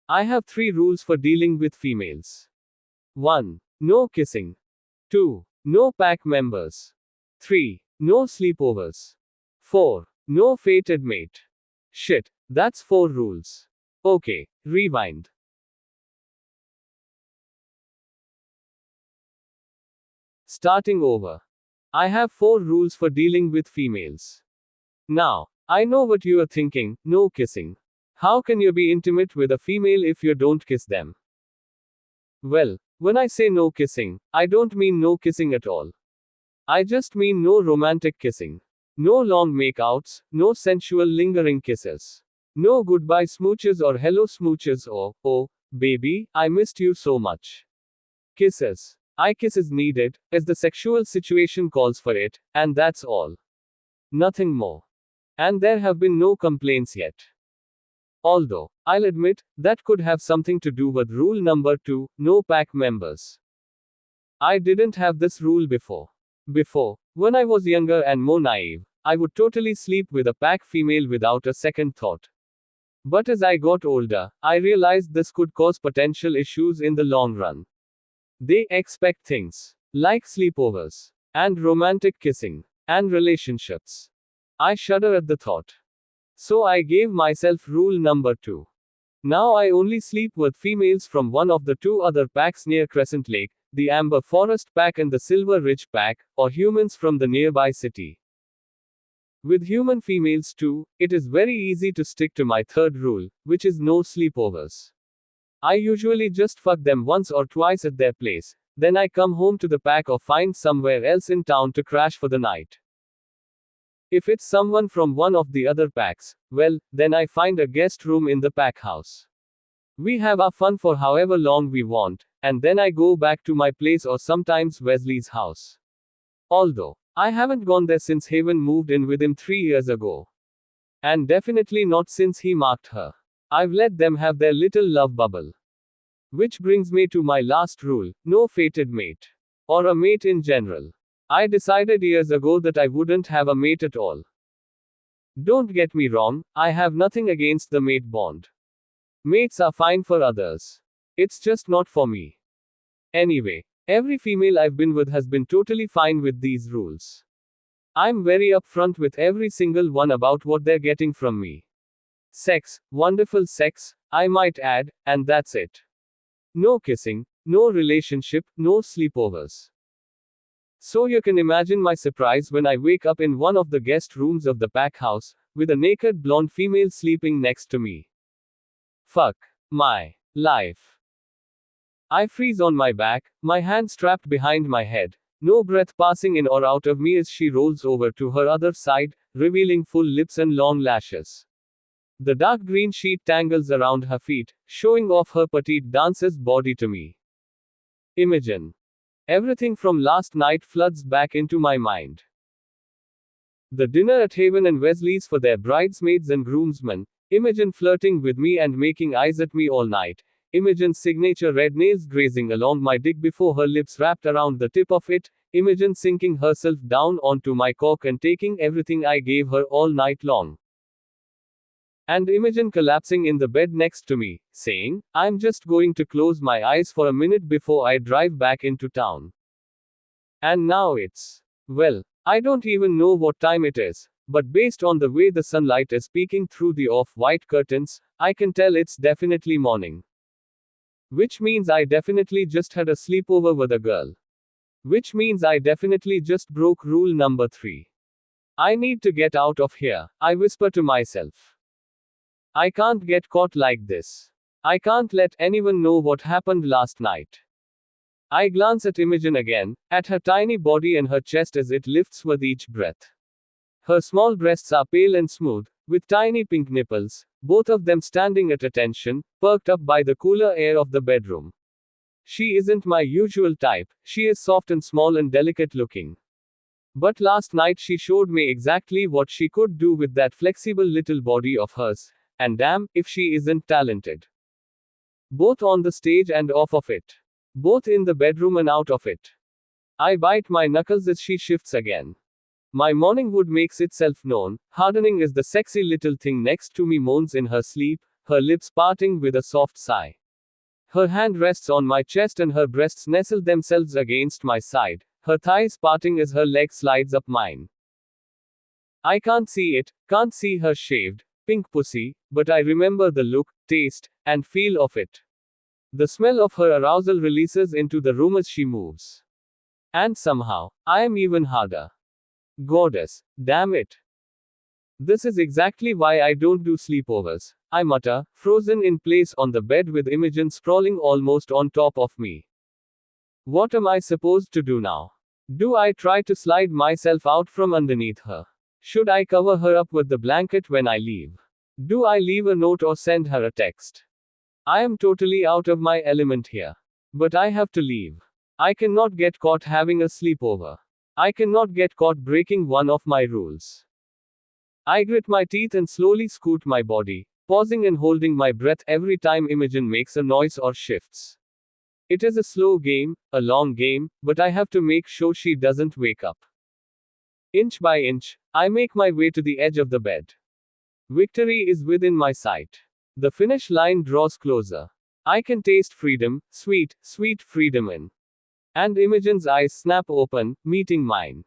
I have 3 rules for dealing with females. 1. No kissing. 2. No pack members. 3. No sleepovers. 4. No fated mate. Shit, that's 4 rules. Okay, rewind. Starting over. I have 4 rules for dealing with females. Now, I know what you are thinking, no kissing. How can you be intimate with a female if you don't kiss them? Well, when I say no kissing, I don't mean no kissing at all. I just mean no romantic kissing. No long makeouts, no sensual lingering kisses. No goodbye smooches or hello smooches or, oh, baby, I missed you so much. Kisses. I kiss is needed, as the sexual situation calls for it, and that's all. Nothing more. And there have been no complaints yet. Although, I'll admit, that could have something to do with rule number 2, no pack members. I didn't have this rule before. Before, when I was younger and more naive, I would totally sleep with a pack female without a second thought. But as I got older, I realized this could cause potential issues in the long run. They expect things like sleepovers, and romantic kissing, and relationships. I shudder at the thought. So I gave myself rule number 2. Now I only sleep with females from one of the 2 other packs near Crescent Lake, the Amber Forest pack and the Silver Ridge pack, or humans from the nearby city. With human females too, it is very easy to stick to my 3rd rule, which is no sleepovers. I usually just fuck them once or twice at their place, then I come home to the pack or find somewhere else in town to crash for the night. If it's someone from one of the other packs, well, then I find a guest room in the pack house. We have our fun for however long we want, and then I go back to my place or sometimes Wesley's house. Although, I haven't gone there since Haven moved in with him 3 years ago. And definitely not since he marked her. I've let them have their little love bubble. Which brings me to my last rule, no fated mate. Or a mate in general. I decided years ago that I wouldn't have a mate at all. Don't get me wrong, I have nothing against the mate bond. Mates are fine for others. It's just not for me. Anyway, every female I've been with has been totally fine with these rules. I'm very upfront with every single one about what they're getting from me. Sex, wonderful sex, I might add, and that's it. No kissing, no relationship, no sleepovers. So you can imagine my surprise when I wake up in one of the guest rooms of the pack house, with a naked blonde female sleeping next to me. Fuck my life. I freeze on my back, my hand strapped behind my head, no breath passing in or out of me as she rolls over to her other side, revealing full lips and long lashes. The dark green sheet tangles around her feet, showing off her petite dancer's body to me. Imogen. Everything from last night floods back into my mind. The dinner at Haven and Wesley's for their bridesmaids and groomsmen, Imogen flirting with me and making eyes at me all night, Imogen's signature red nails grazing along my dick before her lips wrapped around the tip of it, Imogen sinking herself down onto my cock and taking everything I gave her all night long. And Imogen collapsing in the bed next to me, saying, I'm just going to close my eyes for a minute before I drive back into town. And now it's, well, I don't even know what time it is, but based on the way the sunlight is peeking through the off-white curtains, I can tell it's definitely morning. Which means I definitely just had a sleepover with a girl. Which means I definitely just broke rule number 3. I need to get out of here, I whisper to myself. I can't get caught like this. I can't let anyone know what happened last night. I glance at Imogen again, at her tiny body and her chest as it lifts with each breath. Her small breasts are pale and smooth, with tiny pink nipples, both of them standing at attention, perked up by the cooler air of the bedroom. She isn't my usual type, she is soft and small and delicate looking. But last night she showed me exactly what she could do with that flexible little body of hers. And damn, if she isn't talented. Both on the stage and off of it. Both in the bedroom and out of it. I bite my knuckles as she shifts again. My morning wood makes itself known, hardening as the sexy little thing next to me moans in her sleep, her lips parting with a soft sigh. Her hand rests on my chest and her breasts nestle themselves against my side, her thighs parting as her leg slides up mine. I can't see it, can't see her shaved, pink pussy, but I remember the look, taste, and feel of it. The smell of her arousal releases into the room as she moves. And somehow, I am even harder. Goddess, damn it. This is exactly why I don't do sleepovers, I mutter, frozen in place on the bed with Imogen sprawling almost on top of me. What am I supposed to do now? Do I try to slide myself out from underneath her? Should I cover her up with the blanket when I leave? Do I leave a note or send her a text? I am totally out of my element here. But I have to leave. I cannot get caught having a sleepover. I cannot get caught breaking one of my rules. I grit my teeth and slowly scoot my body, pausing and holding my breath every time Imogen makes a noise or shifts. It is a slow game, a long game, but I have to make sure she doesn't wake up. Inch by inch, I make my way to the edge of the bed. Victory is within my sight. The finish line draws closer. I can taste freedom, sweet, sweet freedom in. And Imogen's eyes snap open, meeting mine.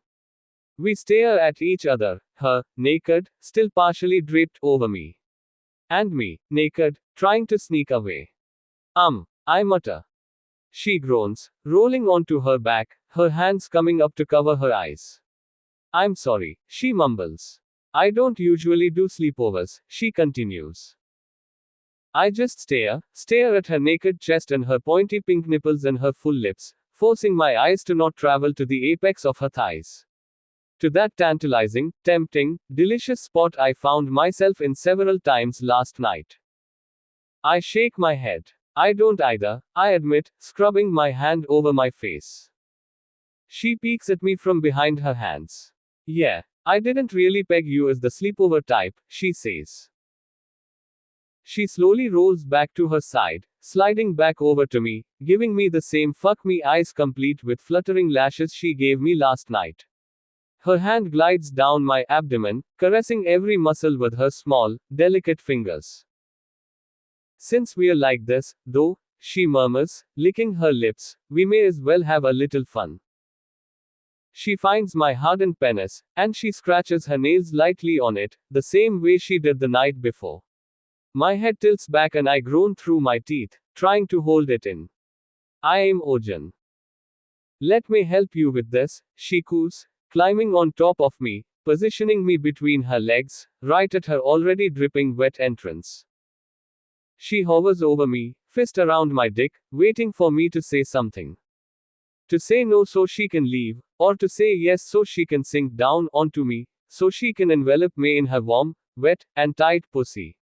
We stare at each other, her, naked, still partially draped over me. And me, naked, trying to sneak away. I mutter. She groans, rolling onto her back, her hands coming up to cover her eyes. I'm sorry, she mumbles. I don't usually do sleepovers, she continues. I just stare at her naked chest and her pointy pink nipples and her full lips, forcing my eyes to not travel to the apex of her thighs. To that tantalizing, tempting, delicious spot I found myself in several times last night. I shake my head. I don't either, I admit, scrubbing my hand over my face. She peeks at me from behind her hands. Yeah, I didn't really peg you as the sleepover type, she says. She slowly rolls back to her side, sliding back over to me, giving me the same fuck me eyes complete with fluttering lashes she gave me last night. Her hand glides down my abdomen, caressing every muscle with her small, delicate fingers. Since we're like this, though, she murmurs, licking her lips, we may as well have a little fun. She finds my hardened penis, and she scratches her nails lightly on it, the same way she did the night before. My head tilts back and I groan through my teeth, trying to hold it in. I am Ojan. Let me help you with this, she coos, climbing on top of me, positioning me between her legs, right at her already dripping wet entrance. She hovers over me, fist around my dick, waiting for me to say something. To say no so she can leave, or to say yes so she can sink down onto me, so she can envelop me in her warm, wet, and tight pussy.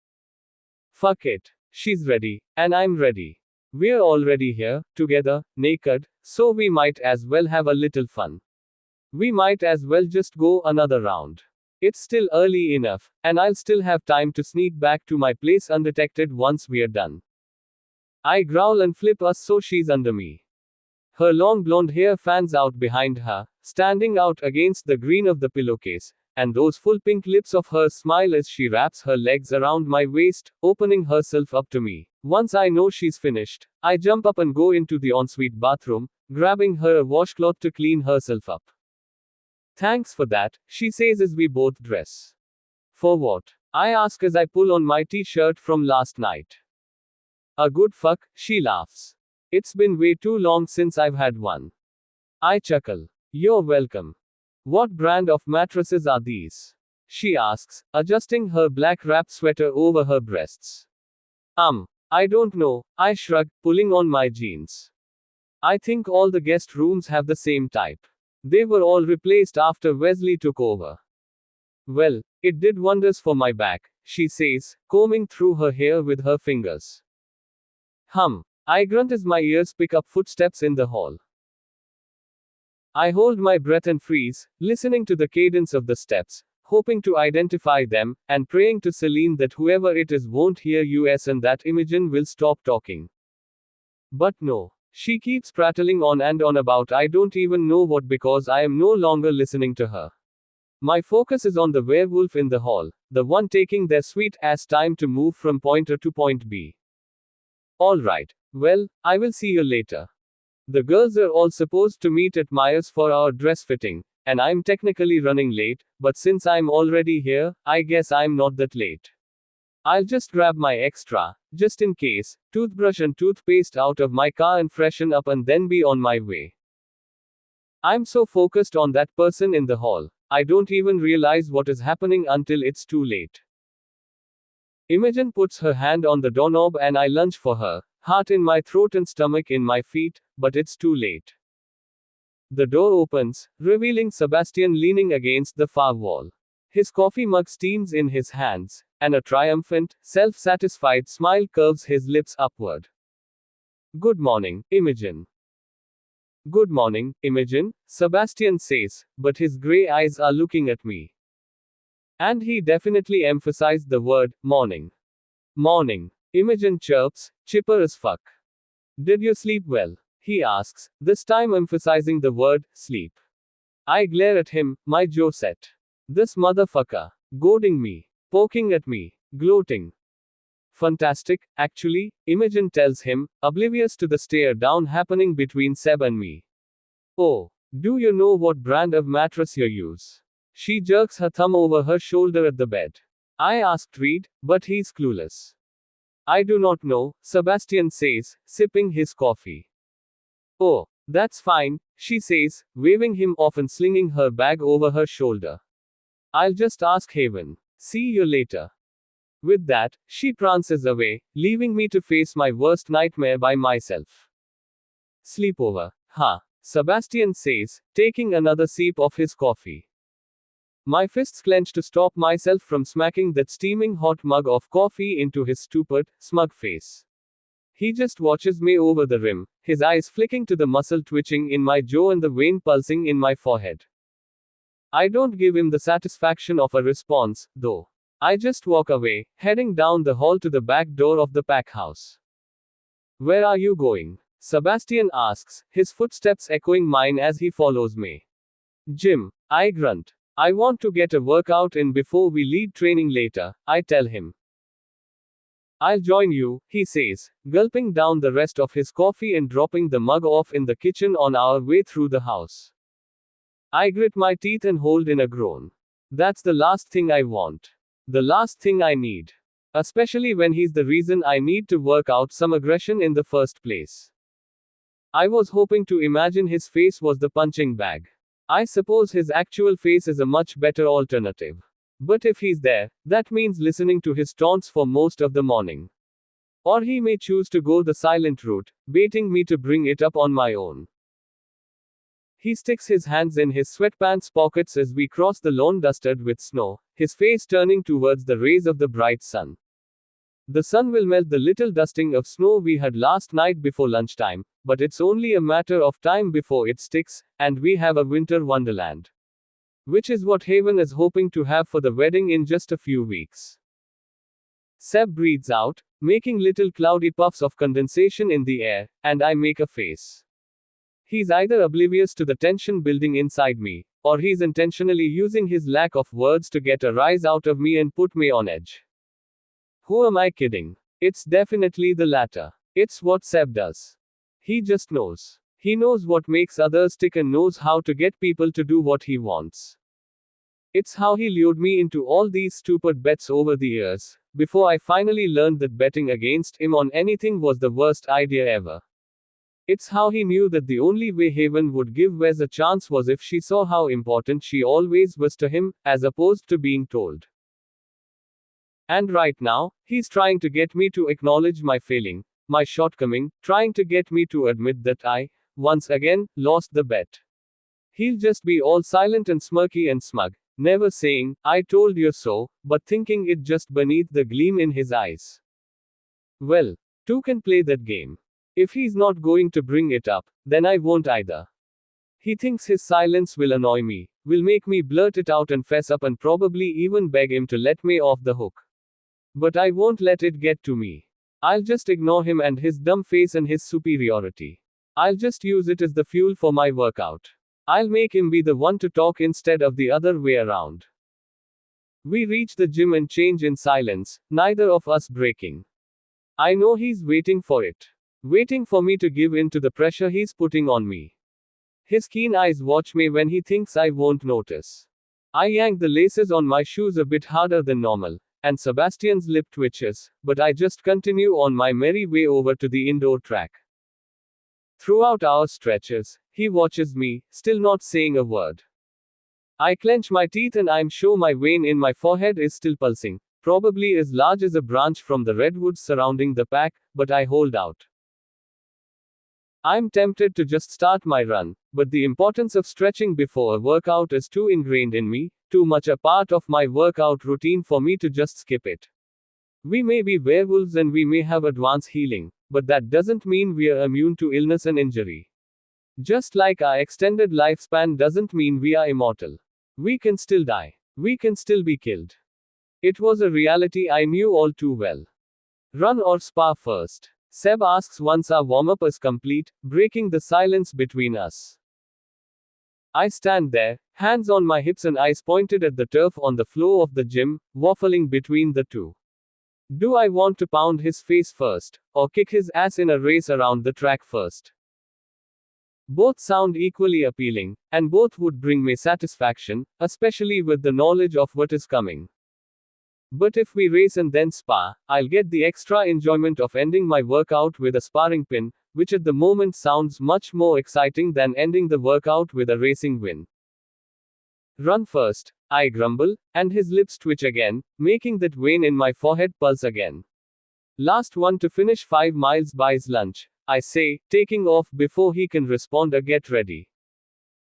Fuck it. She's ready, and I'm ready. We're already here, together, naked, so we might as well have a little fun. We might as well just go another round. It's still early enough, and I'll still have time to sneak back to my place undetected once we're done. I growl and flip us so she's under me. Her long blonde hair fans out behind her, standing out against the green of the pillowcase, and those full pink lips of hers smile as she wraps her legs around my waist, opening herself up to me. Once I know she's finished, I jump up and go into the ensuite bathroom, grabbing her a washcloth to clean herself up. Thanks for that, she says as we both dress. For what? I ask as I pull on my t-shirt from last night. A good fuck, she laughs. It's been way too long since I've had one. I chuckle. You're welcome. What brand of mattresses are these? She asks, adjusting her black wrap sweater over her breasts. I don't know, I shrug, pulling on my jeans. I think all the guest rooms have the same type. They were all replaced after Wesley took over. Well, it did wonders for my back, she says, combing through her hair with her fingers. I grunt as my ears pick up footsteps in the hall. I hold my breath and freeze, listening to the cadence of the steps, hoping to identify them, and praying to Celine that whoever it is won't hear us and that Imogen will stop talking. But no. She keeps prattling on and on about I don't even know what because I am no longer listening to her. My focus is on the werewolf in the hall, the one taking their sweet ass time to move from point A to point B. Alright, well, I will see you later. The girls are all supposed to meet at Myers for our dress fitting, and I'm technically running late, but since I'm already here, I guess I'm not that late. I'll just grab my extra, just in case, toothbrush and toothpaste out of my car and freshen up and then be on my way. I'm so focused on that person in the hall, I don't even realize what is happening until it's too late. Imogen puts her hand on the doorknob and I lunge for her, heart in my throat and stomach in my feet, but it's too late. The door opens, revealing Sebastian leaning against the far wall. His coffee mug steams in his hands, and a triumphant, self-satisfied smile curves his lips upward. Good morning, Imogen. Good morning, Imogen, Sebastian says, but his grey eyes are looking at me. And he definitely emphasized the word, morning. Morning. Imogen chirps, chipper as fuck. Did you sleep well? He asks, this time emphasizing the word, sleep. I glare at him, my jaw set. This motherfucker. Goading me. Poking at me. Gloating. Fantastic, actually, Imogen tells him, oblivious to the stare down happening between Seb and me. Oh, do you know what brand of mattress you use? She jerks her thumb over her shoulder at the bed. I asked Reed, but he's clueless. I do not know, Sebastian says, sipping his coffee. Oh, that's fine, she says, waving him off and slinging her bag over her shoulder. I'll just ask Haven. See you later. With that, she prances away, leaving me to face my worst nightmare by myself. Sleepover. Huh. Sebastian says, taking another sip of his coffee. My fists clench to stop myself from smacking that steaming hot mug of coffee into his stupid, smug face. He just watches me over the rim, his eyes flicking to the muscle twitching in my jaw and the vein pulsing in my forehead. I don't give him the satisfaction of a response, though. I just walk away, heading down the hall to the back door of the pack house. Where are you going? Sebastian asks, his footsteps echoing mine as he follows me. Gym. I grunt. I want to get a workout in before we lead training later, I tell him. I'll join you, he says, gulping down the rest of his coffee and dropping the mug off in the kitchen on our way through the house. I grit my teeth and hold in a groan. That's the last thing I want. The last thing I need. Especially when he's the reason I need to work out some aggression in the first place. I was hoping to imagine his face was the punching bag. I suppose his actual face is a much better alternative. But if he's there, that means listening to his taunts for most of the morning. Or he may choose to go the silent route, baiting me to bring it up on my own. He sticks his hands in his sweatpants pockets as we cross the lawn dusted with snow, his face turning towards the rays of the bright sun. The sun will melt the little dusting of snow we had last night before lunchtime, but it's only a matter of time before it sticks, and we have a winter wonderland. Which is what Haven is hoping to have for the wedding in just a few weeks. Seb breathes out, making little cloudy puffs of condensation in the air, and I make a face. He's either oblivious to the tension building inside me, or he's intentionally using his lack of words to get a rise out of me and put me on edge. Who am I kidding? It's definitely the latter. It's what Seb does. He just knows. He knows what makes others tick and knows how to get people to do what he wants. It's how he lured me into all these stupid bets over the years, before I finally learned that betting against him on anything was the worst idea ever. It's how he knew that the only way Haven would give Wes a chance was if she saw how important she always was to him, as opposed to being told. And right now, he's trying to get me to acknowledge my failing, my shortcoming, trying to get me to admit that I, once again, lost the bet. He'll just be all silent and smirky and smug, never saying, I told you so, but thinking it just beneath the gleam in his eyes. Well, two can play that game. If he's not going to bring it up, then I won't either. He thinks his silence will annoy me, will make me blurt it out and fess up and probably even beg him to let me off the hook. But I won't let it get to me. I'll just ignore him and his dumb face and his superiority. I'll just use it as the fuel for my workout. I'll make him be the one to talk instead of the other way around. We reach the gym and change in silence, neither of us breaking. I know he's waiting for it. Waiting for me to give in to the pressure he's putting on me. His keen eyes watch me when he thinks I won't notice. I yank the laces on my shoes a bit harder than normal, and Sebastian's lip twitches, but I just continue on my merry way over to the indoor track. Throughout our stretches, he watches me, still not saying a word. I clench my teeth and I'm sure my vein in my forehead is still pulsing, probably as large as a branch from the redwoods surrounding the pack, but I hold out. I'm tempted to just start my run, but the importance of stretching before a workout is too ingrained in me, too much a part of my workout routine for me to just skip it. We may be werewolves and we may have advanced healing, but that doesn't mean we are immune to illness and injury. Just like our extended lifespan doesn't mean we are immortal. We can still die. We can still be killed. It was a reality I knew all too well. Run or spar first? Seb asks once our warm-up is complete, breaking the silence between us. I stand there, hands on my hips and eyes pointed at the turf on the floor of the gym, waffling between the two. Do I want to pound his face first, or kick his ass in a race around the track first? Both sound equally appealing, and both would bring me satisfaction, especially with the knowledge of what is coming. But if we race and then spar, I'll get the extra enjoyment of ending my workout with a sparring pin, which at the moment sounds much more exciting than ending the workout with a racing win. Run first, I grumble, and his lips twitch again, making that vein in my forehead pulse again. Last one to finish 5 miles buys lunch, I say, taking off before he can respond or get ready.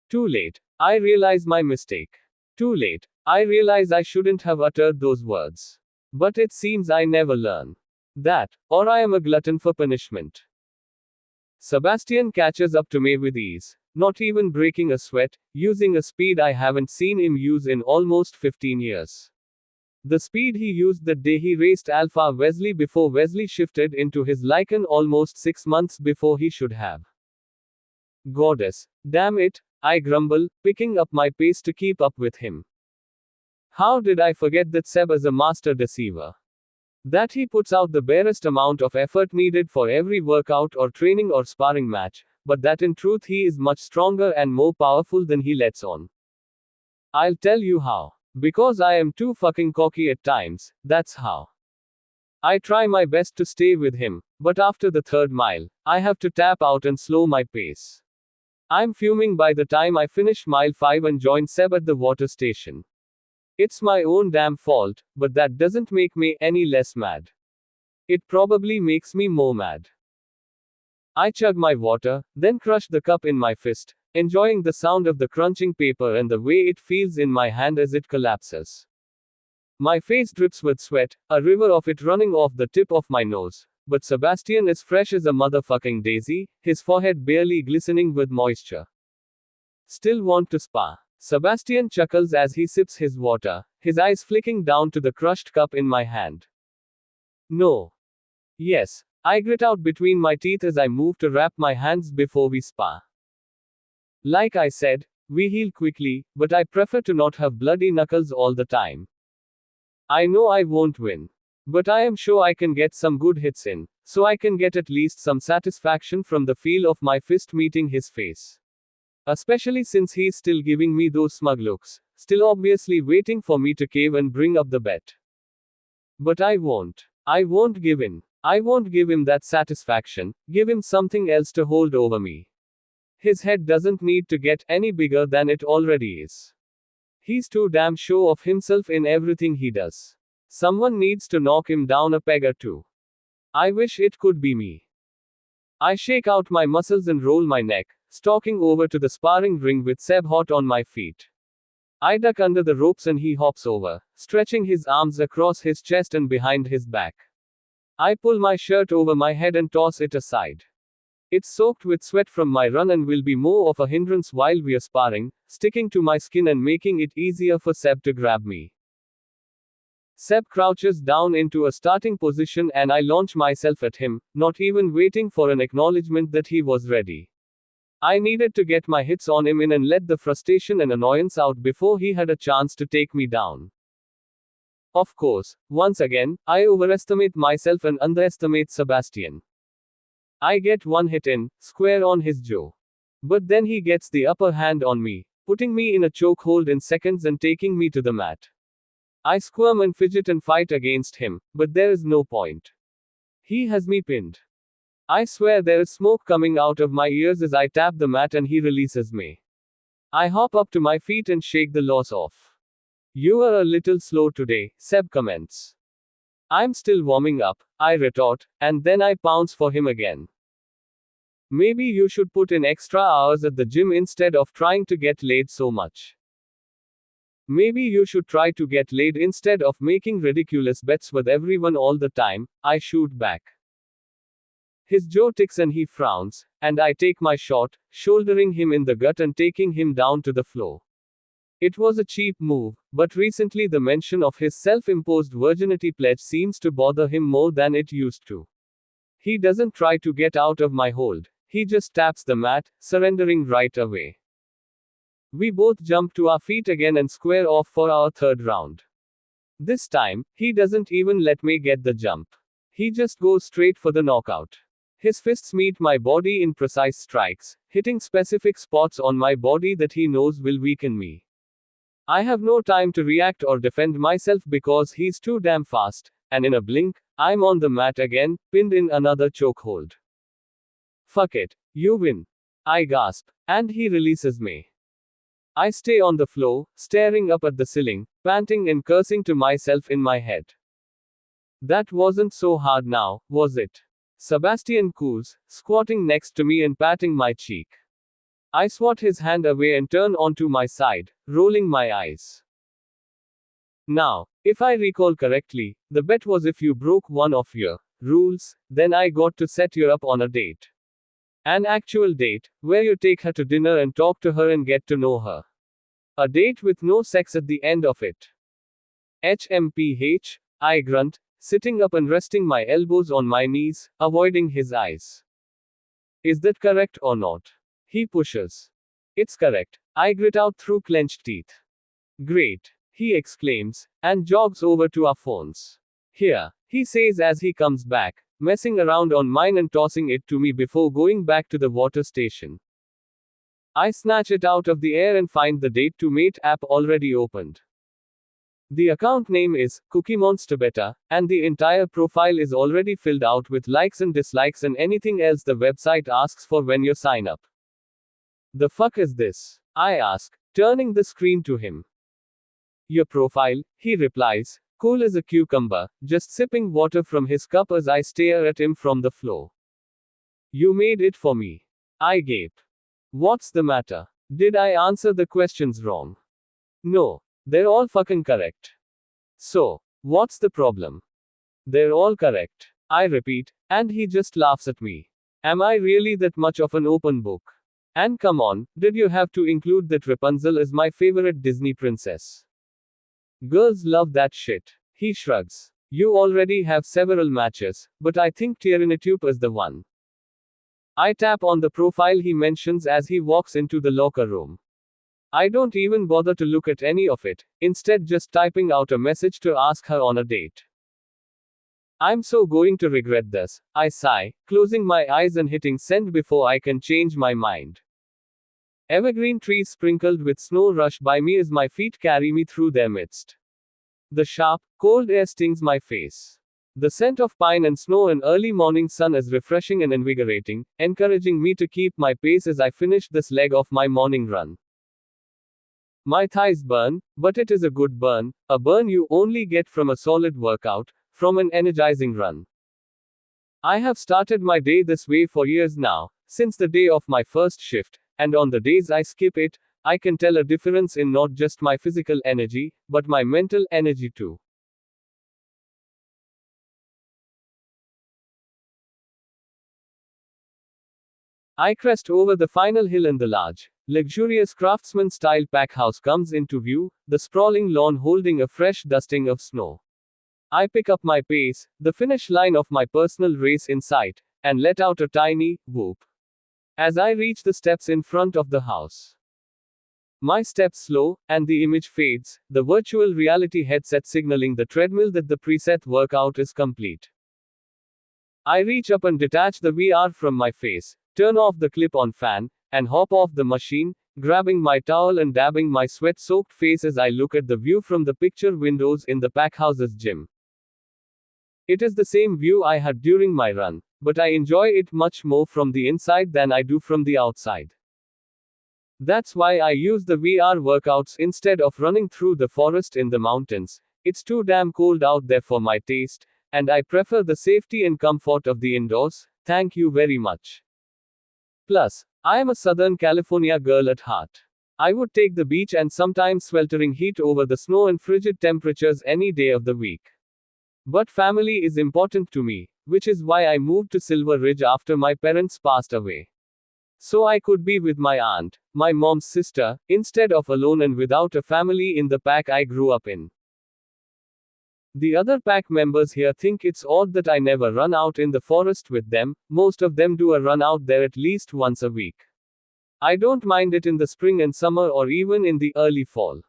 Too late. I realize my mistake. Too late. I realize I shouldn't have uttered those words. But it seems I never learn. That, or I am a glutton for punishment. Sebastian catches up to me with ease, not even breaking a sweat, using a speed I haven't seen him use in almost 15 years. The speed he used that day he raced Alpha Wesley before Wesley shifted into his Lycan almost 6 months before he should have. Goddess, damn it, I grumble, picking up my pace to keep up with him. How did I forget that Seb is a master deceiver? That he puts out the barest amount of effort needed for every workout or training or sparring match, but that in truth he is much stronger and more powerful than he lets on. I'll tell you how. Because I am too fucking cocky at times, that's how. I try my best to stay with him, but after the 3rd mile, I have to tap out and slow my pace. I'm fuming by the time I finish mile 5 and join Seb at the water station. It's my own damn fault, but that doesn't make me any less mad. It probably makes me more mad. I chug my water, then crush the cup in my fist, enjoying the sound of the crunching paper and the way it feels in my hand as it collapses. My face drips with sweat, a river of it running off the tip of my nose, but Sebastian is fresh as a motherfucking daisy, his forehead barely glistening with moisture. Still want to spar? Sebastian chuckles as he sips his water, his eyes flicking down to the crushed cup in my hand. No. Yes. I grit out between my teeth as I move to wrap my hands before we spar. Like I said, we heal quickly, but I prefer to not have bloody knuckles all the time. I know I won't win. But I am sure I can get some good hits in, so I can get at least some satisfaction from the feel of my fist meeting his face. Especially since he's still giving me those smug looks, still obviously waiting for me to cave and bring up the bet. But I won't. I won't give in. I won't give him that satisfaction, give him something else to hold over me. His head doesn't need to get any bigger than it already is. He's too damn sure of himself in everything he does. Someone needs to knock him down a peg or two. I wish it could be me. I shake out my muscles and roll my neck, stalking over to the sparring ring with Seb hot on my feet. I duck under the ropes and he hops over, stretching his arms across his chest and behind his back. I pull my shirt over my head and toss it aside. It's soaked with sweat from my run and will be more of a hindrance while we're sparring, sticking to my skin and making it easier for Seb to grab me. Seb crouches down into a starting position and I launch myself at him, not even waiting for an acknowledgement that he was ready. I needed to get my hits on him in and let the frustration and annoyance out before he had a chance to take me down. Of course, once again, I overestimate myself and underestimate Sebastian. I get one hit in, square on his jaw. But then he gets the upper hand on me, putting me in a chokehold in seconds and taking me to the mat. I squirm and fidget and fight against him, but there is no point. He has me pinned. I swear there is smoke coming out of my ears as I tap the mat and he releases me. I hop up to my feet and shake the loss off. You are a little slow today, Seb comments. I'm still warming up, I retort, and then I pounce for him again. Maybe you should put in extra hours at the gym instead of trying to get laid so much. Maybe you should try to get laid instead of making ridiculous bets with everyone all the time, I shoot back. His jaw ticks and he frowns, and I take my shot, shouldering him in the gut and taking him down to the floor. It was a cheap move, but recently the mention of his self-imposed virginity pledge seems to bother him more than it used to. He doesn't try to get out of my hold, he just taps the mat, surrendering right away. We both jump to our feet again and square off for our third round. This time, he doesn't even let me get the jump. He just goes straight for the knockout. His fists meet my body in precise strikes, hitting specific spots on my body that he knows will weaken me. I have no time to react or defend myself because he's too damn fast, and in a blink, I'm on the mat again, pinned in another chokehold. Fuck it, you win. I gasp, and he releases me. I stay on the floor, staring up at the ceiling, panting and cursing to myself in my head. That wasn't so hard now, was it? Sebastian coos, squatting next to me and patting my cheek. I swat his hand away and turn onto my side, rolling my eyes. Now, if I recall correctly, the bet was if you broke one of your rules, then I got to set you up on a date. An actual date, where you take her to dinner and talk to her and get to know her. A date with no sex at the end of it. HMPH, I grunt, sitting up and resting my elbows on my knees, avoiding his eyes. Is that correct or not? He pushes. It's correct. I grit out through clenched teeth. Great, he exclaims, and jogs over to our phones. Here, he says as he comes back, messing around on mine and tossing it to me before going back to the water station. I snatch it out of the air and find the Date to Mate app already opened. The account name is Cookie Monster Beta, and the entire profile is already filled out with likes and dislikes and anything else the website asks for when you sign up. The fuck is this? I ask, turning the screen to him. Your profile, he replies, cool as a cucumber, just sipping water from his cup as I stare at him from the floor. You made it for me. I gape. What's the matter? Did I answer the questions wrong? No. They're all fucking correct. So, what's the problem? They're all correct. I repeat, and he just laughs at me. Am I really that much of an open book? And come on, did you have to include that Rapunzel is my favorite Disney princess? Girls love that shit. He shrugs. You already have several matches, but I think Tyrannitude is the one. I tap on the profile he mentions as he walks into the locker room. I don't even bother to look at any of it, instead just typing out a message to ask her on a date. I'm so going to regret this, I sigh, closing my eyes and hitting send before I can change my mind. Evergreen trees sprinkled with snow rush by me as my feet carry me through their midst. The sharp, cold air stings my face. The scent of pine and snow and early morning sun is refreshing and invigorating, encouraging me to keep my pace as I finish this leg of my morning run. My thighs burn, but it is a good burn, a burn you only get from a solid workout, from an energizing run. I have started my day this way for years now, since the day of my first shift, and on the days I skip it, I can tell a difference in not just my physical energy, but my mental energy too. I crest over the final hill and the large, luxurious craftsman-style pack house comes into view, the sprawling lawn holding a fresh dusting of snow. I pick up my pace, the finish line of my personal race in sight, and let out a tiny whoop. As I reach the steps in front of the house, my steps slow, and the image fades, the virtual reality headset signaling the treadmill that the preset workout is complete. I reach up and detach the VR from my face, turn off the clip-on fan, and hop off the machine, grabbing my towel and dabbing my sweat-soaked face as I look at the view from the picture windows in the Packhouse's gym. It is the same view I had during my run, but I enjoy it much more from the inside than I do from the outside. That's why I use the VR workouts instead of running through the forest in the mountains. It's too damn cold out there for my taste, and I prefer the safety and comfort of the indoors. Thank you very much. Plus, I am a Southern California girl at heart. I would take the beach and sometimes sweltering heat over the snow and frigid temperatures any day of the week. But family is important to me, which is why I moved to Silver Ridge after my parents passed away. So I could be with my aunt, my mom's sister, instead of alone and without a family in the pack I grew up in. The other pack members here think it's odd that I never run out in the forest with them. Most of them do a run out there at least once a week. I don't mind it in the spring and summer or even in the early fall.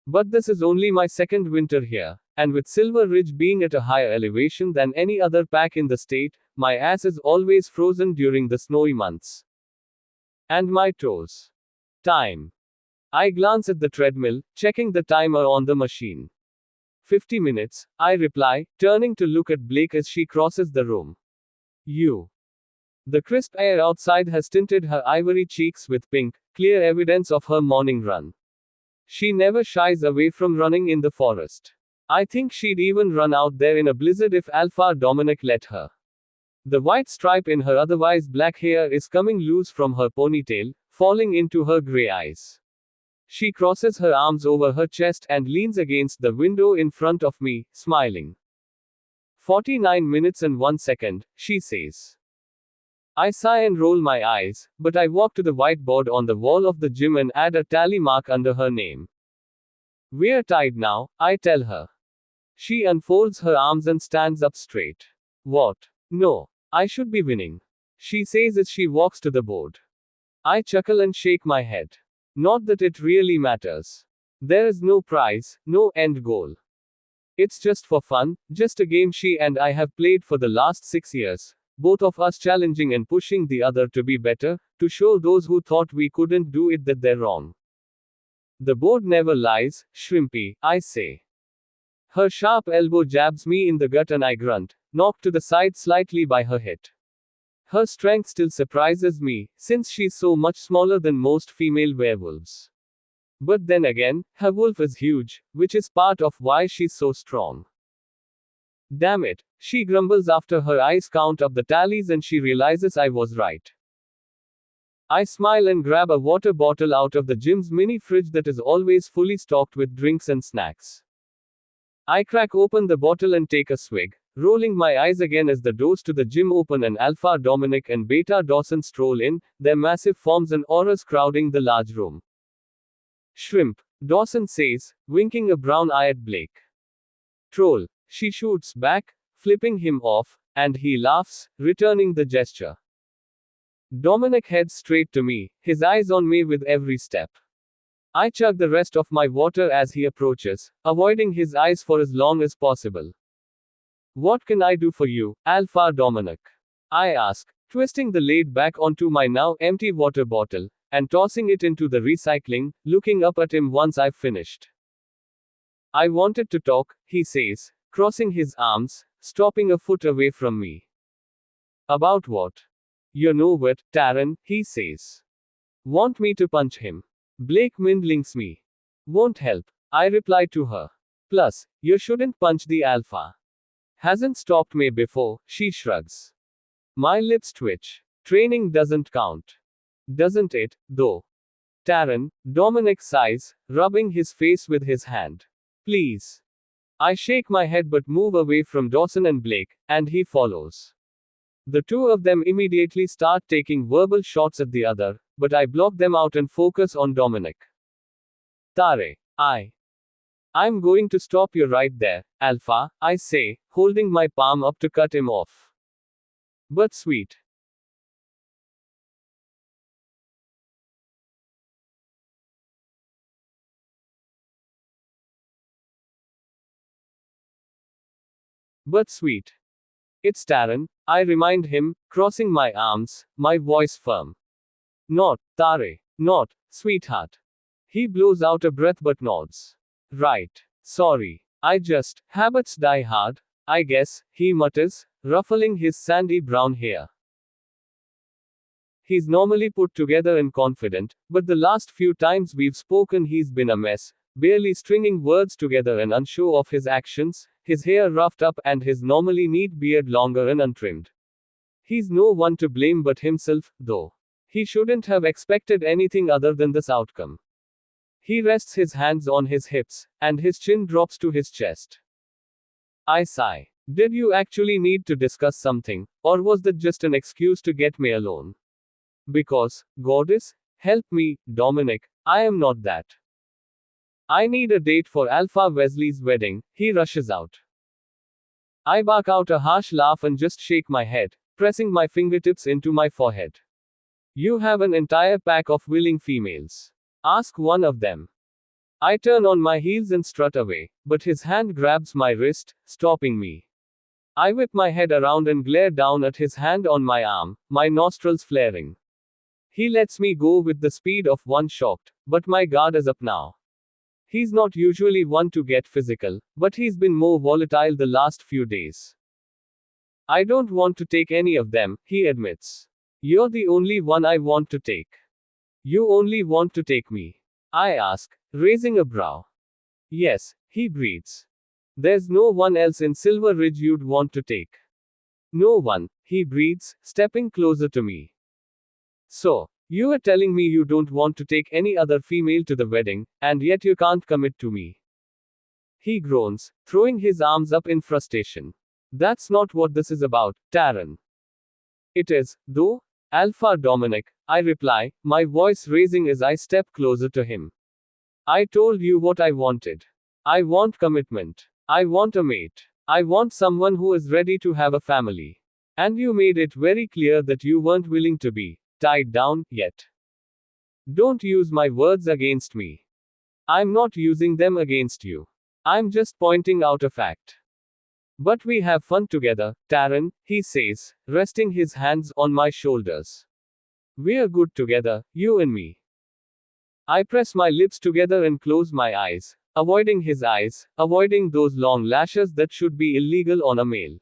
But this is only my second winter here, and with Silver Ridge being at a higher elevation than any other pack in the state, my ass is always frozen during the snowy months. And my toes. Time. I glance at the treadmill, checking the timer on the machine. 50 minutes, I reply, turning to look at Blake as she crosses the room. You. The crisp air outside has tinted her ivory cheeks with pink, clear evidence of her morning run. She never shies away from running in the forest. I think she'd even run out there in a blizzard if Alpha Dominic let her. The white stripe in her otherwise black hair is coming loose from her ponytail, falling into her gray eyes. She crosses her arms over her chest and leans against the window in front of me, smiling. 49 minutes and 1 second, she says. I sigh and roll my eyes, but I walk to the whiteboard on the wall of the gym and add a tally mark under her name. We're tied now, I tell her. She unfolds her arms and stands up straight. What? No. I should be winning. She says as she walks to the board. I chuckle and shake my head. Not that it really matters. There is no prize, no end goal. It's just for fun, just a game she and I have played for the last 6 years, both of us challenging and pushing the other to be better, to show those who thought we couldn't do it that they're wrong. The board never lies, Shrimpy, I say. Her sharp elbow jabs me in the gut and I grunt, knocked to the side slightly by her hit. Her strength still surprises me, since she's so much smaller than most female werewolves. But then again, her wolf is huge, which is part of why she's so strong. Damn it, she grumbles after her eyes count up the tallies and she realizes I was right. I smile and grab a water bottle out of the gym's mini fridge that is always fully stocked with drinks and snacks. I crack open the bottle and take a swig, rolling my eyes again as the doors to the gym open and Alpha Dominic and Beta Dawson stroll in, their massive forms and auras crowding the large room. Shrimp, Dawson says, winking a brown eye at Blake. Troll, she shoots back, flipping him off, and he laughs, returning the gesture. Dominic heads straight to me, his eyes on me with every step. I chug the rest of my water as he approaches, avoiding his eyes for as long as possible. What can I do for you, Alpha Dominic? I ask, twisting the lid back onto my now empty water bottle, and tossing it into the recycling, looking up at him once I've finished. I wanted to talk, he says, crossing his arms, stopping a foot away from me. About what? You know what, Taryn, he says. Want me to punch him? Blake mindlinks me. Won't help, I reply to her. Plus, you shouldn't punch the Alpha. Hasn't stopped me before, she shrugs. My lips twitch. Training doesn't count. Doesn't it, though? Taryn, Dominic sighs, rubbing his face with his hand. Please. I shake my head but move away from Dawson and Blake, and he follows. The two of them immediately start taking verbal shots at the other, but I block them out and focus on Dominic. Tare. I'm going to stop you right there, Alpha, I say, holding my palm up to cut him off. But sweet. But sweet. It's Taran, I remind him, crossing my arms, my voice firm. Not, Tare. Not, sweetheart. He blows out a breath but nods. Right. Sorry. Habits die hard, I guess, he mutters, ruffling his sandy brown hair. He's normally put together and confident, but the last few times we've spoken he's been a mess, barely stringing words together and unsure of his actions, his hair roughed up and his normally neat beard longer and untrimmed. He's no one to blame but himself, though. He shouldn't have expected anything other than this outcome. He rests his hands on his hips, and his chin drops to his chest. I sigh. Did you actually need to discuss something, or was that just an excuse to get me alone? Because, goddess, help me, Dominic, I am not that. I need a date for Alpha Wesley's wedding, he rushes out. I bark out a harsh laugh and just shake my head, pressing my fingertips into my forehead. You have an entire pack of willing females. Ask one of them. I turn on my heels and strut away, but his hand grabs my wrist, stopping me. I whip my head around and glare down at his hand on my arm, my nostrils flaring. He lets me go with the speed of one shocked, but my guard is up now. He's not usually one to get physical, but he's been more volatile the last few days. I don't want to take any of them, he admits. You're the only one I want to take. You only want to take me? I ask, raising a brow. Yes, he breathes. There's no one else in Silver Ridge you'd want to take. No one, he breathes, stepping closer to me. So, you are telling me you don't want to take any other female to the wedding, and yet you can't commit to me. He groans, throwing his arms up in frustration. That's not what this is about, Taran. It is, though, Alpha Dominic, I reply, my voice raising as I step closer to him. I told you what I wanted. I want commitment. I want a mate. I want someone who is ready to have a family. And you made it very clear that you weren't willing to be tied down yet. Don't use my words against me. I'm not using them against you. I'm just pointing out a fact. But we have fun together, Taran, he says, resting his hands on my shoulders. We're good together, you and me. I press my lips together and close my eyes, avoiding his eyes, avoiding those long lashes that should be illegal on a male.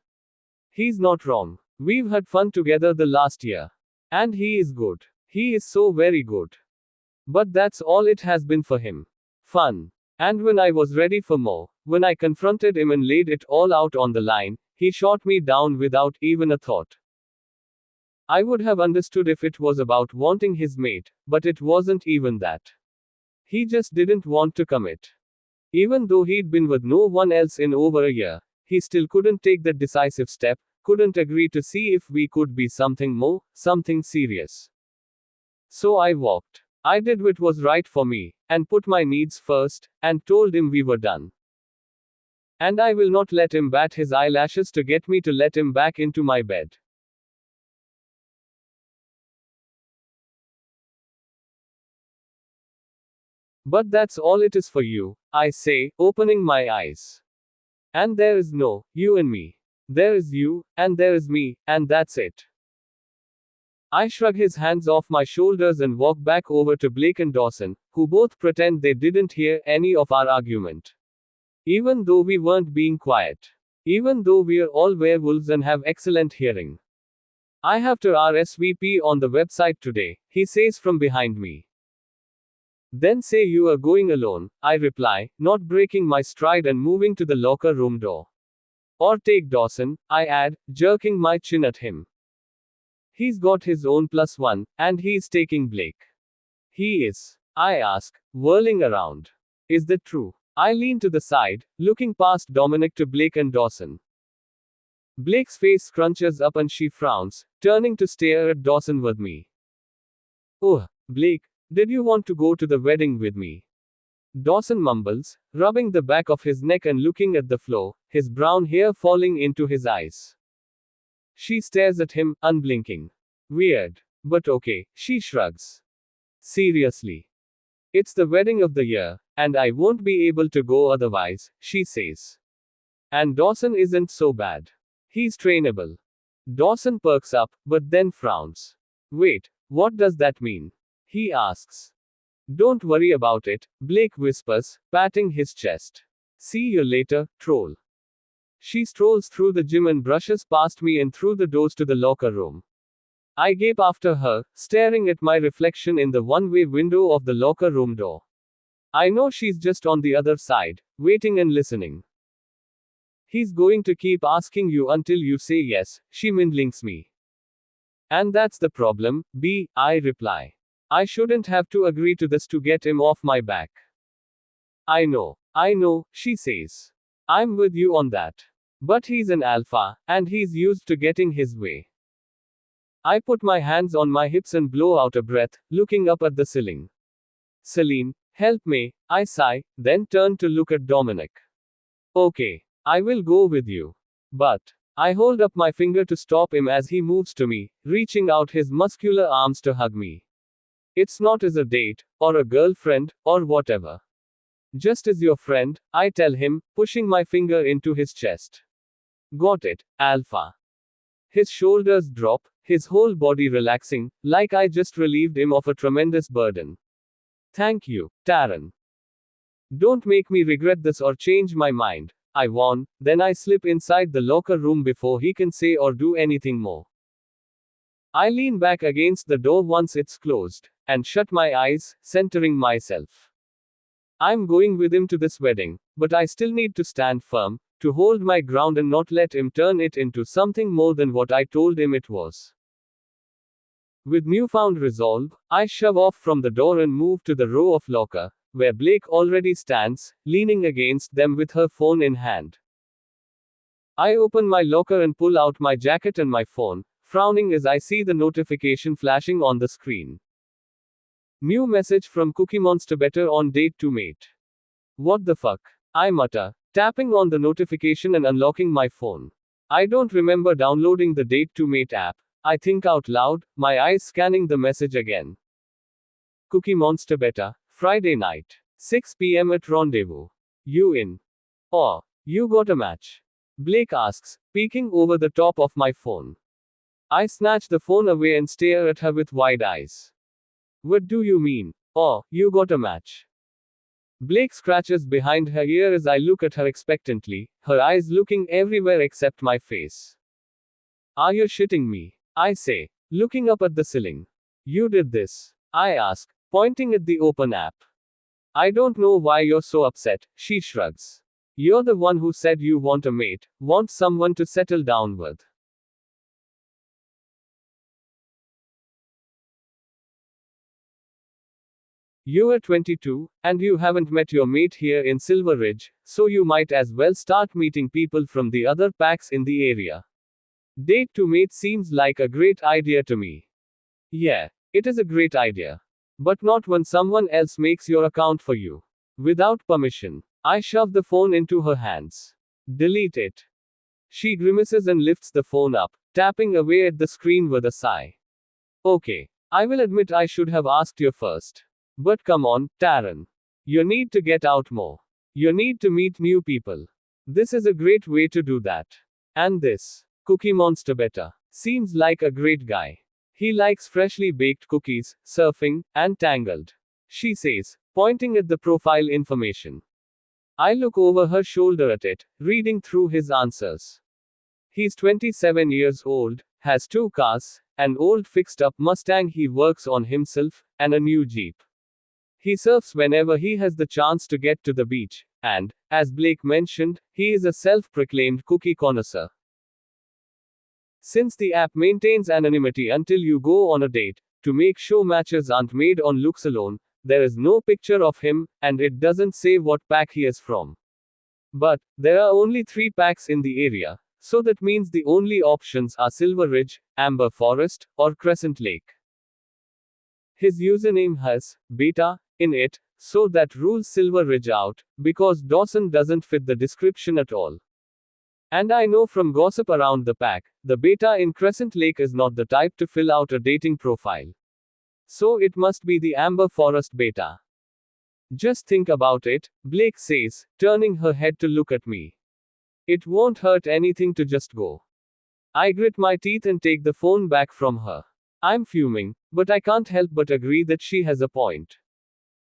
He's not wrong. We've had fun together the last year. And he is good. He is so very good. But that's all it has been for him. Fun. And when I was ready for more, when I confronted him and laid it all out on the line, he shot me down without even a thought. I would have understood if it was about wanting his mate, but it wasn't even that. He just didn't want to commit. Even though he'd been with no one else in over a year, he still couldn't take that decisive step, couldn't agree to see if we could be something more, something serious. So I walked. I did what was right for me, and put my needs first, and told him we were done. And I will not let him bat his eyelashes to get me to let him back into my bed. But that's all it is for you, I say, opening my eyes. And there is no you and me. There is you, and there is me, and that's it. I shrug his hands off my shoulders and walk back over to Blake and Dawson, who both pretend they didn't hear any of our argument. Even though we weren't being quiet. Even though we're all werewolves and have excellent hearing. I have to RSVP on the website today, he says from behind me. Then say you are going alone, I reply, not breaking my stride and moving to the locker room door. Or take Dawson, I add, jerking my chin at him. He's got his own +1, and he's taking Blake. He is. I ask, whirling around. Is that true? I lean to the side, looking past Dominic to Blake and Dawson. Blake's face scrunches up and she frowns, turning to stare at Dawson with me. Oh, Blake, did you want to go to the wedding with me? Dawson mumbles, rubbing the back of his neck and looking at the floor, his brown hair falling into his eyes. She stares at him, unblinking. Weird. But okay, she shrugs. Seriously. It's the wedding of the year, and I won't be able to go otherwise, she says. And Dawson isn't so bad. He's trainable. Dawson perks up, but then frowns. Wait, what does that mean? He asks. Don't worry about it, Blake whispers, patting his chest. See you later, troll. She strolls through the gym and brushes past me and through the doors to the locker room. I gape after her, staring at my reflection in the one-way window of the locker room door. I know she's just on the other side, waiting and listening. He's going to keep asking you until you say yes, she mindlinks me. And that's the problem, B, I reply. I shouldn't have to agree to this to get him off my back. I know, she says. I'm with you on that. But he's an alpha, and he's used to getting his way. I put my hands on my hips and blow out a breath, looking up at the ceiling. Celine, help me, I sigh, then turn to look at Dominic. Okay, I will go with you. But, I hold up my finger to stop him as he moves to me, reaching out his muscular arms to hug me. It's not as a date, or a girlfriend, or whatever. Just as your friend, I tell him, pushing my finger into his chest. Got it, Alpha. His shoulders drop, his whole body relaxing, like I just relieved him of a tremendous burden. Thank you, Taran. Don't make me regret this or change my mind, I warn, then I slip inside the locker room before he can say or do anything more. I lean back against the door once it's closed, and shut my eyes, centering myself. I'm going with him to this wedding, but I still need to stand firm, to hold my ground and not let him turn it into something more than what I told him it was. With newfound resolve, I shove off from the door and move to the row of locker, where Blake already stands, leaning against them with her phone in hand. I open my locker and pull out my jacket and my phone, frowning as I see the notification flashing on the screen. New message from Cookie Monster Better on date to mate. What the fuck? I mutter, tapping on the notification and unlocking my phone. I don't remember downloading the Date to Mate app. I think out loud, my eyes scanning the message again. Cookie Monster Better, Friday night, 6 p.m. at Rendezvous. You in? Oh, you got a match? Blake asks, peeking over the top of my phone. I snatch the phone away and stare at her with wide eyes. What do you mean? Oh, you got a match. Blake scratches behind her ear as I look at her expectantly, her eyes looking everywhere except my face. Are you shitting me? I say, looking up at the ceiling. You did this? I ask, pointing at the open app. I don't know why you're so upset, she shrugs. You're the one who said you want a mate, want someone to settle down with. You're 22, and you haven't met your mate here in Silver Ridge, so you might as well start meeting people from the other packs in the area. Date to mate seems like a great idea to me. Yeah, it is a great idea. But not when someone else makes your account for you. Without permission. I shove the phone into her hands. Delete it. She grimaces and lifts the phone up, tapping away at the screen with a sigh. Okay, I will admit I should have asked you first. But come on, Taran. You need to get out more. You need to meet new people. This is a great way to do that. And this Cookie Monster Better seems like a great guy. He likes freshly baked cookies, surfing, and Tangled. She says, pointing at the profile information. I look over her shoulder at it, reading through his answers. He's 27 years old, has 2 cars, an old fixed-up Mustang he works on himself, and a new Jeep. He surfs whenever he has the chance to get to the beach, and, as Blake mentioned, he is a self-proclaimed cookie connoisseur. Since the app maintains anonymity until you go on a date, to make sure matches aren't made on looks alone, there is no picture of him, and it doesn't say what pack he is from. But, there are only 3 packs in the area, so that means the only options are Silver Ridge, Amber Forest, or Crescent Lake. His username has beta in it, so that rules Silver Ridge out, because Dawson doesn't fit the description at all. And I know from gossip around the pack, the beta in Crescent Lake is not the type to fill out a dating profile. So it must be the Amber Forest beta. Just think about it, Blake says, turning her head to look at me. It won't hurt anything to just go. I grit my teeth and take the phone back from her. I'm fuming, but I can't help but agree that she has a point.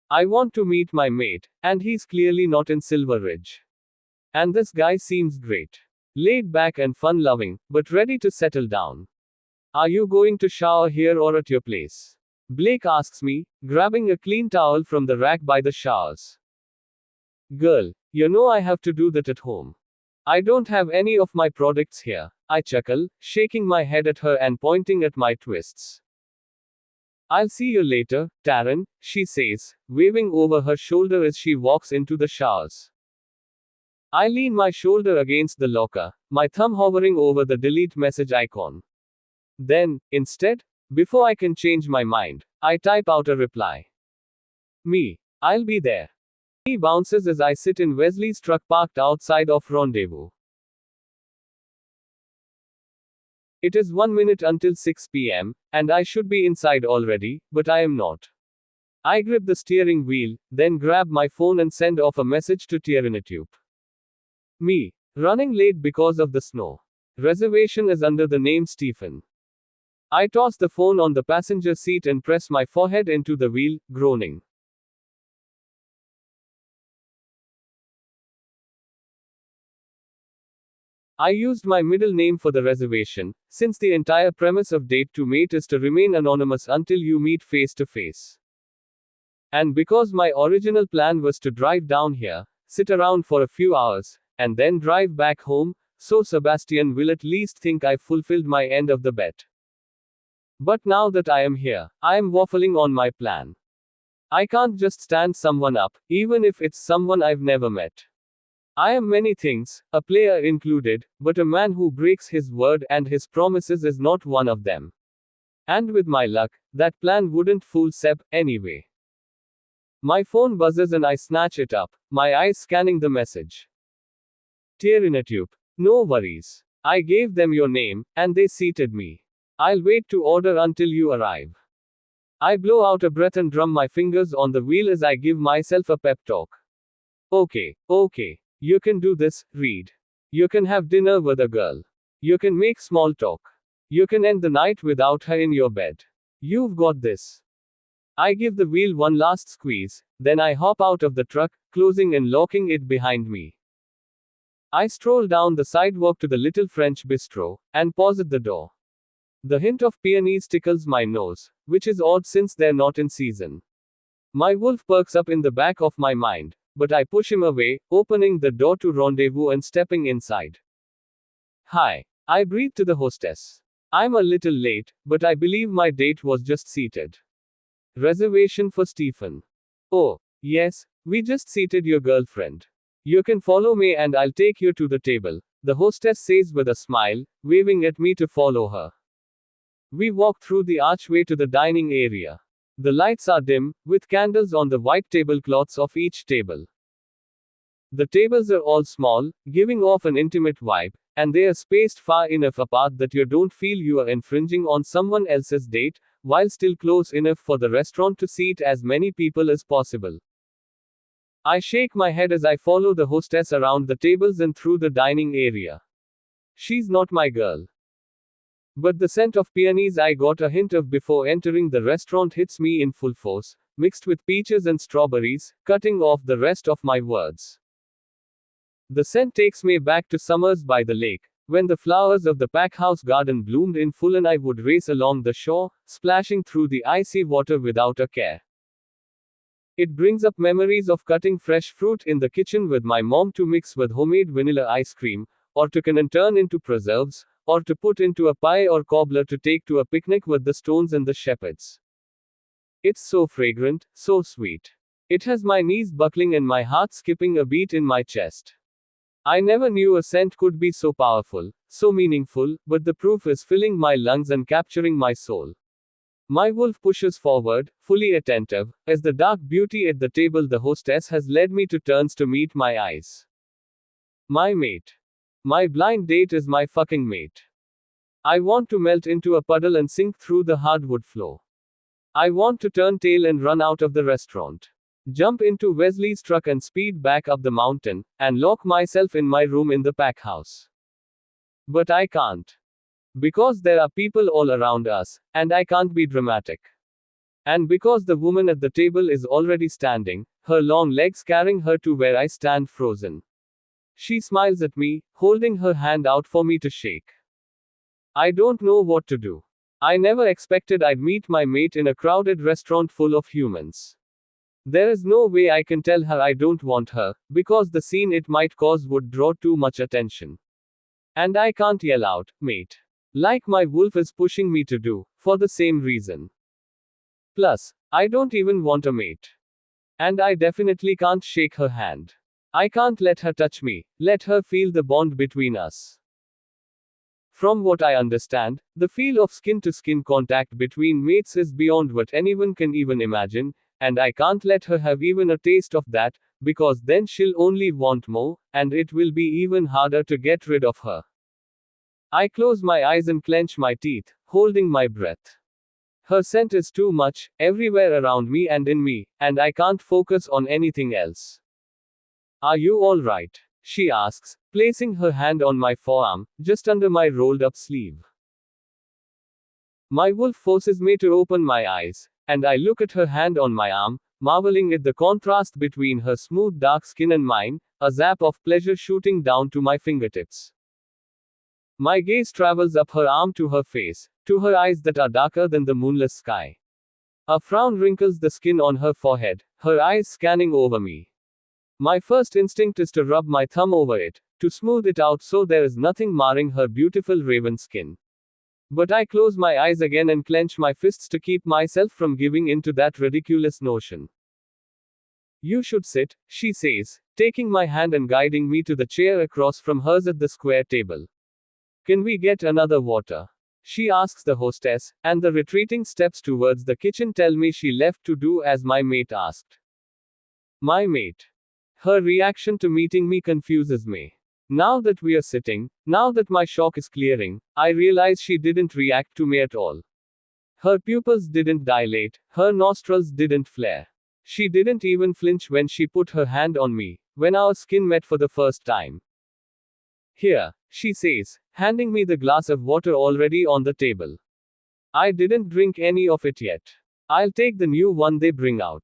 I want to meet my mate, and he's clearly not in Silver Ridge. And this guy seems great. Laid back and fun loving, but ready to settle down. Are you going to shower here or at your place? Blake asks me, grabbing a clean towel from the rack by the showers. Girl, you know I have to do that at home. I don't have any of my products here. I chuckle, shaking my head at her and pointing at my twists. I'll see you later, Taryn, she says, waving over her shoulder as she walks into the showers. I lean my shoulder against the locker, my thumb hovering over the delete message icon. Then, instead, before I can change my mind, I type out a reply. Me. I'll be there. He bounces as I sit in Wesley's truck parked outside of Rendezvous. It is 1 minute until 6 p.m., and I should be inside already, but I am not. I grip the steering wheel, then grab my phone and send off a message to Tiernatube. Me. Running late because of the snow. Reservation is under the name Stephen. I toss the phone on the passenger seat and press my forehead into the wheel, groaning. I used my middle name for the reservation, since the entire premise of Date to Mate is to remain anonymous until you meet face to face. And because my original plan was to drive down here, sit around for a few hours, and then drive back home, so Sebastian will at least think I've fulfilled my end of the bet. But now that I am here, I am waffling on my plan. I can't just stand someone up, even if it's someone I've never met. I am many things, a player included, but a man who breaks his word and his promises is not one of them. And with my luck, that plan wouldn't fool Seb, anyway. My phone buzzes and I snatch it up, my eyes scanning the message. Tiernatube. No worries. I gave them your name, and they seated me. I'll wait to order until you arrive. I blow out a breath and drum my fingers on the wheel as I give myself a pep talk. Okay. You can do this, Reed. You can have dinner with a girl. You can make small talk. You can end the night without her in your bed. You've got this. I give the wheel one last squeeze, then I hop out of the truck, closing and locking it behind me. I stroll down the sidewalk to the little French bistro, and pause at the door. The hint of peonies tickles my nose, which is odd since they're not in season. My wolf perks up in the back of my mind, but I push him away, opening the door to Rendezvous and stepping inside. Hi. I breathe to the hostess. I'm a little late, but I believe my date was just seated. Reservation for Stephen. Oh, yes, we just seated your girlfriend. You can follow me and I'll take you to the table, the hostess says with a smile, waving at me to follow her. We walk through the archway to the dining area. The lights are dim, with candles on the white tablecloths of each table. The tables are all small, giving off an intimate vibe, and they are spaced far enough apart that you don't feel you are infringing on someone else's date, while still close enough for the restaurant to seat as many people as possible. I shake my head as I follow the hostess around the tables and through the dining area. She's not my girl. But the scent of peonies I got a hint of before entering the restaurant hits me in full force, mixed with peaches and strawberries, cutting off the rest of my words. The scent takes me back to summers by the lake, when the flowers of the packhouse garden bloomed in full and I would race along the shore, splashing through the icy water without a care. It brings up memories of cutting fresh fruit in the kitchen with my mom to mix with homemade vanilla ice cream, or to can and turn into preserves, or to put into a pie or cobbler to take to a picnic with the Stones and the Shepherds. It's so fragrant, so sweet. It has my knees buckling and my heart skipping a beat in my chest. I never knew a scent could be so powerful, so meaningful, but the proof is filling my lungs and capturing my soul. My wolf pushes forward, fully attentive, as the dark beauty at the table the hostess has led me to turns to meet my eyes. My mate. My blind date is my fucking mate. I want to melt into a puddle and sink through the hardwood floor. I want to turn tail and run out of the restaurant. jump into Wesley's truck and speed back up the mountain, and lock myself in my room in the pack house. But I can't. Because there are people all around us, and I can't be dramatic. And because the woman at the table is already standing, her long legs carrying her to where I stand frozen. She smiles at me, holding her hand out for me to shake. I don't know what to do. I never expected I'd meet my mate in a crowded restaurant full of humans. There is no way I can tell her I don't want her, because the scene it might cause would draw too much attention. And I can't yell out, mate. Like my wolf is pushing me to do, for the same reason. Plus, I don't even want a mate. And I definitely can't shake her hand. I can't let her touch me, let her feel the bond between us. From what I understand, the feel of skin to skin contact between mates is beyond what anyone can even imagine, and I can't let her have even a taste of that, because then she'll only want more, and it will be even harder to get rid of her. I close my eyes and clench my teeth, holding my breath. Her scent is too much, everywhere around me and in me, and I can't focus on anything else. Are you alright? She asks, placing her hand on my forearm, just under my rolled up sleeve. My wolf forces me to open my eyes, and I look at her hand on my arm, marveling at the contrast between her smooth dark skin and mine, a zap of pleasure shooting down to my fingertips. My gaze travels up her arm to her face, to her eyes that are darker than the moonless sky. A frown wrinkles the skin on her forehead, her eyes scanning over me. My first instinct is to rub my thumb over it, to smooth it out so there is nothing marring her beautiful raven skin. But I close my eyes again and clench my fists to keep myself from giving in to that ridiculous notion. You should sit, she says, taking my hand and guiding me to the chair across from hers at the square table. Can we get another water? She asks the hostess, and the retreating steps towards the kitchen tell me she left to do as my mate asked. My mate. Her reaction to meeting me confuses me. Now that we are sitting, now that my shock is clearing, I realize she didn't react to me at all. Her pupils didn't dilate, her nostrils didn't flare. She didn't even flinch when she put her hand on me, when our skin met for the first time. Here, she says, handing me the glass of water already on the table. I didn't drink any of it yet. I'll take the new one they bring out.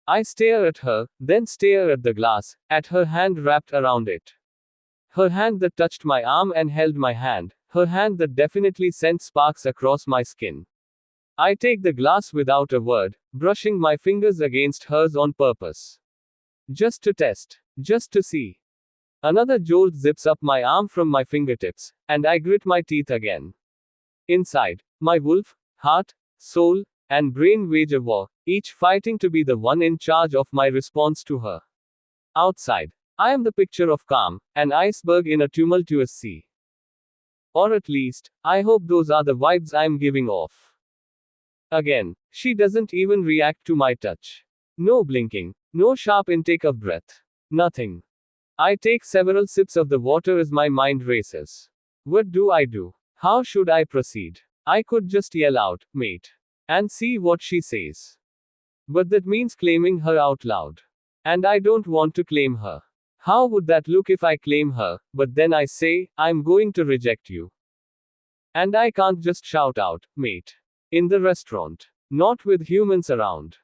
I stare at her, then stare at the glass, at her hand wrapped around it. Her hand that touched my arm and held my hand, her hand that definitely sent sparks across my skin. I take the glass without a word, brushing my fingers against hers on purpose. Just to test. Just to see. Another jolt zips up my arm from my fingertips, and I grit my teeth again. Inside, my wolf, heart, soul, and brain wage a war, each fighting to be the one in charge of my response to her. Outside, I am the picture of calm, an iceberg in a tumultuous sea. Or at least, I hope those are the vibes I'm giving off. Again, she doesn't even react to my touch. No blinking, no sharp intake of breath. Nothing. I take several sips of the water as my mind races. What do I do? How should I proceed? I could just yell out, mate, and see what she says. But that means claiming her out loud. And I don't want to claim her. How would that look if I claim her, but then I say, I'm going to reject you? And I can't just shout out, mate. In the restaurant. Not with humans around.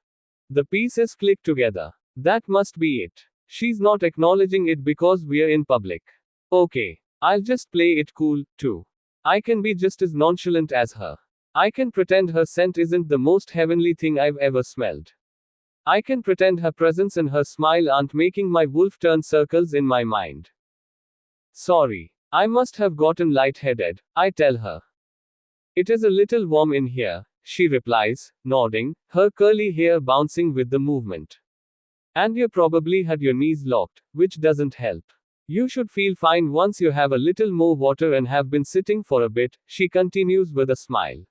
The pieces click together. That must be it. She's not acknowledging it because we're in public. Okay. I'll just play it cool, too. I can be just as nonchalant as her. I can pretend her scent isn't the most heavenly thing I've ever smelled. I can pretend her presence and her smile aren't making my wolf turn circles in my mind. Sorry. I must have gotten lightheaded, I tell her. It is a little warm in here, she replies, nodding, her curly hair bouncing with the movement. And you probably had your knees locked, which doesn't help. You should feel fine once you have a little more water and have been sitting for a bit, she continues with a smile.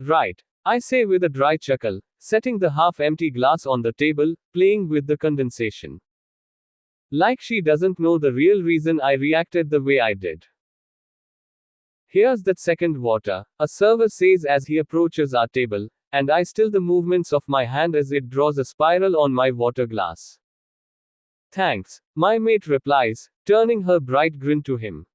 Right, I say with a dry chuckle, setting the half-empty glass on the table, playing with the condensation. Like she doesn't know the real reason I reacted the way I did. Here's that second water, a server says as he approaches our table, and I still the movements of my hand as it draws a spiral on my water glass. Thanks, my mate replies, turning her bright grin to him.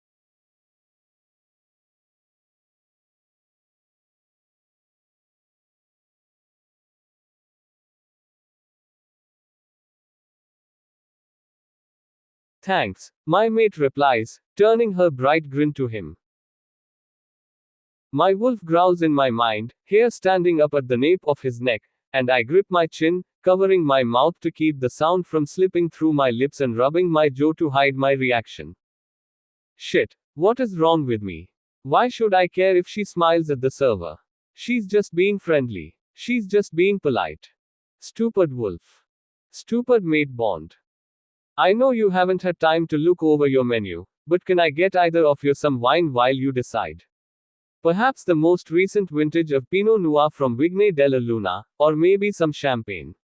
Thanks, my mate replies, turning her bright grin to him. My wolf growls in my mind, hair standing up at the nape of his neck, and I grip my chin, covering my mouth to keep the sound from slipping through my lips and rubbing my jaw to hide my reaction. Shit, what is wrong with me? Why should I care if she smiles at the server? She's just being friendly. She's just being polite. Stupid wolf. Stupid mate bond. I know you haven't had time to look over your menu, but can I get either of you some wine while you decide? Perhaps the most recent vintage of Pinot Noir from Vigne della Luna, or maybe some champagne.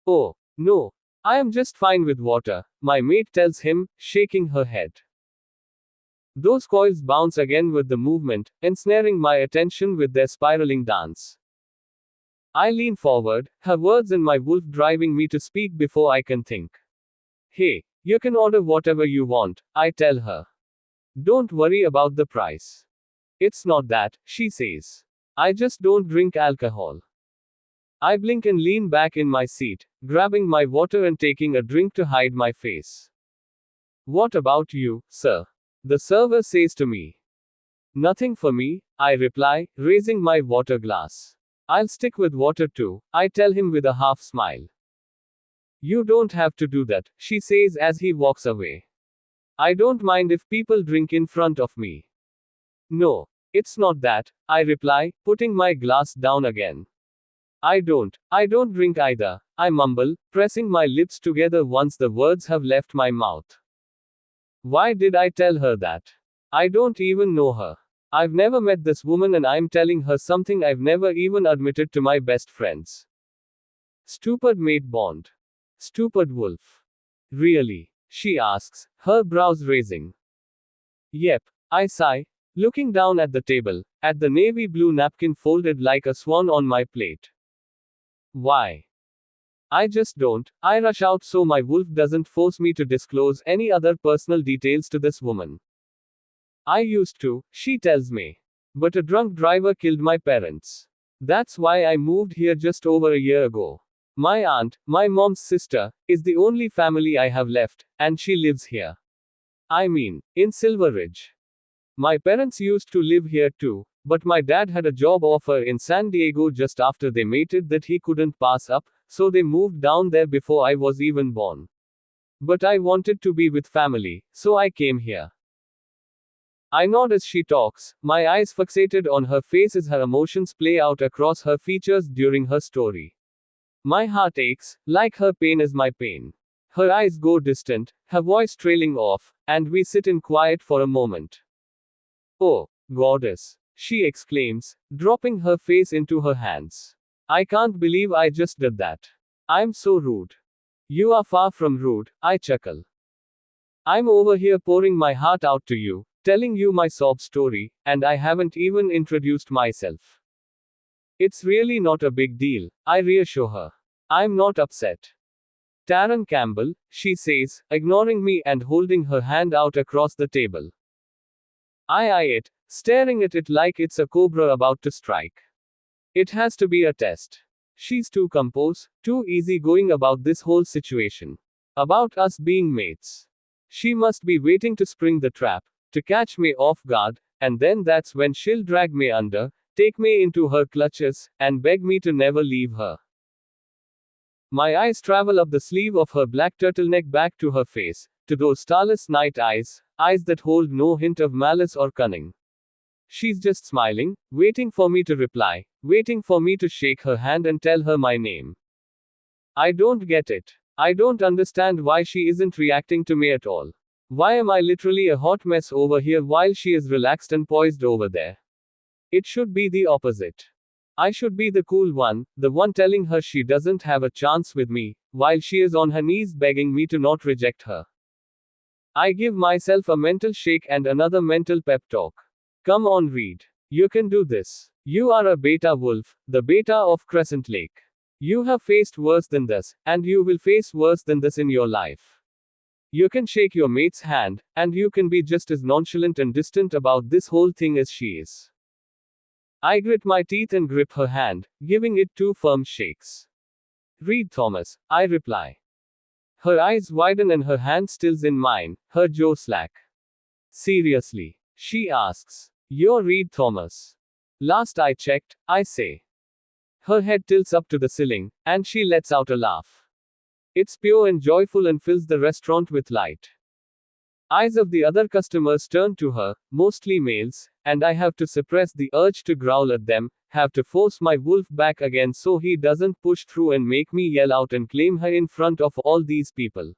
Oh, no. I am just fine with water, my mate tells him, shaking her head. Those coils bounce again with the movement, ensnaring my attention with their spiraling dance. I lean forward, her words and my wolf driving me to speak before I can think. Hey, you can order whatever you want, I tell her. Don't worry about the price. It's not that, she says. I just don't drink alcohol. I blink and lean back in my seat, grabbing my water and taking a drink to hide my face. What about you, sir? The server says to me. Nothing for me, I reply, raising my water glass. I'll stick with water too, I tell him with a half smile. You don't have to do that, she says as he walks away. I don't mind if people drink in front of me. No, it's not that, I reply, putting my glass down again. I don't drink either, I mumble, pressing my lips together once the words have left my mouth. Why did I tell her that? I don't even know her. I've never met this woman and I'm telling her something I've never even admitted to my best friends. Stupid mate bond. Stupid wolf. Really? She asks, her brows raising. Yep, I sigh, looking down at the table, at the navy blue napkin folded like a swan on my plate. Why? I just don't. I rush out so my wolf doesn't force me to disclose any other personal details to this woman. I used to, she tells me. But a drunk driver killed my parents. That's why I moved here just over a year ago. My aunt, my mom's sister, is the only family I have left, and she lives here. I mean, in Silver Ridge. My parents used to live here too, but my dad had a job offer in San Diego just after they mated that he couldn't pass up, so they moved down there before I was even born. But I wanted to be with family, so I came here. I nod as she talks, my eyes fixated on her face as her emotions play out across her features during her story. My heart aches, like her pain is my pain. Her eyes go distant, her voice trailing off, and we sit in quiet for a moment. Oh, goddess, she exclaims, dropping her face into her hands. I can't believe I just did that. I'm so rude. You are far from rude, I chuckle. I'm over here pouring my heart out to you, telling you my sob story, and I haven't even introduced myself. It's really not a big deal, I reassure her. I'm not upset. Taryn Campbell, she says, ignoring me and holding her hand out across the table. I eye it, staring at it like it's a cobra about to strike. It has to be a test. She's too composed, too easygoing about this whole situation. About us being mates. She must be waiting to spring the trap, to catch me off guard, and then that's when she'll drag me under, take me into her clutches, and beg me to never leave her. My eyes travel up the sleeve of her black turtleneck back to her face, to those starless night eyes, eyes that hold no hint of malice or cunning. She's just smiling, waiting for me to reply, waiting for me to shake her hand and tell her my name. I don't get it. I don't understand why she isn't reacting to me at all. Why am I literally a hot mess over here while she is relaxed and poised over there? It should be the opposite. I should be the cool one, the one telling her she doesn't have a chance with me, while she is on her knees begging me to not reject her. I give myself a mental shake and another mental pep talk. Come on, Reed. You can do this. You are a beta wolf, the beta of Crescent Lake. You have faced worse than this, and you will face worse than this in your life. You can shake your mate's hand, and you can be just as nonchalant and distant about this whole thing as she is. I grit my teeth and grip her hand, giving it two firm shakes. Read Thomas, I reply. Her eyes widen and her hand stills in mine, her jaw slack. Seriously? She asks. You're Reed Thomas. Last I checked, I say. Her head tilts up to the ceiling, and she lets out a laugh. It's pure and joyful and fills the restaurant with light. Eyes of the other customers turn to her, mostly males, and I have to suppress the urge to growl at them, have to force my wolf back again so he doesn't push through and make me yell out and claim her in front of all these people.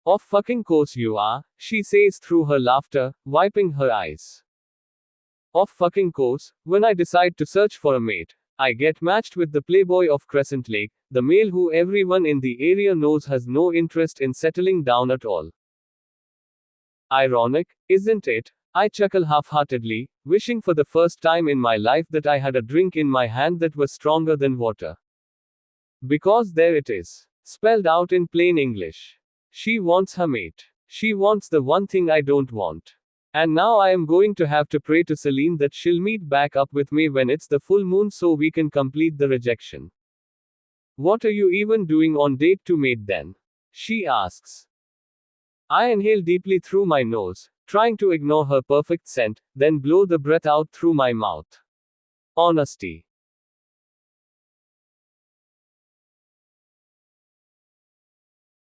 Of fucking course you are, she says through her laughter, wiping her eyes. Of fucking course, when I decide to search for a mate, I get matched with the playboy of Crescent Lake, the male who everyone in the area knows has no interest in settling down at all. Ironic, isn't it? I chuckle half-heartedly, wishing for the first time in my life that I had a drink in my hand that was stronger than water. Because there it is. Spelled out in plain English. She wants her mate. She wants the one thing I don't want. And now I am going to have to pray to Celine that she'll meet back up with me when it's the full moon so we can complete the rejection. What are you even doing on date 2 mate then? She asks. I inhale deeply through my nose, trying to ignore her perfect scent, then blow the breath out through my mouth. Honesty.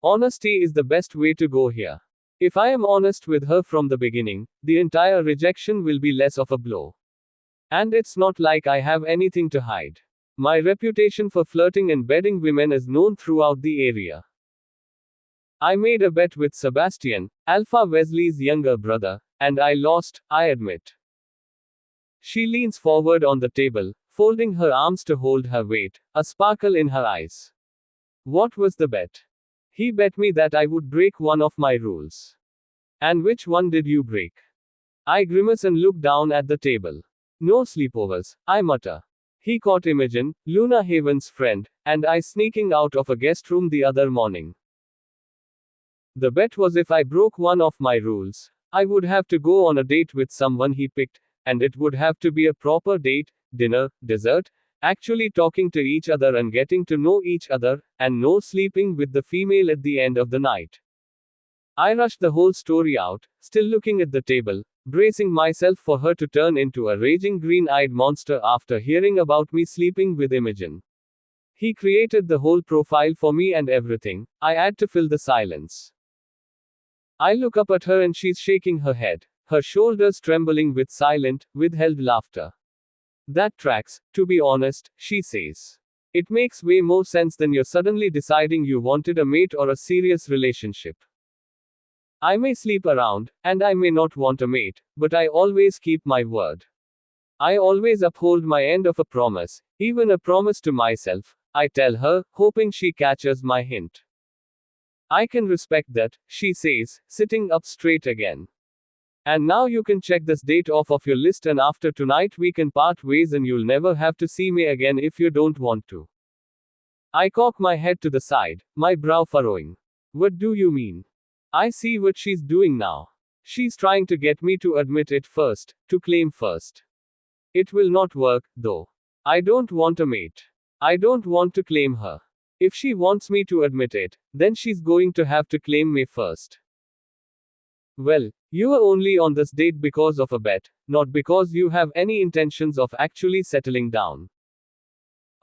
Honesty is the best way to go here. If I am honest with her from the beginning, the entire rejection will be less of a blow. And it's not like I have anything to hide. My reputation for flirting and bedding women is known throughout the area. I made a bet with Sebastian, Alpha Wesley's younger brother, and I lost, I admit. She leans forward on the table, folding her arms to hold her weight, a sparkle in her eyes. What was the bet? He bet me that I would break one of my rules. And which one did you break? I grimace and look down at the table. No sleepovers, I mutter. He caught Imogen, Luna Haven's friend, and I sneaking out of a guest room the other morning. The bet was if I broke one of my rules, I would have to go on a date with someone he picked, and it would have to be a proper date, dinner, dessert, actually talking to each other and getting to know each other, and no sleeping with the female at the end of the night. I rushed the whole story out, still looking at the table, bracing myself for her to turn into a raging green-eyed monster after hearing about me sleeping with Imogen. He created the whole profile for me and everything, I had to fill the silence. I look up at her and she's shaking her head, her shoulders trembling with silent, withheld laughter. That tracks, to be honest, she says. It makes way more sense than you're suddenly deciding you wanted a mate or a serious relationship. I may sleep around, and I may not want a mate, but I always keep my word. I always uphold my end of a promise, even a promise to myself, I tell her, hoping she catches my hint. I can respect that, she says, sitting up straight again. And now you can check this date off of your list, and after tonight we can part ways and you'll never have to see me again if you don't want to. I cock my head to the side, my brow furrowing. What do you mean? I see what she's doing now. She's trying to get me to admit it first, to claim first. It will not work, though. I don't want a mate. I don't want to claim her. If she wants me to admit it, then she's going to have to claim me first. Well, you are only on this date because of a bet, not because you have any intentions of actually settling down.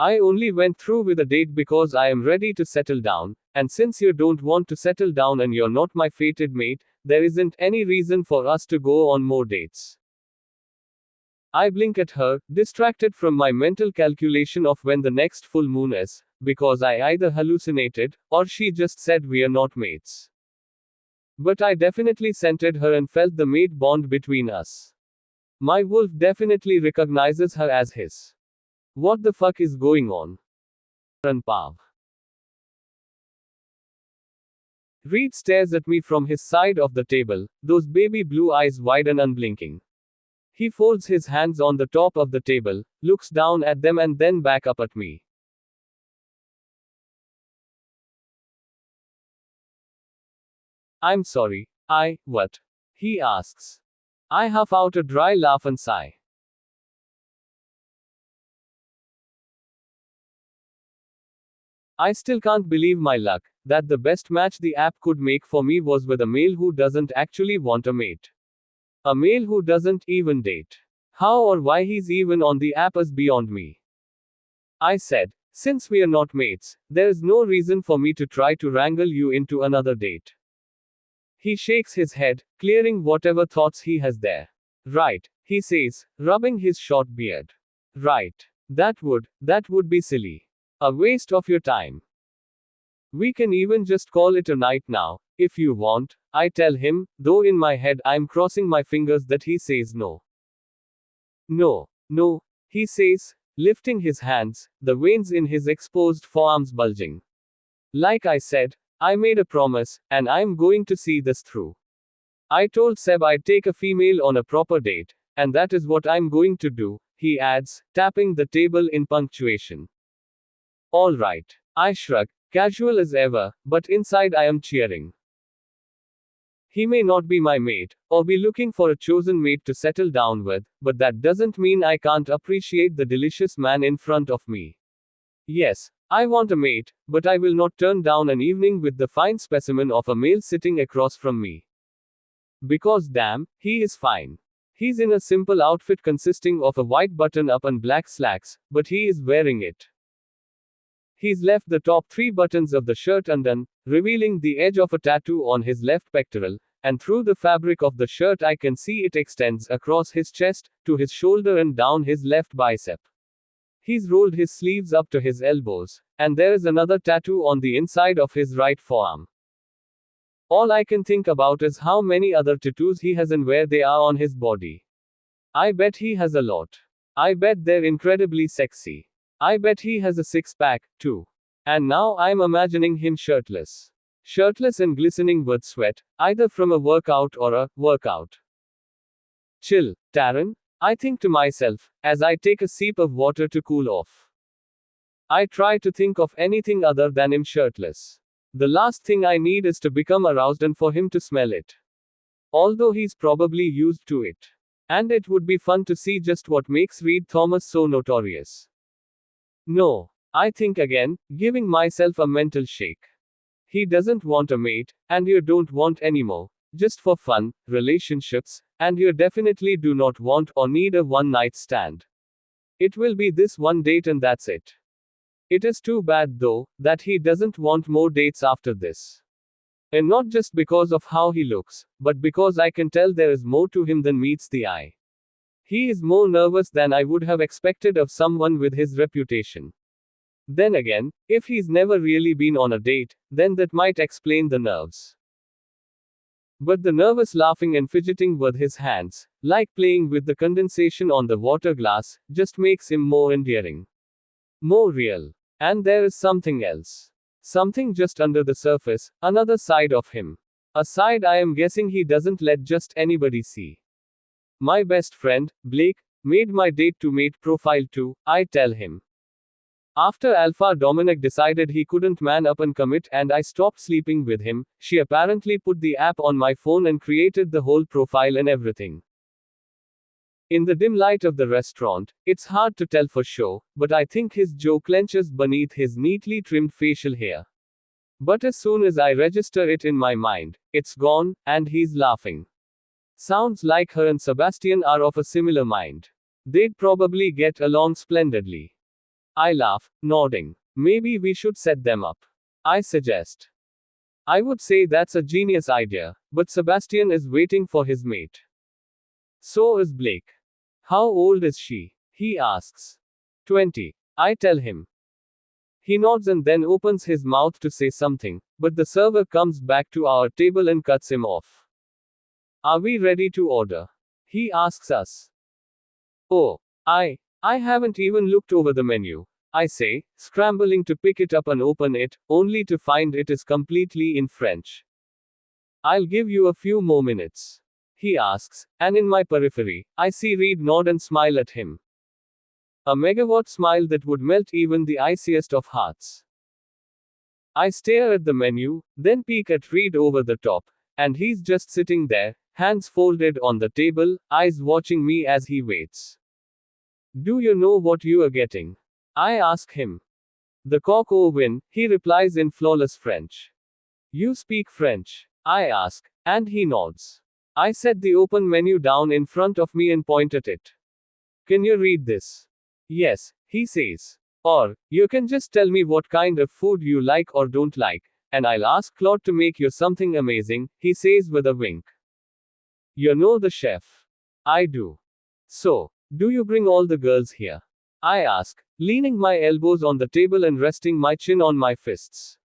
I only went through with a date because I am ready to settle down, and since you don't want to settle down and you're not my fated mate, there isn't any reason for us to go on more dates. I blink at her, distracted from my mental calculation of when the next full moon is, because I either hallucinated, or she just said we're not mates. But I definitely scented her and felt the mate bond between us. My wolf definitely recognizes her as his. What the fuck is going on? Pav. Reed stares at me from his side of the table, those baby blue eyes wide and unblinking. He folds his hands on the top of the table, looks down at them and then back up at me. I'm sorry. What? He asks. I huff out a dry laugh and sigh. I still can't believe my luck, that the best match the app could make for me was with a male who doesn't actually want a mate. A male who doesn't even date. How or why he's even on the app is beyond me. I said, since we're not mates, there is no reason for me to try to wrangle you into another date. He shakes his head, clearing whatever thoughts he has there. Right, he says, rubbing his short beard. Right. That would be silly. A waste of your time. We can even just call it a night now, if you want, I tell him, though in my head I'm crossing my fingers that he says no. No, he says, lifting his hands, the veins in his exposed forearms bulging. Like I said, I made a promise, and I'm going to see this through. I told Seb I'd take a female on a proper date, and that is what I'm going to do, he adds, tapping the table in punctuation. All right. I shrug, casual as ever, but inside I am cheering. He may not be my mate, or be looking for a chosen mate to settle down with, but that doesn't mean I can't appreciate the delicious man in front of me. Yes, I want a mate, but I will not turn down an evening with the fine specimen of a male sitting across from me. Because damn, he is fine. He's in a simple outfit consisting of a white button up and black slacks, but he is wearing it. He's left the top 3 buttons of the shirt undone, revealing the edge of a tattoo on his left pectoral, and through the fabric of the shirt I can see it extends across his chest, to his shoulder and down his left bicep. He's rolled his sleeves up to his elbows, and there is another tattoo on the inside of his right forearm. All I can think about is how many other tattoos he has and where they are on his body. I bet he has a lot. I bet they're incredibly sexy. I bet he has a six-pack, too. And now I'm imagining him shirtless. Shirtless and glistening with sweat, either from a workout or a workout. Chill, Taryn, I think to myself, as I take a sip of water to cool off. I try to think of anything other than him shirtless. The last thing I need is to become aroused and for him to smell it. Although he's probably used to it. And it would be fun to see just what makes Reed Thomas so notorious. No, I think again, giving myself a mental shake. He doesn't want a mate, and you don't want any more. Just for fun, relationships, and you definitely do not want or need a one-night stand. It will be this one date and that's it. It is too bad though, that he doesn't want more dates after this. And not just because of how he looks, but because I can tell there is more to him than meets the eye. He is more nervous than I would have expected of someone with his reputation. Then again, if he's never really been on a date, then that might explain the nerves. But the nervous laughing and fidgeting with his hands, like playing with the condensation on the water glass, just makes him more endearing. More real. And there is something else. Something just under the surface, another side of him. A side I am guessing he doesn't let just anybody see. My best friend, Blake, made my date to mate profile too, I tell him. After Alpha Dominic decided he couldn't man up and commit and I stopped sleeping with him, she apparently put the app on my phone and created the whole profile and everything. In the dim light of the restaurant, it's hard to tell for sure, but I think his jaw clenches beneath his neatly trimmed facial hair. But as soon as I register it in my mind, it's gone, and he's laughing. Sounds like her and Sebastian are of a similar mind. They'd probably get along splendidly. I laugh, nodding. Maybe we should set them up. I suggest. I would say that's a genius idea, but Sebastian is waiting for his mate. So is Blake. How old is she? He asks. 20. I tell him. He nods and then opens his mouth to say something, but the server comes back to our table and cuts him off. Are we ready to order? He asks us. Oh, I haven't even looked over the menu, I say, scrambling to pick it up and open it, only to find it is completely in French. I'll give you a few more minutes. he asks, and in my periphery, I see Reed nod and smile at him. A megawatt smile that would melt even the iciest of hearts. I stare at the menu, then peek at Reed over the top, and he's just sitting there, hands folded on the table, eyes watching me as he waits. Do you know what you are getting? I ask him. The coq au vin, he replies in flawless French. You speak French? I ask, and he nods. I set the open menu down in front of me and point at it. Can you read this? Yes, he says. Or, you can just tell me what kind of food you like or don't like, and I'll ask Claude to make you something amazing, he says with a wink. You know the chef. I do. So, do you bring all the girls here? I ask, leaning my elbows on the table and resting my chin on my fists.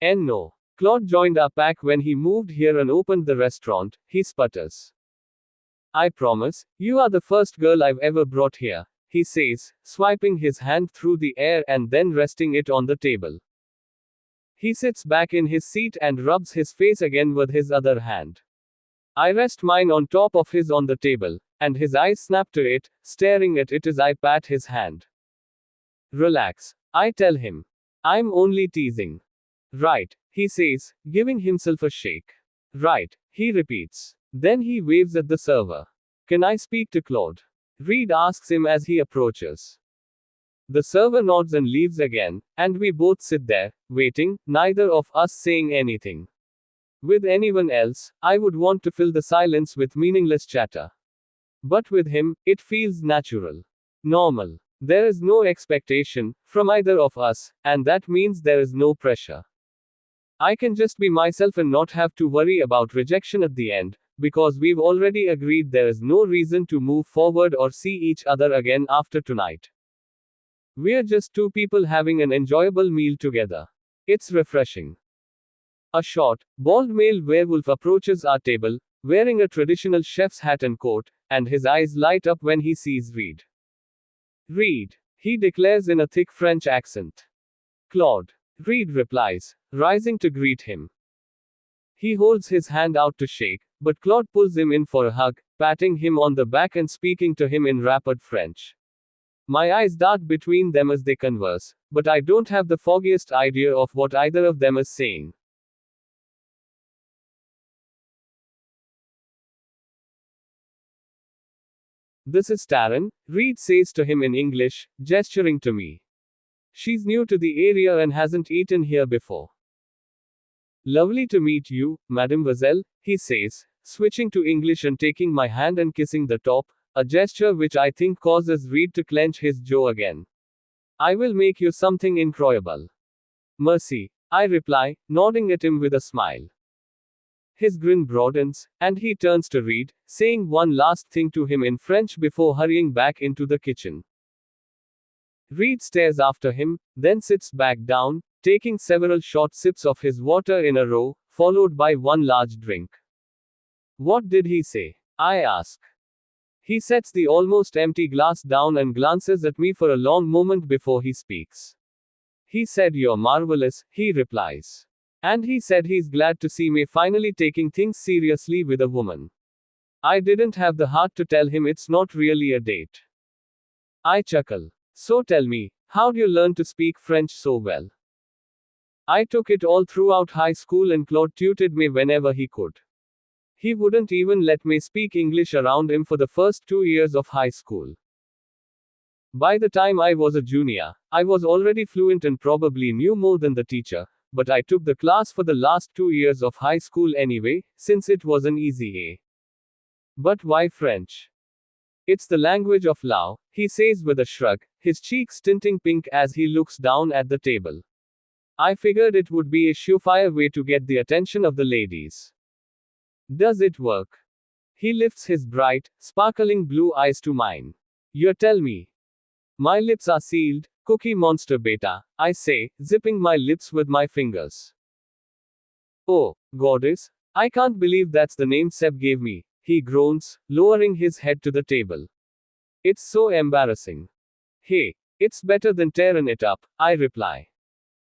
And no. Claude joined our pack when he moved here and opened the restaurant, he sputters. I promise, you are the first girl I've ever brought here, he says, swiping his hand through the air and then resting it on the table. He sits back in his seat and rubs his face again with his other hand. I rest mine on top of his on the table, and his eyes snap to it, staring at it as I pat his hand. Relax, I tell him. I'm only teasing. Right, he says, giving himself a shake. Right, he repeats. Then he waves at the server. Can I speak to Claude? Reed asks him as he approaches. The server nods and leaves again, and we both sit there, waiting, neither of us saying anything. With anyone else, I would want to fill the silence with meaningless chatter. But with him, it feels natural. Normal. There is no expectation from either of us, and that means there is no pressure. I can just be myself and not have to worry about rejection at the end, because we've already agreed there is no reason to move forward or see each other again after tonight. We're just two people having an enjoyable meal together. It's refreshing. A short, bald male werewolf approaches our table, wearing a traditional chef's hat and coat, and his eyes light up when he sees Reed. Reed, he declares in a thick French accent. Claude, Reed replies, rising to greet him. He holds his hand out to shake, but Claude pulls him in for a hug, patting him on the back and speaking to him in rapid French. My eyes dart between them as they converse, but I don't have the foggiest idea of what either of them is saying. This is Taryn, Reed says to him in English, gesturing to me. She's new to the area and hasn't eaten here before. Lovely to meet you, mademoiselle, he says, switching to English and taking my hand and kissing the top, a gesture which I think causes Reed to clench his jaw again. I will make you something incroyable. Merci, I reply, nodding at him with a smile. His grin broadens, and he turns to Reed, saying one last thing to him in French before hurrying back into the kitchen. Reed stares after him, then sits back down, taking several short sips of his water in a row, followed by one large drink. What did he say? I ask. He sets the almost empty glass down and glances at me for a long moment before he speaks. He said you're marvelous, he replies. And he said he's glad to see me finally taking things seriously with a woman. I didn't have the heart to tell him it's not really a date. I chuckle. So tell me, how'd you learn to speak French so well? I took it all throughout high school and Claude tutored me whenever he could. He wouldn't even let me speak English around him for the first 2 years of high school. By the time I was a junior, I was already fluent and probably knew more than the teacher, but I took the class for the last 2 years of high school anyway, since it was an easy A. But why French? It's the language of love, he says with a shrug, his cheeks tinting pink as he looks down at the table. I figured it would be a surefire way to get the attention of the ladies. Does it work? He lifts his bright, sparkling blue eyes to mine. You tell me. My lips are sealed, Cookie Monster beta, I say, zipping my lips with my fingers. Oh, goddess, I can't believe that's the name Seb gave me, he groans, lowering his head to the table. It's so embarrassing. Hey, it's better than tearing it up, I reply.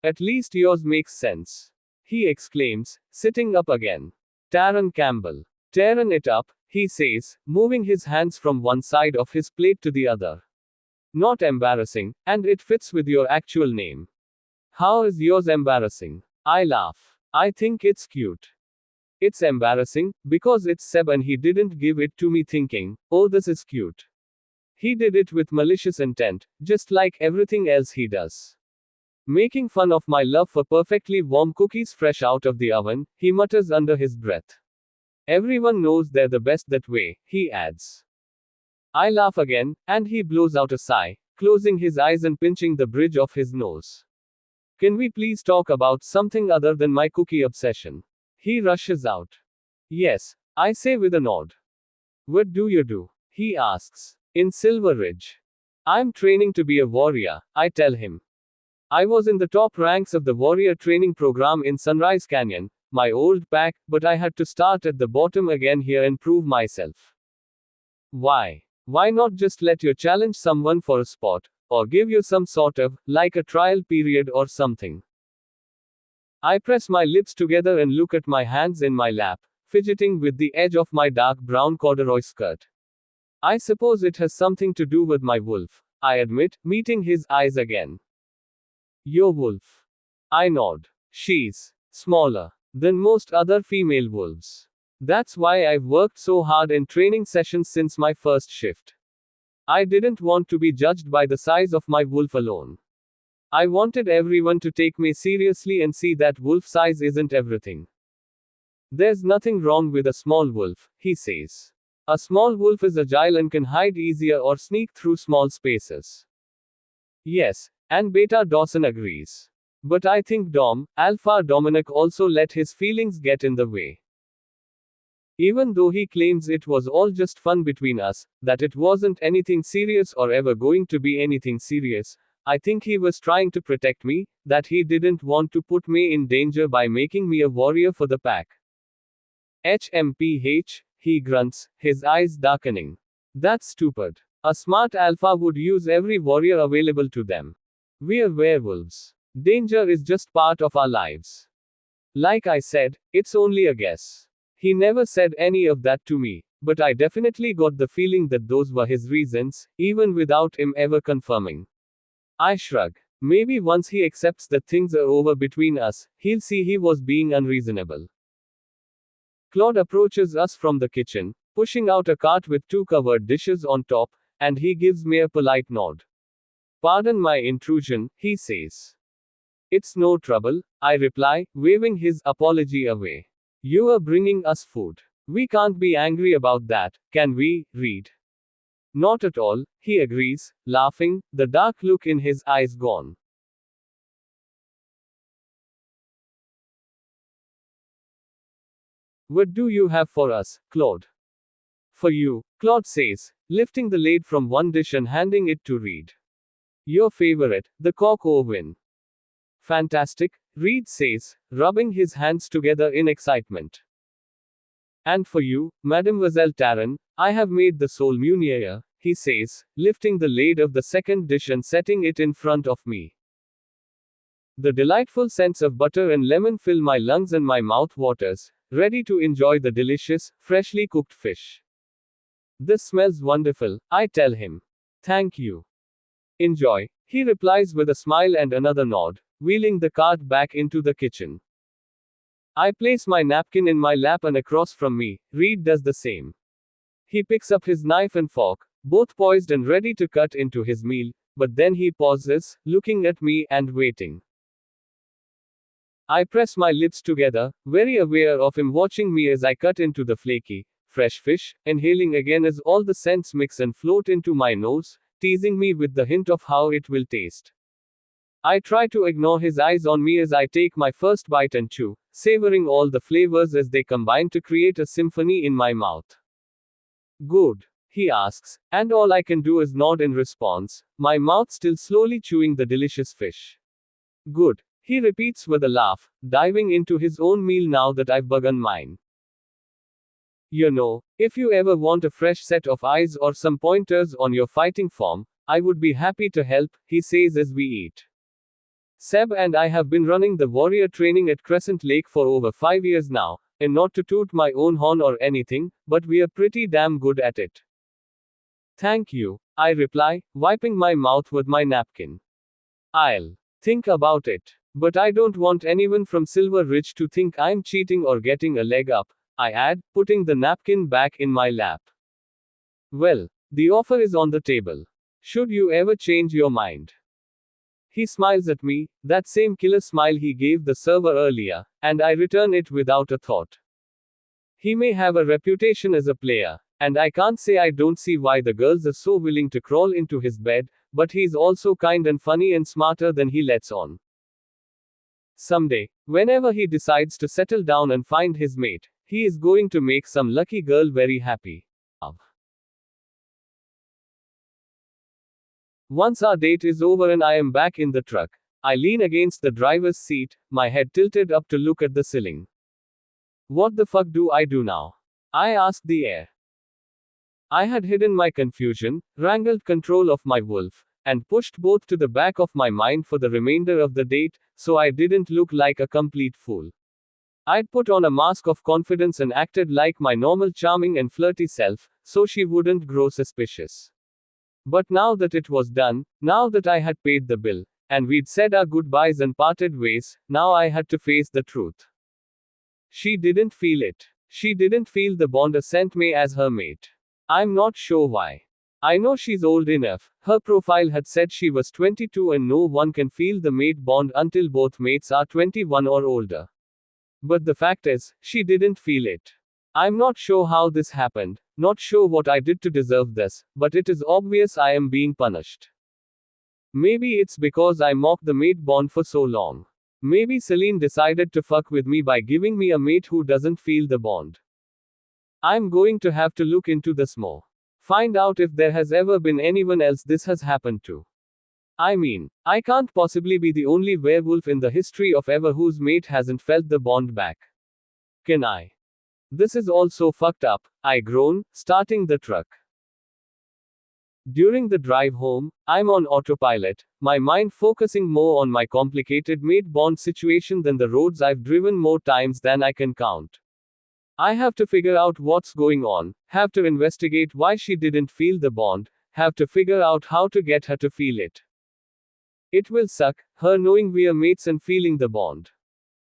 At least yours makes sense. He exclaims, sitting up again. Taron Campbell. Tearing it up, he says, moving his hands from one side of his plate to the other. Not embarrassing, and it fits with your actual name. How is yours embarrassing? I laugh. I think it's cute. It's embarrassing, because it's Seb and he didn't give it to me thinking, oh, this is cute. He did it with malicious intent, just like everything else he does. Making fun of my love for perfectly warm cookies fresh out of the oven, he mutters under his breath. Everyone knows they're the best that way, he adds. I laugh again, and he blows out a sigh, closing his eyes and pinching the bridge of his nose. Can we please talk about something other than my cookie obsession? He rushes out. Yes, I say with a nod. What do you do? He asks. In Silver Ridge. I'm training to be a warrior, I tell him. I was in the top ranks of the warrior training program in Sunrise Canyon, my old pack, but I had to start at the bottom again here and prove myself. Why? Why not just let you challenge someone for a spot, or give you some sort of, like a trial period or something? I press my lips together and look at my hands in my lap, fidgeting with the edge of my dark brown corduroy skirt. I suppose it has something to do with my wolf, I admit, meeting his eyes again. Your wolf. I nod. She's smaller than most other female wolves. That's why I've worked so hard in training sessions since my first shift. I didn't want to be judged by the size of my wolf alone. I wanted everyone to take me seriously and see that wolf size isn't everything. There's nothing wrong with a small wolf, he says. A small wolf is agile and can hide easier or sneak through small spaces. Yes, and Beta Dawson agrees. But I think Alpha Dominic also let his feelings get in the way. Even though he claims it was all just fun between us, that it wasn't anything serious or ever going to be anything serious, I think he was trying to protect me, that he didn't want to put me in danger by making me a warrior for the pack. HMPH, he grunts, his eyes darkening. That's stupid. A smart alpha would use every warrior available to them. We're werewolves. Danger is just part of our lives. Like I said, it's only a guess. He never said any of that to me, but I definitely got the feeling that those were his reasons, even without him ever confirming. I shrug. Maybe once he accepts that things are over between us, he'll see he was being unreasonable. Claude approaches us from the kitchen, pushing out a cart with 2 covered dishes on top, and he gives me a polite nod. Pardon my intrusion, he says. It's no trouble, I reply, waving his apology away. You are bringing us food. We can't be angry about that, can we, Reed? Not at all, he agrees, laughing, the dark look in his eyes gone. What do you have for us, Claude? For you, Claude says, lifting the lid from one dish and handing it to Reed. Your favorite, the coq au vin. Fantastic, Reed says, rubbing his hands together in excitement. And for you, Mademoiselle Taryn, I have made the sole meunière, he says, lifting the lid of the second dish and setting it in front of me. The delightful scents of butter and lemon fill my lungs and my mouth waters, ready to enjoy the delicious, freshly cooked fish. This smells wonderful, I tell him. Thank you. Enjoy, he replies with a smile and another nod, wheeling the cart back into the kitchen. I place my napkin in my lap and across from me, Reed does the same. He picks up his knife and fork, both poised and ready to cut into his meal, but then he pauses, looking at me and waiting. I press my lips together, very aware of him watching me as I cut into the flaky, fresh fish, inhaling again as all the scents mix and float into my nose, teasing me with the hint of how it will taste. I try to ignore his eyes on me as I take my first bite and chew, savoring all the flavors as they combine to create a symphony in my mouth. Good? He asks, and all I can do is nod in response, my mouth still slowly chewing the delicious fish. Good, he repeats with a laugh, diving into his own meal now that I've begun mine. You know, if you ever want a fresh set of eyes or some pointers on your fighting form, I would be happy to help, he says as we eat. Seb and I have been running the warrior training at Crescent Lake for over 5 years now, And not to toot my own horn or anything, but we're pretty damn good at it. Thank you, I reply, wiping my mouth with my napkin. I'll think about it. But I don't want anyone from Silver Ridge to think I'm cheating or getting a leg up, I add, putting the napkin back in my lap. Well, the offer is on the table. Should you ever change your mind? He smiles at me, that same killer smile he gave the server earlier, and I return it without a thought. He may have a reputation as a player, and I can't say I don't see why the girls are so willing to crawl into his bed, but he's also kind and funny and smarter than he lets on. Someday, whenever he decides to settle down and find his mate, he is going to make some lucky girl very happy. Once our date is over and I am back in the truck, I lean against the driver's seat, my head tilted up to look at the ceiling. What the fuck do I do now? I asked the air. I had hidden my confusion, wrangled control of my wolf, and pushed both to the back of my mind for the remainder of the date, so I didn't look like a complete fool. I'd put on a mask of confidence and acted like my normal charming and flirty self, so she wouldn't grow suspicious. But now that it was done, now that I had paid the bill, and we'd said our goodbyes and parted ways, now I had to face the truth. She didn't feel it. She didn't feel the bond or sent me as her mate. I'm not sure why. I know she's old enough. Her profile had said she was 22 and no one can feel the mate bond until both mates are 21 or older. But the fact is, she didn't feel it. I'm not sure how this happened, not sure what I did to deserve this, but it is obvious I am being punished. Maybe it's because I mocked the mate bond for so long. Maybe Celine decided to fuck with me by giving me a mate who doesn't feel the bond. I'm going to have to look into this more. Find out if there has ever been anyone else this has happened to. I mean, I can't possibly be the only werewolf in the history of ever whose mate hasn't felt the bond back. Can I? This is all so fucked up, I groan, starting the truck. During the drive home, I'm on autopilot, my mind focusing more on my complicated mate bond situation than the roads I've driven more times than I can count. I have to figure out what's going on, have to investigate why she didn't feel the bond, have to figure out how to get her to feel it. It will suck, her knowing we're mates and feeling the bond.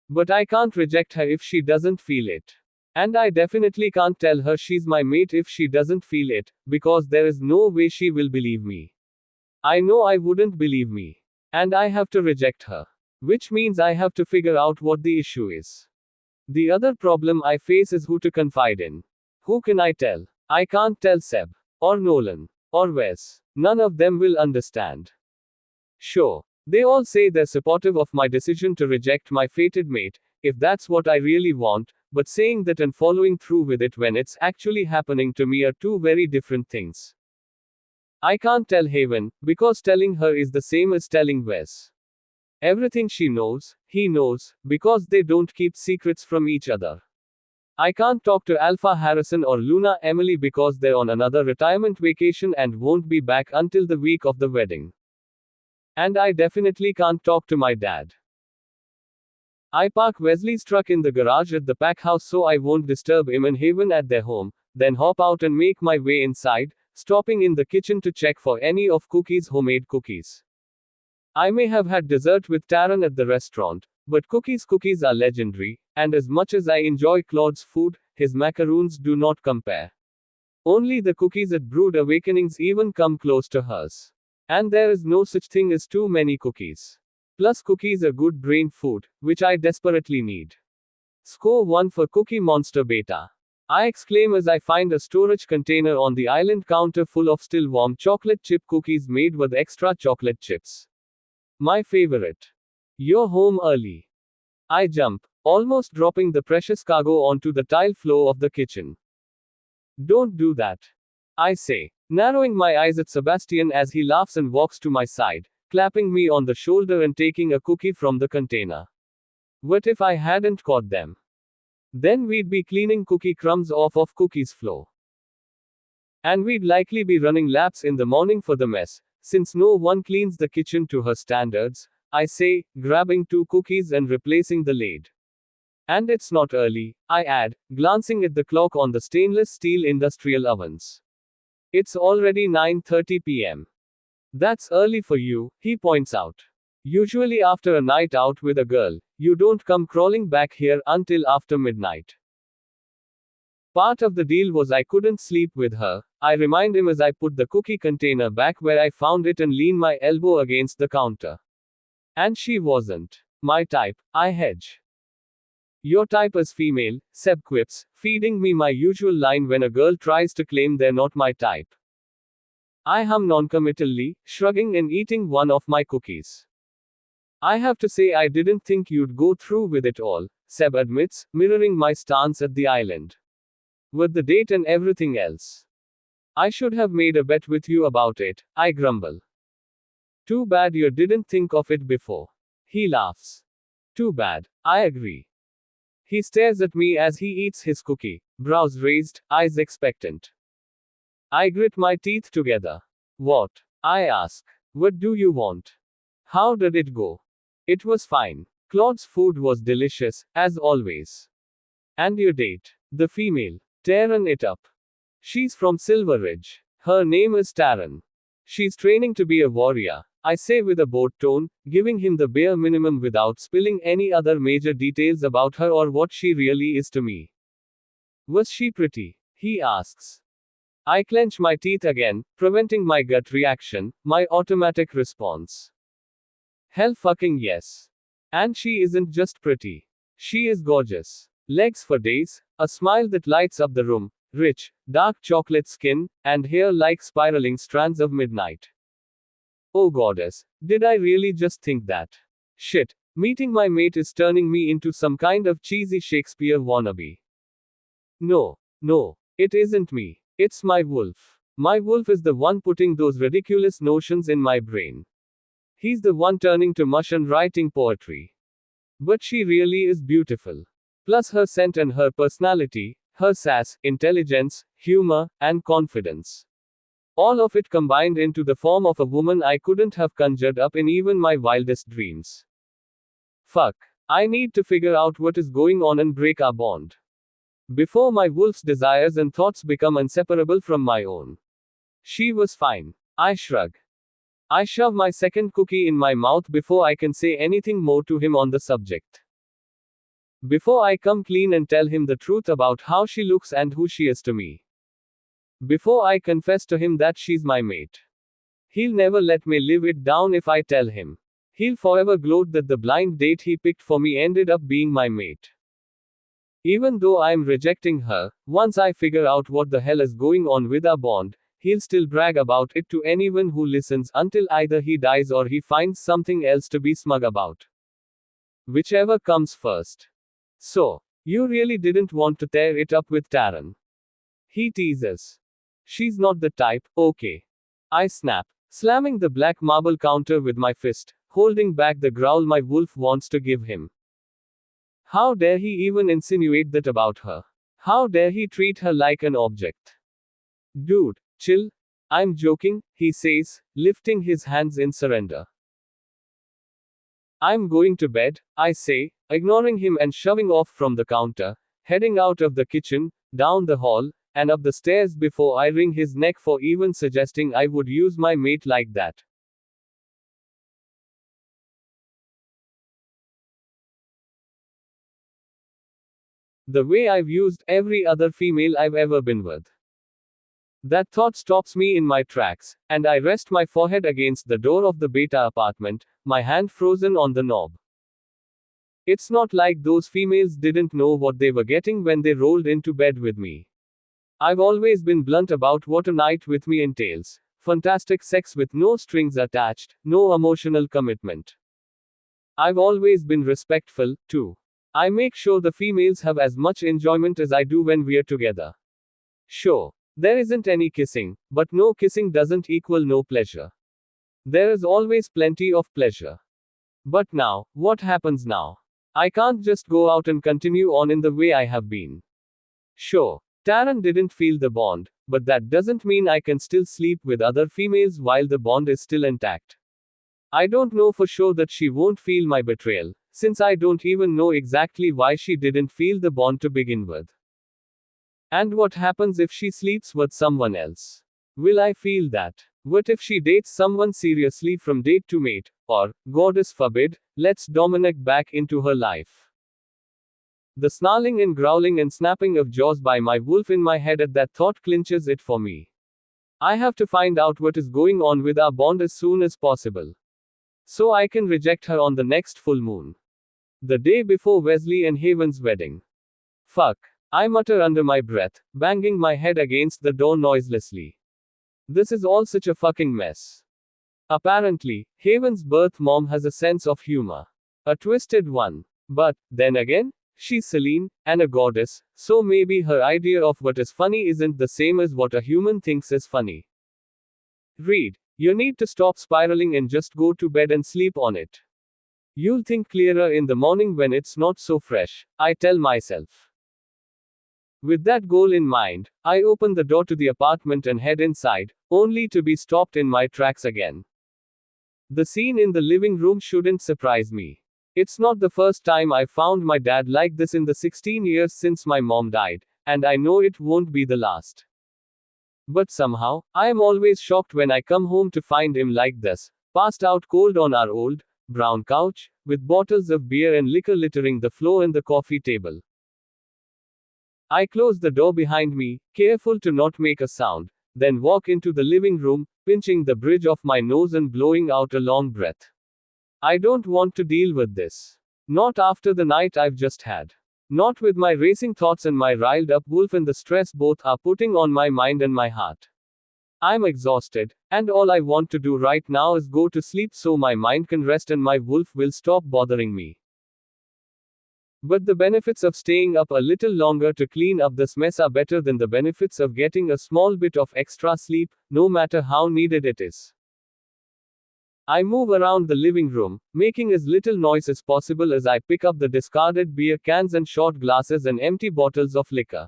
But I can't reject her if she doesn't feel it. And I definitely can't tell her she's my mate if she doesn't feel it, because there is no way she will believe me. I know I wouldn't believe me. And I have to reject her. Which means I have to figure out what the issue is. The other problem I face is who to confide in. Who can I tell? I can't tell Seb. Or Nolan. Or Wes. None of them will understand. Sure. They all say they're supportive of my decision to reject my fated mate, if that's what I really want, but saying that and following through with it when it's actually happening to me are two very different things. I can't tell Haven, because telling her is the same as telling Wes. Everything she knows, he knows, because they don't keep secrets from each other. I can't talk to Alpha Harrison or Luna Emily because they're on another retirement vacation and won't be back until the week of the wedding. And I definitely can't talk to my dad. I park Wesley's truck in the garage at the pack house so I won't disturb him and Haven at their home, then hop out and make my way inside, stopping in the kitchen to check for any of Cookie's homemade cookies. I may have had dessert with Taran at the restaurant, but Cookie's cookies are legendary, and as much as I enjoy Claude's food, his macaroons do not compare. Only the cookies at Brood Awakenings even come close to hers. And there is no such thing as too many cookies. Plus cookies are good brain food, which I desperately need. Score 1 for Cookie Monster Beta. I exclaim as I find a storage container on the island counter full of still warm chocolate chip cookies made with extra chocolate chips. My favorite. You're home early. I jump, almost dropping the precious cargo onto the tile floor of the kitchen. Don't do that. I say, narrowing my eyes at Sebastian as he laughs and walks to my side, clapping me on the shoulder and taking a cookie from the container. What if I hadn't caught them? Then we'd be cleaning cookie crumbs off of Cookie's floor. And we'd likely be running laps in the morning for the mess, since no one cleans the kitchen to her standards, I say, grabbing 2 cookies and replacing the lid. And it's not early, I add, glancing at the clock on the stainless steel industrial ovens. It's already 9:30 p.m. That's early for you, he points out. Usually after a night out with a girl, you don't come crawling back here until after midnight. Part of the deal was I couldn't sleep with her, I remind him as I put the cookie container back where I found it and lean my elbow against the counter. And she wasn't my type, I hedge. Your type is female, Seb quips, feeding me my usual line when a girl tries to claim they're not my type. I hum noncommittally, shrugging and eating one of my cookies. I have to say I didn't think you'd go through with it all, Seb admits, mirroring my stance at the island. With the date and everything else. I should have made a bet with you about it, I grumble. Too bad you didn't think of it before. He laughs. Too bad, I agree. He stares at me as he eats his cookie, brows raised, eyes expectant. I grit my teeth together. What? I ask. What do you want? How did it go? It was fine. Claude's food was delicious, as always. And your date? The female. Taryn it up. She's from Silver Ridge. Her name is Taryn. She's training to be a warrior, I say with a bored tone, giving him the bare minimum without spilling any other major details about her or what she really is to me. Was she pretty? He asks. I clench my teeth again, preventing my gut reaction, my automatic response. Hell fucking yes. And she isn't just pretty. She is gorgeous. Legs for days, a smile that lights up the room, rich, dark chocolate skin, and hair like spiraling strands of midnight. Oh goddess, did I really just think that? Shit, meeting my mate is turning me into some kind of cheesy Shakespeare wannabe. No, it isn't me. It's my wolf. My wolf is the one putting those ridiculous notions in my brain. He's the one turning to mush and writing poetry. But she really is beautiful. Plus her scent and her personality, her sass, intelligence, humor, and confidence. All of it combined into the form of a woman I couldn't have conjured up in even my wildest dreams. Fuck. I need to figure out what is going on and break our bond. Before my wolf's desires and thoughts become inseparable from my own. She was fine. I shrug. I shove my second cookie in my mouth before I can say anything more to him on the subject. Before I come clean and tell him the truth about how she looks and who she is to me. Before I confess to him that she's my mate. He'll never let me live it down if I tell him. He'll forever gloat that the blind date he picked for me ended up being my mate. Even though I'm rejecting her, once I figure out what the hell is going on with our bond, he'll still brag about it to anyone who listens until either he dies or he finds something else to be smug about. Whichever comes first. So, you really didn't want to tear it up with Taryn? He teases. She's not the type, okay. I snap, slamming the black marble counter with my fist, holding back the growl my wolf wants to give him. How dare he even insinuate that about her? How dare he treat her like an object? Dude, chill. I'm joking, he says, lifting his hands in surrender. I'm going to bed, I say, ignoring him and shoving off from the counter, heading out of the kitchen, down the hall, and up the stairs before I wring his neck for even suggesting I would use my mate like that. The way I've used every other female I've ever been with. That thought stops me in my tracks, and I rest my forehead against the door of the beta apartment, my hand frozen on the knob. It's not like those females didn't know what they were getting when they rolled into bed with me. I've always been blunt about what a night with me entails. Fantastic sex with no strings attached, no emotional commitment. I've always been respectful, too. I make sure the females have as much enjoyment as I do when we're together. Sure, there isn't any kissing, but no kissing doesn't equal no pleasure. There is always plenty of pleasure. But now, what happens now? I can't just go out and continue on in the way I have been. Sure, Taryn didn't feel the bond, but that doesn't mean I can still sleep with other females while the bond is still intact. I don't know for sure that she won't feel my betrayal, since I don't even know exactly why she didn't feel the bond to begin with. And what happens if she sleeps with someone else? Will I feel that? What if she dates someone seriously from date to mate, or, goddess forbid, lets Dominic back into her life? The snarling and growling and snapping of jaws by my wolf in my head at that thought clinches it for me. I have to find out what is going on with our bond as soon as possible, so I can reject her on the next full moon. The day before Wesley and Haven's wedding. Fuck. I mutter under my breath, banging my head against the door noiselessly. This is all such a fucking mess. Apparently, Haven's birth mom has a sense of humor. A twisted one. But, then again, she's Celine, and a goddess, so maybe her idea of what is funny isn't the same as what a human thinks is funny. Reed, you need to stop spiraling and just go to bed and sleep on it. You'll think clearer in the morning when it's not so fresh, I tell myself. With that goal in mind, I open the door to the apartment and head inside, only to be stopped in my tracks again. The scene in the living room shouldn't surprise me. It's not the first time I found my dad like this in the 16 years since my mom died, and I know it won't be the last. But somehow, I am always shocked when I come home to find him like this, passed out cold on our old, brown couch, with bottles of beer and liquor littering the floor and the coffee table. I close the door behind me, careful to not make a sound, then walk into the living room, pinching the bridge of my nose and blowing out a long breath. I don't want to deal with this. Not after the night I've just had. Not with my racing thoughts and my riled up wolf and the stress both are putting on my mind and my heart. I'm exhausted, and all I want to do right now is go to sleep so my mind can rest and my wolf will stop bothering me. But the benefits of staying up a little longer to clean up this mess are better than the benefits of getting a small bit of extra sleep, no matter how needed it is. I move around the living room, making as little noise as possible as I pick up the discarded beer cans and shot glasses and empty bottles of liquor.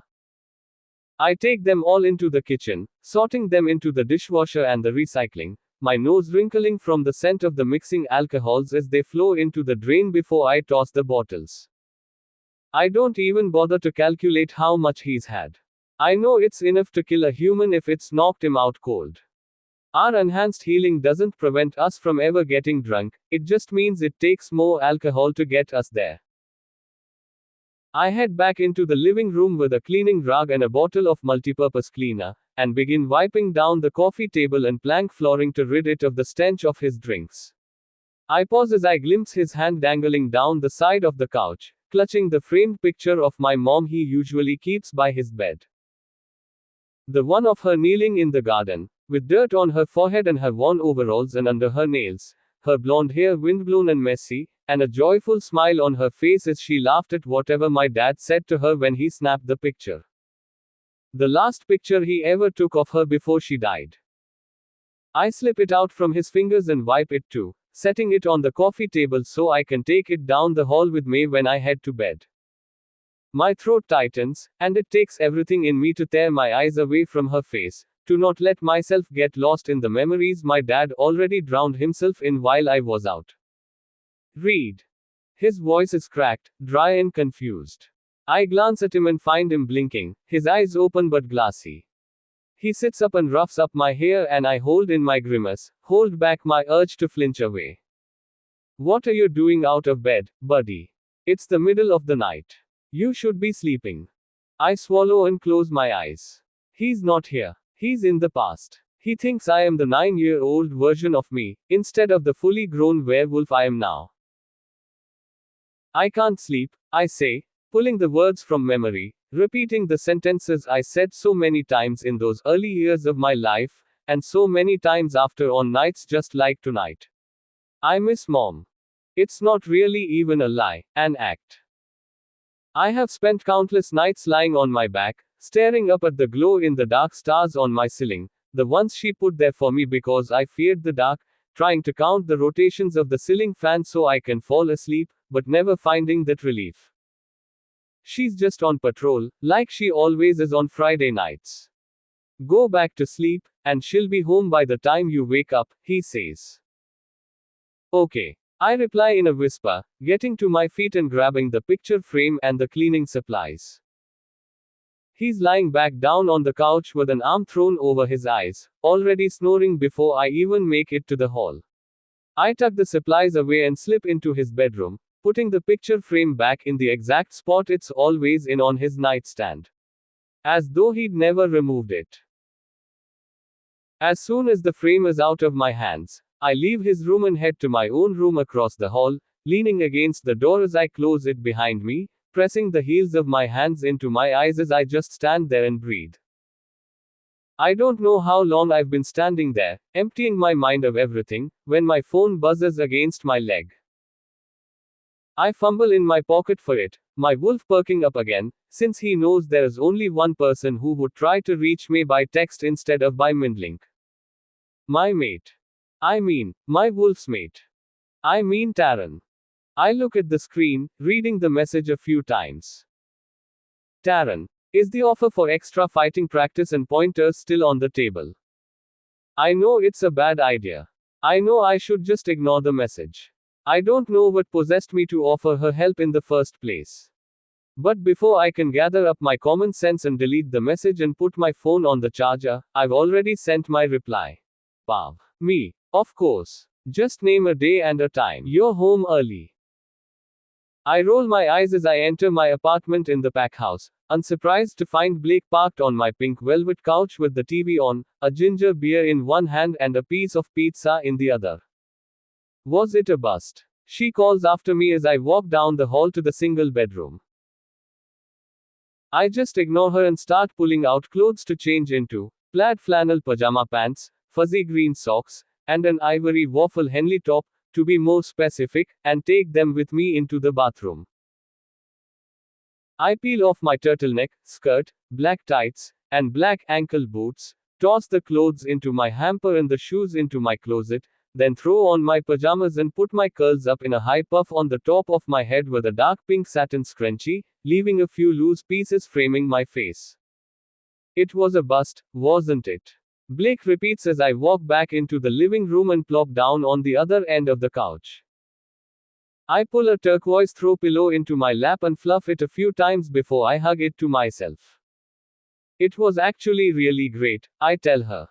I take them all into the kitchen, sorting them into the dishwasher and the recycling, my nose wrinkling from the scent of the mixing alcohols as they flow into the drain before I toss the bottles. I don't even bother to calculate how much he's had. I know it's enough to kill a human if it's knocked him out cold. Our enhanced healing doesn't prevent us from ever getting drunk, it just means it takes more alcohol to get us there. I head back into the living room with a cleaning rag and a bottle of multipurpose cleaner, and begin wiping down the coffee table and plank flooring to rid it of the stench of his drinks. I pause as I glimpse his hand dangling down the side of the couch, clutching the framed picture of my mom he usually keeps by his bed. The one of her kneeling in the garden, with dirt on her forehead and her worn overalls and under her nails, her blonde hair windblown and messy, and a joyful smile on her face as she laughed at whatever my dad said to her when he snapped the picture. The last picture he ever took of her before she died. I slip it out from his fingers and wipe it too, setting it on the coffee table so I can take it down the hall with me when I head to bed. My throat tightens, and it takes everything in me to tear my eyes away from her face, to not let myself get lost in the memories my dad already drowned himself in while I was out. Reed. His voice is cracked, dry and confused. I glance at him and find him blinking, his eyes open but glassy. He sits up and roughs up my hair and I hold in my grimace, hold back my urge to flinch away. What are you doing out of bed, buddy? It's the middle of the night. You should be sleeping. I swallow and close my eyes. He's not here. He's in the past. He thinks I am the 9-year-old version of me, instead of the fully grown werewolf I am now. I can't sleep, I say, pulling the words from memory, repeating the sentences I said so many times in those early years of my life, and so many times after on nights just like tonight. I miss mom. It's not really even a lie, an act. I have spent countless nights lying on my back, staring up at the glow in the dark stars on my ceiling, the ones she put there for me because I feared the dark, trying to count the rotations of the ceiling fan so I can fall asleep, but never finding that relief. She's just on patrol, like she always is on Friday nights. Go back to sleep, and she'll be home by the time you wake up, he says. Okay. I reply in a whisper, getting to my feet and grabbing the picture frame and the cleaning supplies. He's lying back down on the couch with an arm thrown over his eyes, already snoring before I even make it to the hall. I tuck the supplies away and slip into his bedroom, putting the picture frame back in the exact spot it's always in on his nightstand. As though he'd never removed it. As soon as the frame is out of my hands, I leave his room and head to my own room across the hall, leaning against the door as I close it behind me, pressing the heels of my hands into my eyes as I just stand there and breathe. I don't know how long I've been standing there, emptying my mind of everything, when my phone buzzes against my leg. I fumble in my pocket for it, my wolf perking up again, since he knows there's only one person who would try to reach me by text instead of by Mindlink. My mate. I mean, my wolf's mate. I mean Taran. I look at the screen, reading the message a few times. Taran. Is the offer for extra fighting practice and pointers still on the table? I know it's a bad idea. I know I should just ignore the message. I don't know what possessed me to offer her help in the first place. But before I can gather up my common sense and delete the message and put my phone on the charger, I've already sent my reply. Pav. Me. Of course. Just name a day and a time. You're home early. I roll my eyes as I enter my apartment in the pack house, unsurprised to find Blake parked on my pink velvet couch with the TV on, a ginger beer in one hand and a piece of pizza in the other. Was it a bust? She calls after me as I walk down the hall to the single bedroom. I just ignore her and start pulling out clothes to change into plaid flannel pajama pants, fuzzy green socks, and an ivory waffle Henley top, to be more specific, and take them with me into the bathroom. I peel off my turtleneck, skirt, black tights, and black ankle boots, toss the clothes into my hamper and the shoes into my closet, then throw on my pajamas and put my curls up in a high puff on the top of my head with a dark pink satin scrunchie, leaving a few loose pieces framing my face. It was a bust, wasn't it? Blake repeats as I walk back into the living room and plop down on the other end of the couch. I pull a turquoise throw pillow into my lap and fluff it a few times before I hug it to myself. It was actually really great, I tell her.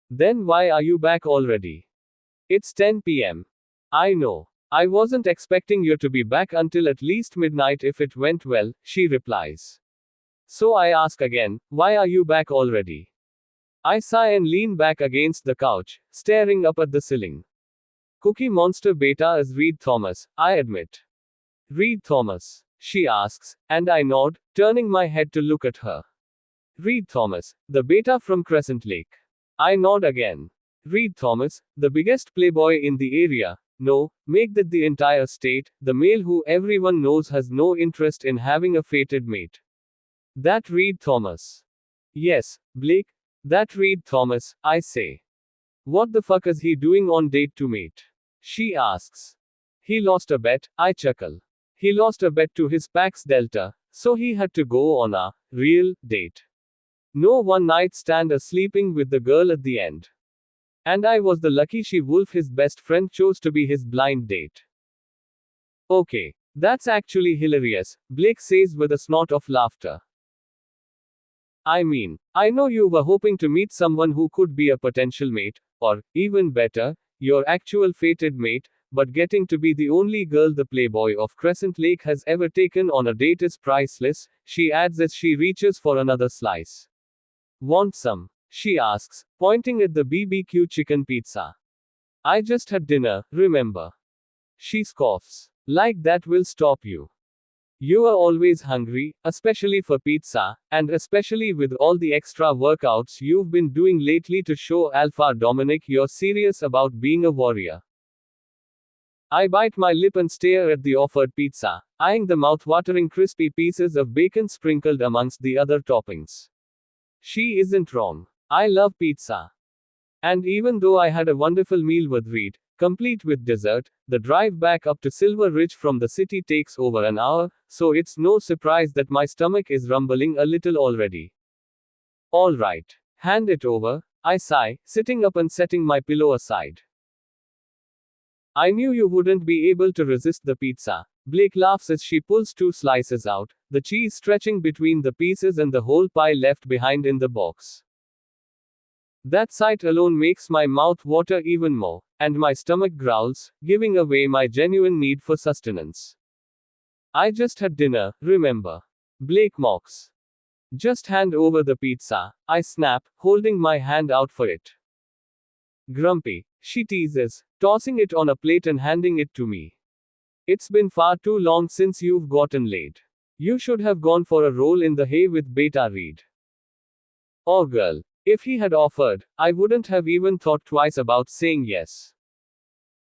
Then why are you back already? It's 10 p.m. I know. I wasn't expecting you to be back until at least midnight if it went well, she replies. So I ask again, why are you back already? I sigh and lean back against the couch, staring up at the ceiling. Cookie Monster Beta is Reed Thomas, I admit. Reed Thomas? She asks, and I nod, turning my head to look at her. Reed Thomas, the beta from Crescent Lake. I nod again. Reed Thomas, the biggest playboy in the area. No, make that the entire state, the male who everyone knows has no interest in having a fated mate. That Reed Thomas. Yes, Blake. That Reed Thomas, I say. What the fuck is he doing on date to mate? She asks. He lost a bet, I chuckle. He lost a bet to his Pax Delta, so he had to go on a real date. No one night stand or sleeping with the girl at the end. And I was the lucky she-wolf his best friend chose to be his blind date. Okay, that's actually hilarious, Blake says with a snort of laughter. I mean, I know you were hoping to meet someone who could be a potential mate, or, even better, your actual fated mate, but getting to be the only girl the playboy of Crescent Lake has ever taken on a date is priceless, she adds as she reaches for another slice. Want some? She asks, pointing at the BBQ chicken pizza. I just had dinner, remember? She scoffs. Like that will stop you. You are always hungry, especially for pizza, and especially with all the extra workouts you've been doing lately to show Alpha Dominic you're serious about being a warrior. I bite my lip and stare at the offered pizza, eyeing the mouth-watering crispy pieces of bacon sprinkled amongst the other toppings. She isn't wrong. I love pizza. And even though I had a wonderful meal with Reed, complete with dessert, the drive back up to Silver Ridge from the city takes over an hour, so it's no surprise that my stomach is rumbling a little already. All right. Hand it over, I sigh, sitting up and setting my pillow aside. I knew you wouldn't be able to resist the pizza. Blake laughs as she pulls two slices out, the cheese stretching between the pieces and the whole pie left behind in the box. That sight alone makes my mouth water even more, and my stomach growls, giving away my genuine need for sustenance. I just had dinner, remember? Blake mocks. Just hand over the pizza, I snap, holding my hand out for it. Grumpy, she teases, tossing it on a plate and handing it to me. It's been far too long since you've gotten laid. You should have gone for a roll in the hay with Beta Reed. Oh girl, if he had offered, I wouldn't have even thought twice about saying yes.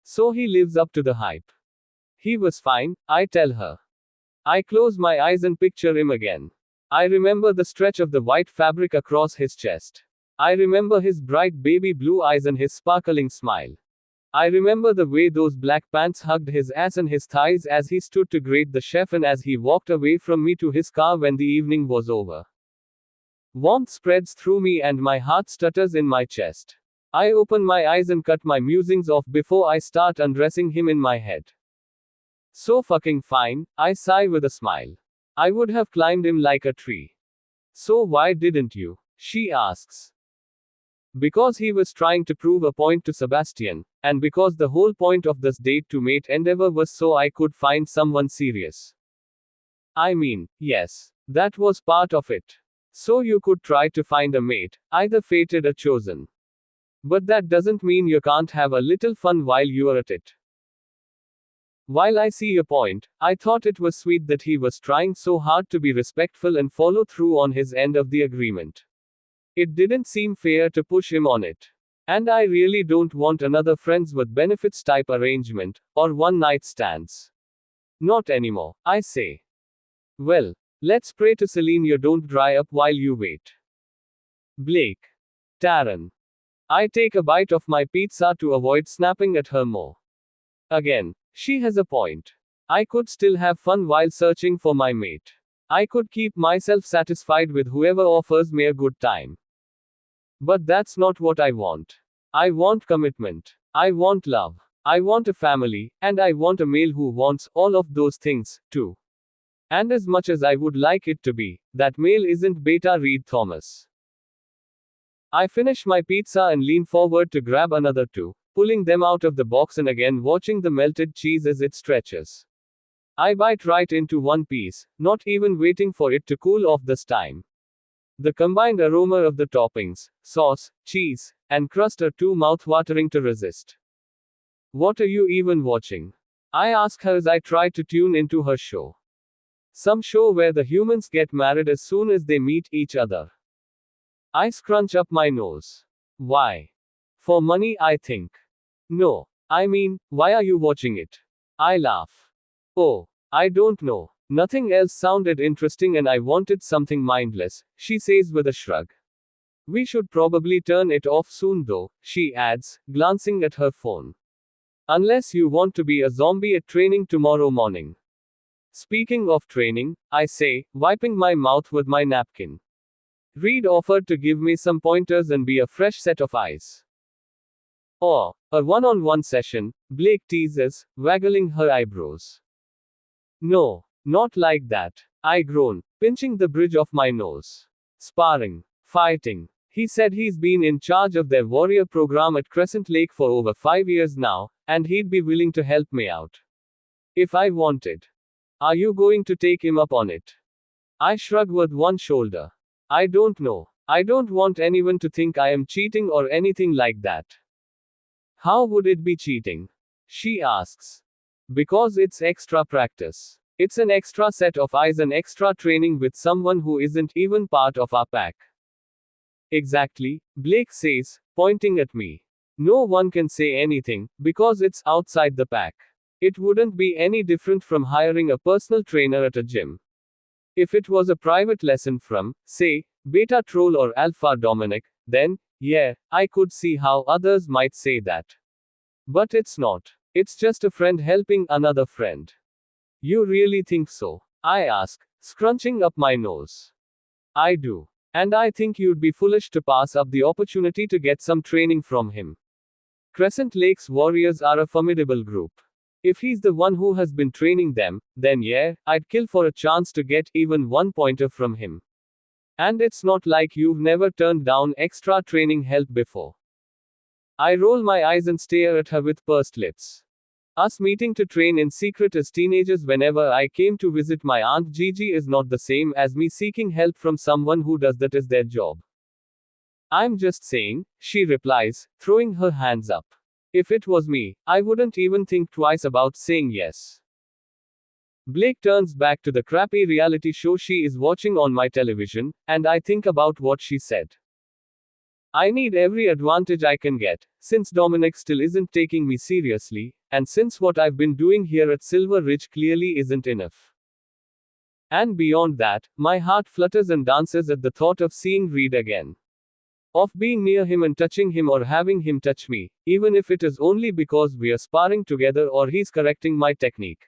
So he lives up to the hype. He was fine, I tell her. I close my eyes and picture him again. I remember the stretch of the white fabric across his chest. I remember his bright baby blue eyes and his sparkling smile. I remember the way those black pants hugged his ass and his thighs as he stood to grate the chef and as he walked away from me to his car when the evening was over. Warmth spreads through me and my heart stutters in my chest. I open my eyes and cut my musings off before I start undressing him in my head. So fucking fine, I sigh with a smile. I would have climbed him like a tree. So why didn't you? She asks. Because he was trying to prove a point to Sebastian, and because the whole point of this date to mate endeavor was so I could find someone serious. I mean, yes, that was part of it. So you could try to find a mate, either fated or chosen. But that doesn't mean you can't have a little fun while you are at it. While I see your point, I thought it was sweet that he was trying so hard to be respectful and follow through on his end of the agreement. It didn't seem fair to push him on it. And I really don't want another friends with benefits type arrangement, or one night stands. Not anymore, I say. Well, let's pray to Celine you don't dry up while you wait. Blake. Taryn. I take a bite of my pizza to avoid snapping at her more. Again, she has a point. I could still have fun while searching for my mate. I could keep myself satisfied with whoever offers me a good time. But that's not what I want. I want commitment. I want love. I want a family, and I want a male who wants all of those things, too. And as much as I would like it to be, that male isn't Beta Reed Thomas. I finish my pizza and lean forward to grab another two, pulling them out of the box and again watching the melted cheese as it stretches. I bite right into one piece, not even waiting for it to cool off this time. The combined aroma of the toppings, sauce, cheese, and crust are too mouth-watering to resist. What are you even watching? I ask her as I try to tune into her show. Some show where the humans get married as soon as they meet each other. I scrunch up my nose. Why? For money, I think. No. I mean, why are you watching it? I laugh. Oh, I don't know. Nothing else sounded interesting and I wanted something mindless, she says with a shrug. We should probably turn it off soon though, she adds, glancing at her phone. Unless you want to be a zombie at training tomorrow morning. Speaking of training, I say, wiping my mouth with my napkin. Reed offered to give me some pointers and be a fresh set of eyes. Or, a one-on-one session, Blake teases, waggling her eyebrows. No, not like that. I groan, pinching the bridge of my nose. Sparring. Fighting. He said he's been in charge of their warrior program at Crescent Lake for over 5 years now, and he'd be willing to help me out. If I wanted. Are you going to take him up on it? I shrug with one shoulder. I don't know. I don't want anyone to think I am cheating or anything like that. How would it be cheating? She asks. Because it's extra practice. It's an extra set of eyes and extra training with someone who isn't even part of our pack. Exactly, Blake says, pointing at me. No one can say anything, because it's outside the pack. It wouldn't be any different from hiring a personal trainer at a gym. If it was a private lesson from, say, Beta Troll or Alpha Dominic, then, yeah, I could see how others might say that. But it's not. It's just a friend helping another friend. You really think so? I ask, scrunching up my nose. I do. And I think you'd be foolish to pass up the opportunity to get some training from him. Crescent Lake's warriors are a formidable group. If he's the one who has been training them, then yeah, I'd kill for a chance to get even one pointer from him. And it's not like you've never turned down extra training help before. I roll my eyes and stare at her with pursed lips. Us meeting to train in secret as teenagers whenever I came to visit my Aunt Gigi is not the same as me seeking help from someone who does that as their job. I'm just saying, she replies, throwing her hands up. If it was me, I wouldn't even think twice about saying yes. Blake turns back to the crappy reality show she is watching on my television, and I think about what she said. I need every advantage I can get, since Dominic still isn't taking me seriously, and since what I've been doing here at Silver Ridge clearly isn't enough. And beyond that, my heart flutters and dances at the thought of seeing Reed again. Of being near him and touching him or having him touch me, even if it is only because we are sparring together or he's correcting my technique.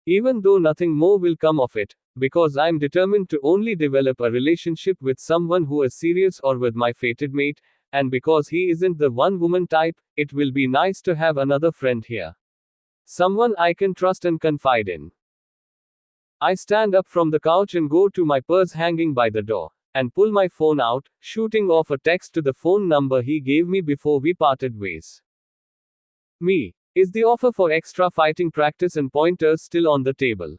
Even though nothing more will come of it, because I'm determined to only develop a relationship with someone who is serious or with my fated mate, and because he isn't the one woman type, it will be nice to have another friend here. Someone I can trust and confide in. I stand up from the couch and go to my purse hanging by the door, and pull my phone out, shooting off a text to the phone number he gave me before we parted ways. Me. Is the offer for extra fighting practice and pointers still on the table?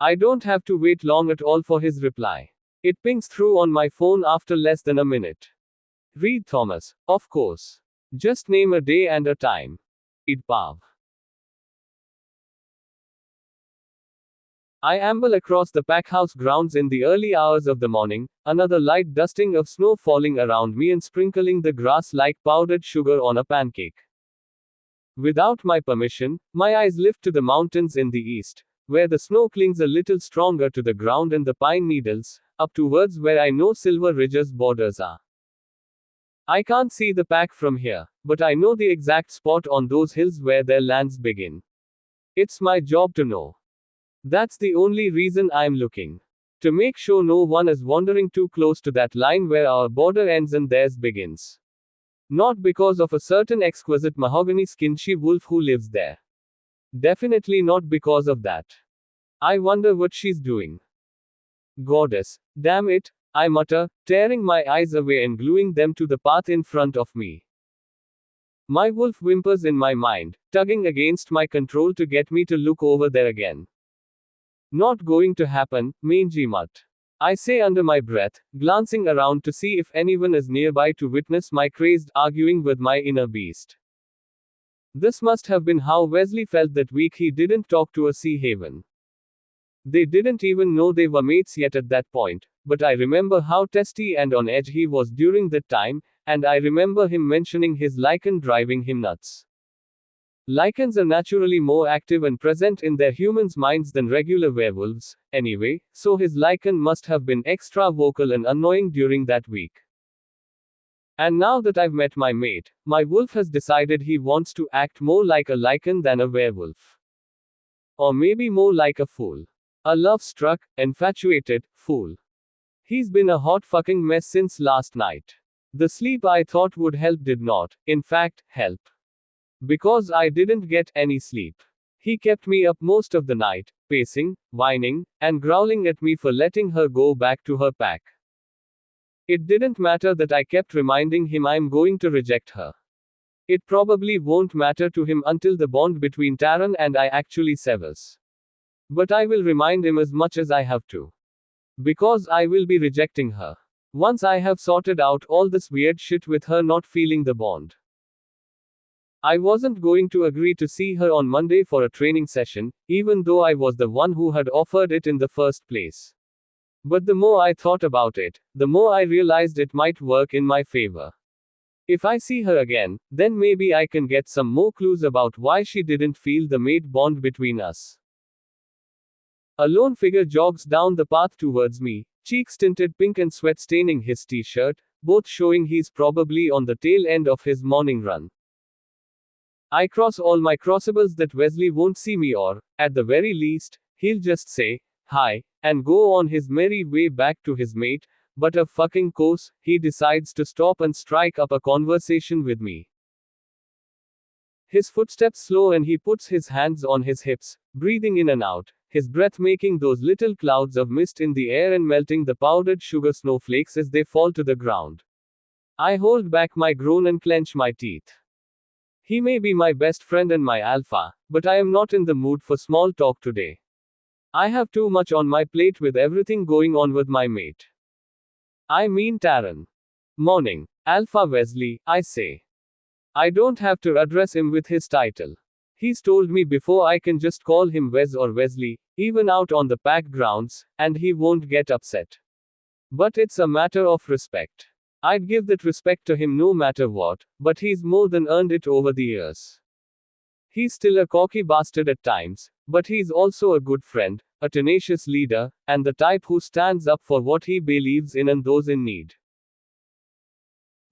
I don't have to wait long at all for his reply. It pings through on my phone after less than a minute. Reed Thomas, of course. Just name a day and a time. Reed Pav. I amble across the packhouse grounds in the early hours of the morning, another light dusting of snow falling around me and sprinkling the grass like powdered sugar on a pancake. Without my permission, my eyes lift to the mountains in the east, where the snow clings a little stronger to the ground and the pine needles, up towards where I know Silver Ridge's borders are. I can't see the pack from here, but I know the exact spot on those hills where their lands begin. It's my job to know. That's the only reason I'm looking. To make sure no one is wandering too close to that line where our border ends and theirs begins. Not because of a certain exquisite mahogany-skinned she-wolf who lives there. Definitely not because of that. I wonder what she's doing. Goddess, damn it, I mutter, tearing my eyes away and gluing them to the path in front of me. My wolf whimpers in my mind, tugging against my control to get me to look over there again. Not going to happen, mangy mutt. I say under my breath, glancing around to see if anyone is nearby to witness my crazed arguing with my inner beast. This must have been how Wesley felt that week he didn't talk to a Sea Haven. They didn't even know they were mates yet at that point, but I remember how testy and on edge he was during that time, and I remember him mentioning his lichen driving him nuts. Lichens are naturally more active and present in their humans' minds than regular werewolves, anyway, so his lichen must have been extra vocal and annoying during that week. And now that I've met my mate, my wolf has decided he wants to act more like a lichen than a werewolf. Or maybe more like a fool. A love-struck, infatuated fool. He's been a hot fucking mess since last night. The sleep I thought would help did not, in fact, help. Because I didn't get any sleep. He kept me up most of the night, pacing, whining, and growling at me for letting her go back to her pack. It didn't matter that I kept reminding him I'm going to reject her. It probably won't matter to him until the bond between Taran and I actually severs. But I will remind him as much as I have to. Because I will be rejecting her. Once I have sorted out all this weird shit with her not feeling the bond. I wasn't going to agree to see her on Monday for a training session, even though I was the one who had offered it in the first place. But the more I thought about it, the more I realized it might work in my favor. If I see her again, then maybe I can get some more clues about why she didn't feel the mate bond between us. A lone figure jogs down the path towards me, cheeks tinted pink and sweat staining his t-shirt, both showing he's probably on the tail end of his morning run. I cross all my crossables that Wesley won't see me or, at the very least, he'll just say, hi, and go on his merry way back to his mate, but of fucking course, he decides to stop and strike up a conversation with me. His footsteps slow and he puts his hands on his hips, breathing in and out, his breath making those little clouds of mist in the air and melting the powdered sugar snowflakes as they fall to the ground. I hold back my groan and clench my teeth. He may be my best friend and my alpha, but I am not in the mood for small talk today. I have too much on my plate with everything going on with my mate. I mean Taran. Morning, Alpha Wesley, I say. I don't have to address him with his title. He's told me before I can just call him Wes or Wesley, even out on the pack grounds, and he won't get upset. But it's a matter of respect. I'd give that respect to him no matter what, but he's more than earned it over the years. He's still a cocky bastard at times, but he's also a good friend, a tenacious leader, and the type who stands up for what he believes in and those in need.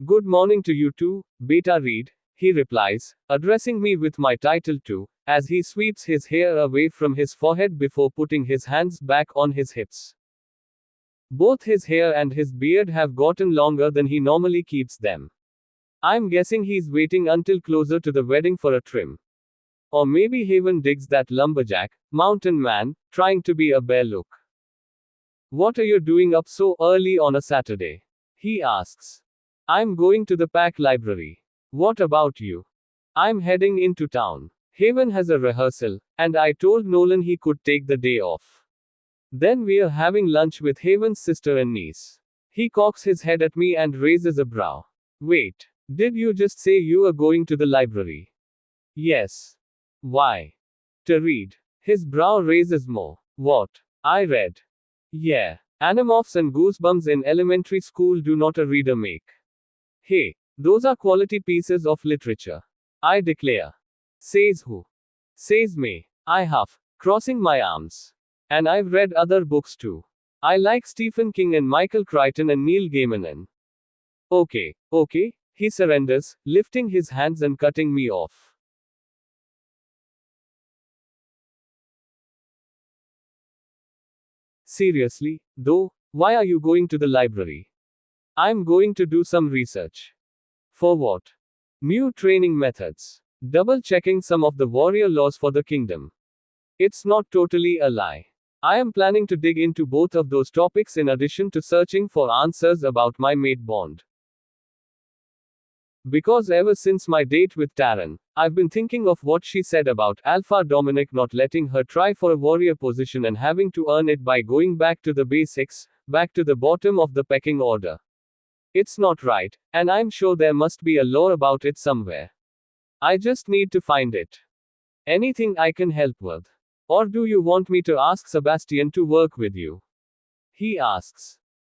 Good morning to you too, Beta Reed, he replies, addressing me with my title too, as he sweeps his hair away from his forehead before putting his hands back on his hips. Both his hair and his beard have gotten longer than he normally keeps them. I'm guessing he's waiting until closer to the wedding for a trim. Or maybe Haven digs that lumberjack, mountain man, trying to be a bear look. What are you doing up so early on a Saturday? He asks. I'm going to the Pack Library. What about you? I'm heading into town. Haven has a rehearsal, and I told Nolan he could take the day off. Then we're having lunch with Haven's sister and niece. He cocks his head at me and raises a brow. Wait, did you just say you are going to the library? Yes. Why? To read. His brow raises more. What? I read. Yeah. Animorphs and goosebumps in elementary school do not a reader make. Hey, those are quality pieces of literature. I declare. Says who? Says me. I huff, crossing my arms. And I've read other books too. I like Stephen King and Michael Crichton and Neil Gaiman and. Okay, he surrenders, lifting his hands and cutting me off. Seriously, though, why are you going to the library? I'm going to do some research. For what? New training methods. Double checking some of the warrior laws for the kingdom. It's not totally a lie. I am planning to dig into both of those topics in addition to searching for answers about my mate Bond. Because ever since my date with Taran, I've been thinking of what she said about Alpha Dominic not letting her try for a warrior position and having to earn it by going back to the basics, back to the bottom of the pecking order. It's not right, and I'm sure there must be a law about it somewhere. I just need to find it. Anything I can help with? Or do you want me to ask Sebastian to work with you? He asks.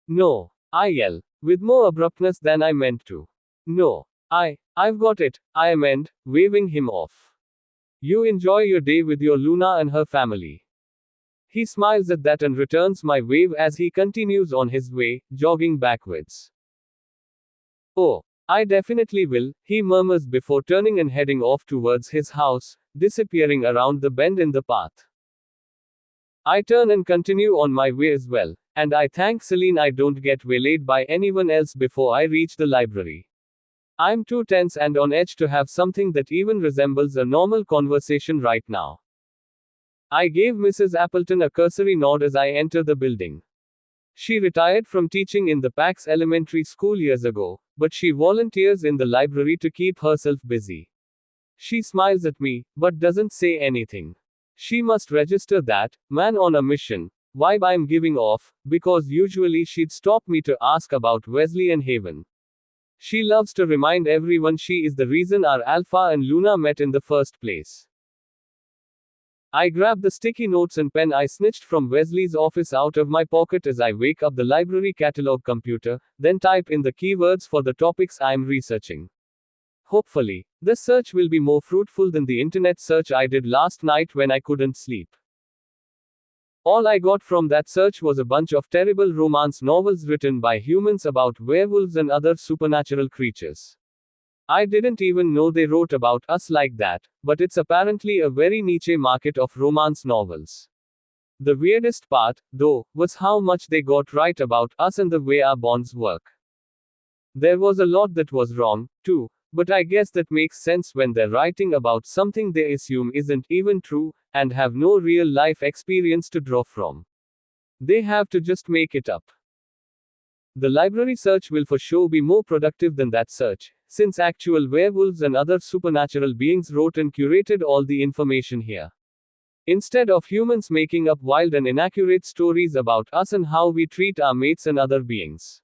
No, I yell, with more abruptness than I meant to. No. I've got it, I amend, waving him off. You enjoy your day with your Luna and her family. He smiles at that and returns my wave as he continues on his way, jogging backwards. Oh, I definitely will, he murmurs before turning and heading off towards his house, disappearing around the bend in the path. I turn and continue on my way as well, and I thank Celine I don't get waylaid by anyone else before I reach the library. I'm too tense and on edge to have something that even resembles a normal conversation right now. I gave Mrs. Appleton a cursory nod as I enter the building. She retired from teaching in the Pax Elementary School years ago, but she volunteers in the library to keep herself busy. She smiles at me, but doesn't say anything. She must register that, man on a mission, vibe I'm giving off, because usually she'd stop me to ask about Wesley and Haven. She loves to remind everyone she is the reason our Alpha and Luna met in the first place. I grab the sticky notes and pen I snitched from Wesley's office out of my pocket as I wake up the library catalog computer, then type in the keywords for the topics I'm researching. Hopefully, this search will be more fruitful than the internet search I did last night when I couldn't sleep. All I got from that search was a bunch of terrible romance novels written by humans about werewolves and other supernatural creatures. I didn't even know they wrote about us like that, but it's apparently a very niche market of romance novels. The weirdest part, though, was how much they got right about us and the way our bonds work. There was a lot that was wrong, too, But I guess that makes sense when they're writing about something they assume isn't even true, and have no real life experience to draw from. They have to just make it up. The library search will for sure be more productive than that search, since actual werewolves and other supernatural beings wrote and curated all the information here. Instead of humans making up wild and inaccurate stories about us and how we treat our mates and other beings.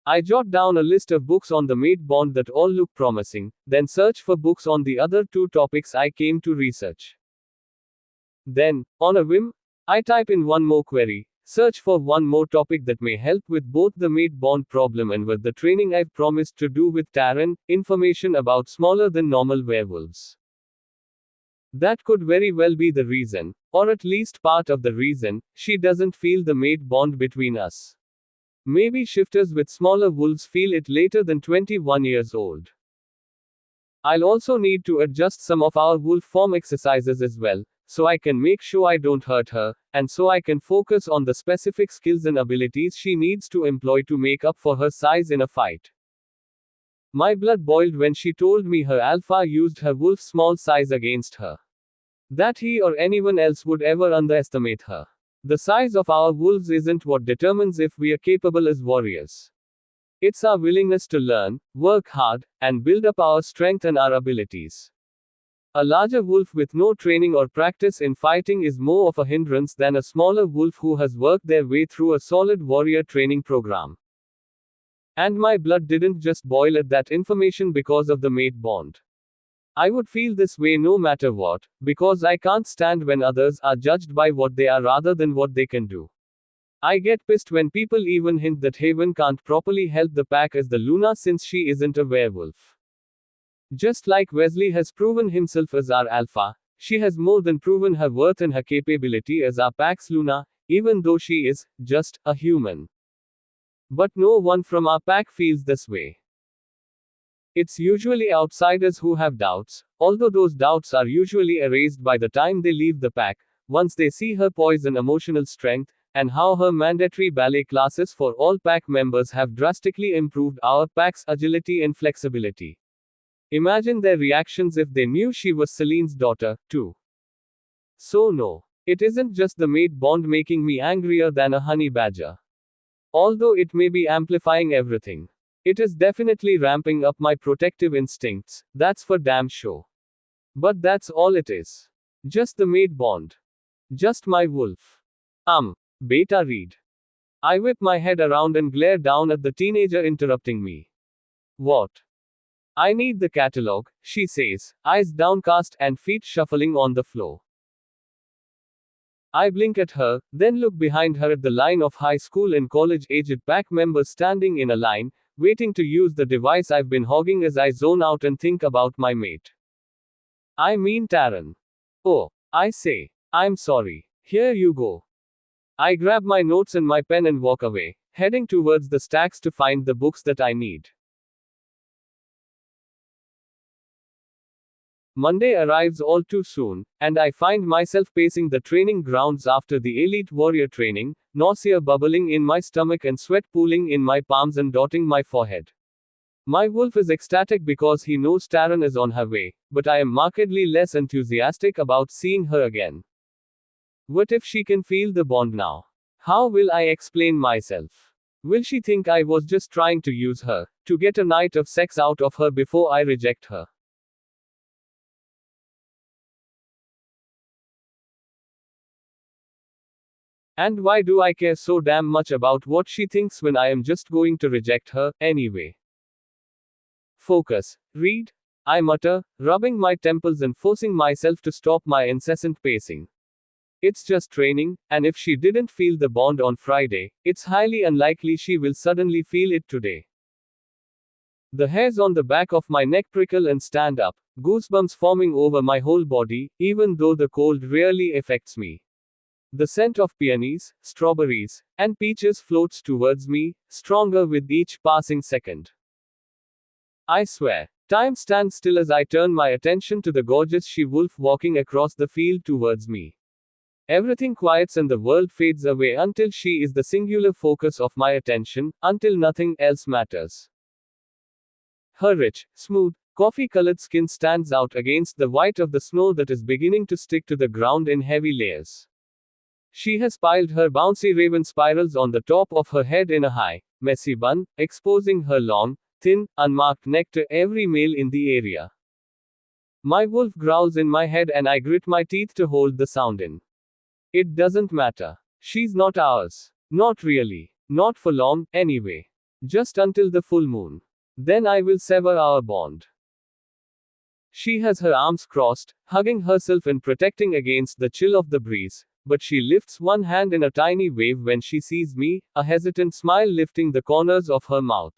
I jot down a list of books on the mate bond that all look promising, then search for books on the other two topics I came to research. Then, on a whim, I type in one more query, search for one more topic that may help with both the mate bond problem and with the training I've promised to do with Taryn, information about smaller than normal werewolves. That could very well be the reason, or at least part of the reason, she doesn't feel the mate bond between us. Maybe shifters with smaller wolves feel it later than 21 years old. I'll also need to adjust some of our wolf form exercises as well, so I can make sure I don't hurt her, and so I can focus on the specific skills and abilities she needs to employ to make up for her size in a fight. My blood boiled when she told me her alpha used her wolf's small size against her. That he or anyone else would ever underestimate her. The size of our wolves isn't what determines if we are capable as warriors. It's our willingness to learn, work hard, and build up our strength and our abilities. A larger wolf with no training or practice in fighting is more of a hindrance than a smaller wolf who has worked their way through a solid warrior training program. And my blood didn't just boil at that information because of the mate bond. I would feel this way no matter what, because I can't stand when others are judged by what they are rather than what they can do. I get pissed when people even hint that Haven can't properly help the pack as the Luna since she isn't a werewolf. Just like Wesley has proven himself as our alpha, she has more than proven her worth and her capability as our pack's Luna, even though she is just a human. But no one from our pack feels this way. It's usually outsiders who have doubts, although those doubts are usually erased by the time they leave the pack, once they see her poise and emotional strength, and how her mandatory ballet classes for all pack members have drastically improved our pack's agility and flexibility. Imagine their reactions if they knew she was Celine's daughter, too. So no, it isn't just the mate bond making me angrier than a honey badger. Although it may be amplifying everything. It is definitely ramping up my protective instincts, that's for damn sure. But that's all it is. Just the mate bond. Just my wolf. Beta read. I whip my head around and glare down at the teenager interrupting me. What? I need the catalog, she says, eyes downcast and feet shuffling on the floor. I blink at her, then look behind her at the line of high school and college-aged pack members standing in a line, waiting to use the device I've been hogging as I zone out and think about my mate. I mean Taryn. Oh, I say. I'm sorry. Here you go. I grab my notes and my pen and walk away, heading towards the stacks to find the books that I need. Monday arrives all too soon, and I find myself pacing the training grounds after the elite warrior training, nausea bubbling in my stomach and sweat pooling in my palms and dotting my forehead. My wolf is ecstatic because he knows Taryn is on her way, but I am markedly less enthusiastic about seeing her again. What if she can feel the bond now? How will I explain myself? Will she think I was just trying to use her, to get a night of sex out of her before I reject her? And why do I care so damn much about what she thinks when I am just going to reject her, anyway? Focus. Read. I mutter, rubbing my temples and forcing myself to stop my incessant pacing. It's just training, and if she didn't feel the bond on Friday, it's highly unlikely she will suddenly feel it today. The hairs on the back of my neck prickle and stand up, goosebumps forming over my whole body, even though the cold rarely affects me. The scent of peonies, strawberries, and peaches floats towards me, stronger with each passing second. I swear, time stands still as I turn my attention to the gorgeous she-wolf walking across the field towards me. Everything quiets and the world fades away until she is the singular focus of my attention, until nothing else matters. Her rich, smooth, coffee-colored skin stands out against the white of the snow that is beginning to stick to the ground in heavy layers. She has piled her bouncy raven spirals on the top of her head in a high, messy bun, exposing her long, thin, unmarked neck to every male in the area. My wolf growls in my head and I grit my teeth to hold the sound in. It doesn't matter. She's not ours. Not really. Not for long, anyway. Just until the full moon. Then I will sever our bond. She has her arms crossed, hugging herself and protecting against the chill of the breeze, but she lifts one hand in a tiny wave when she sees me, a hesitant smile lifting the corners of her mouth.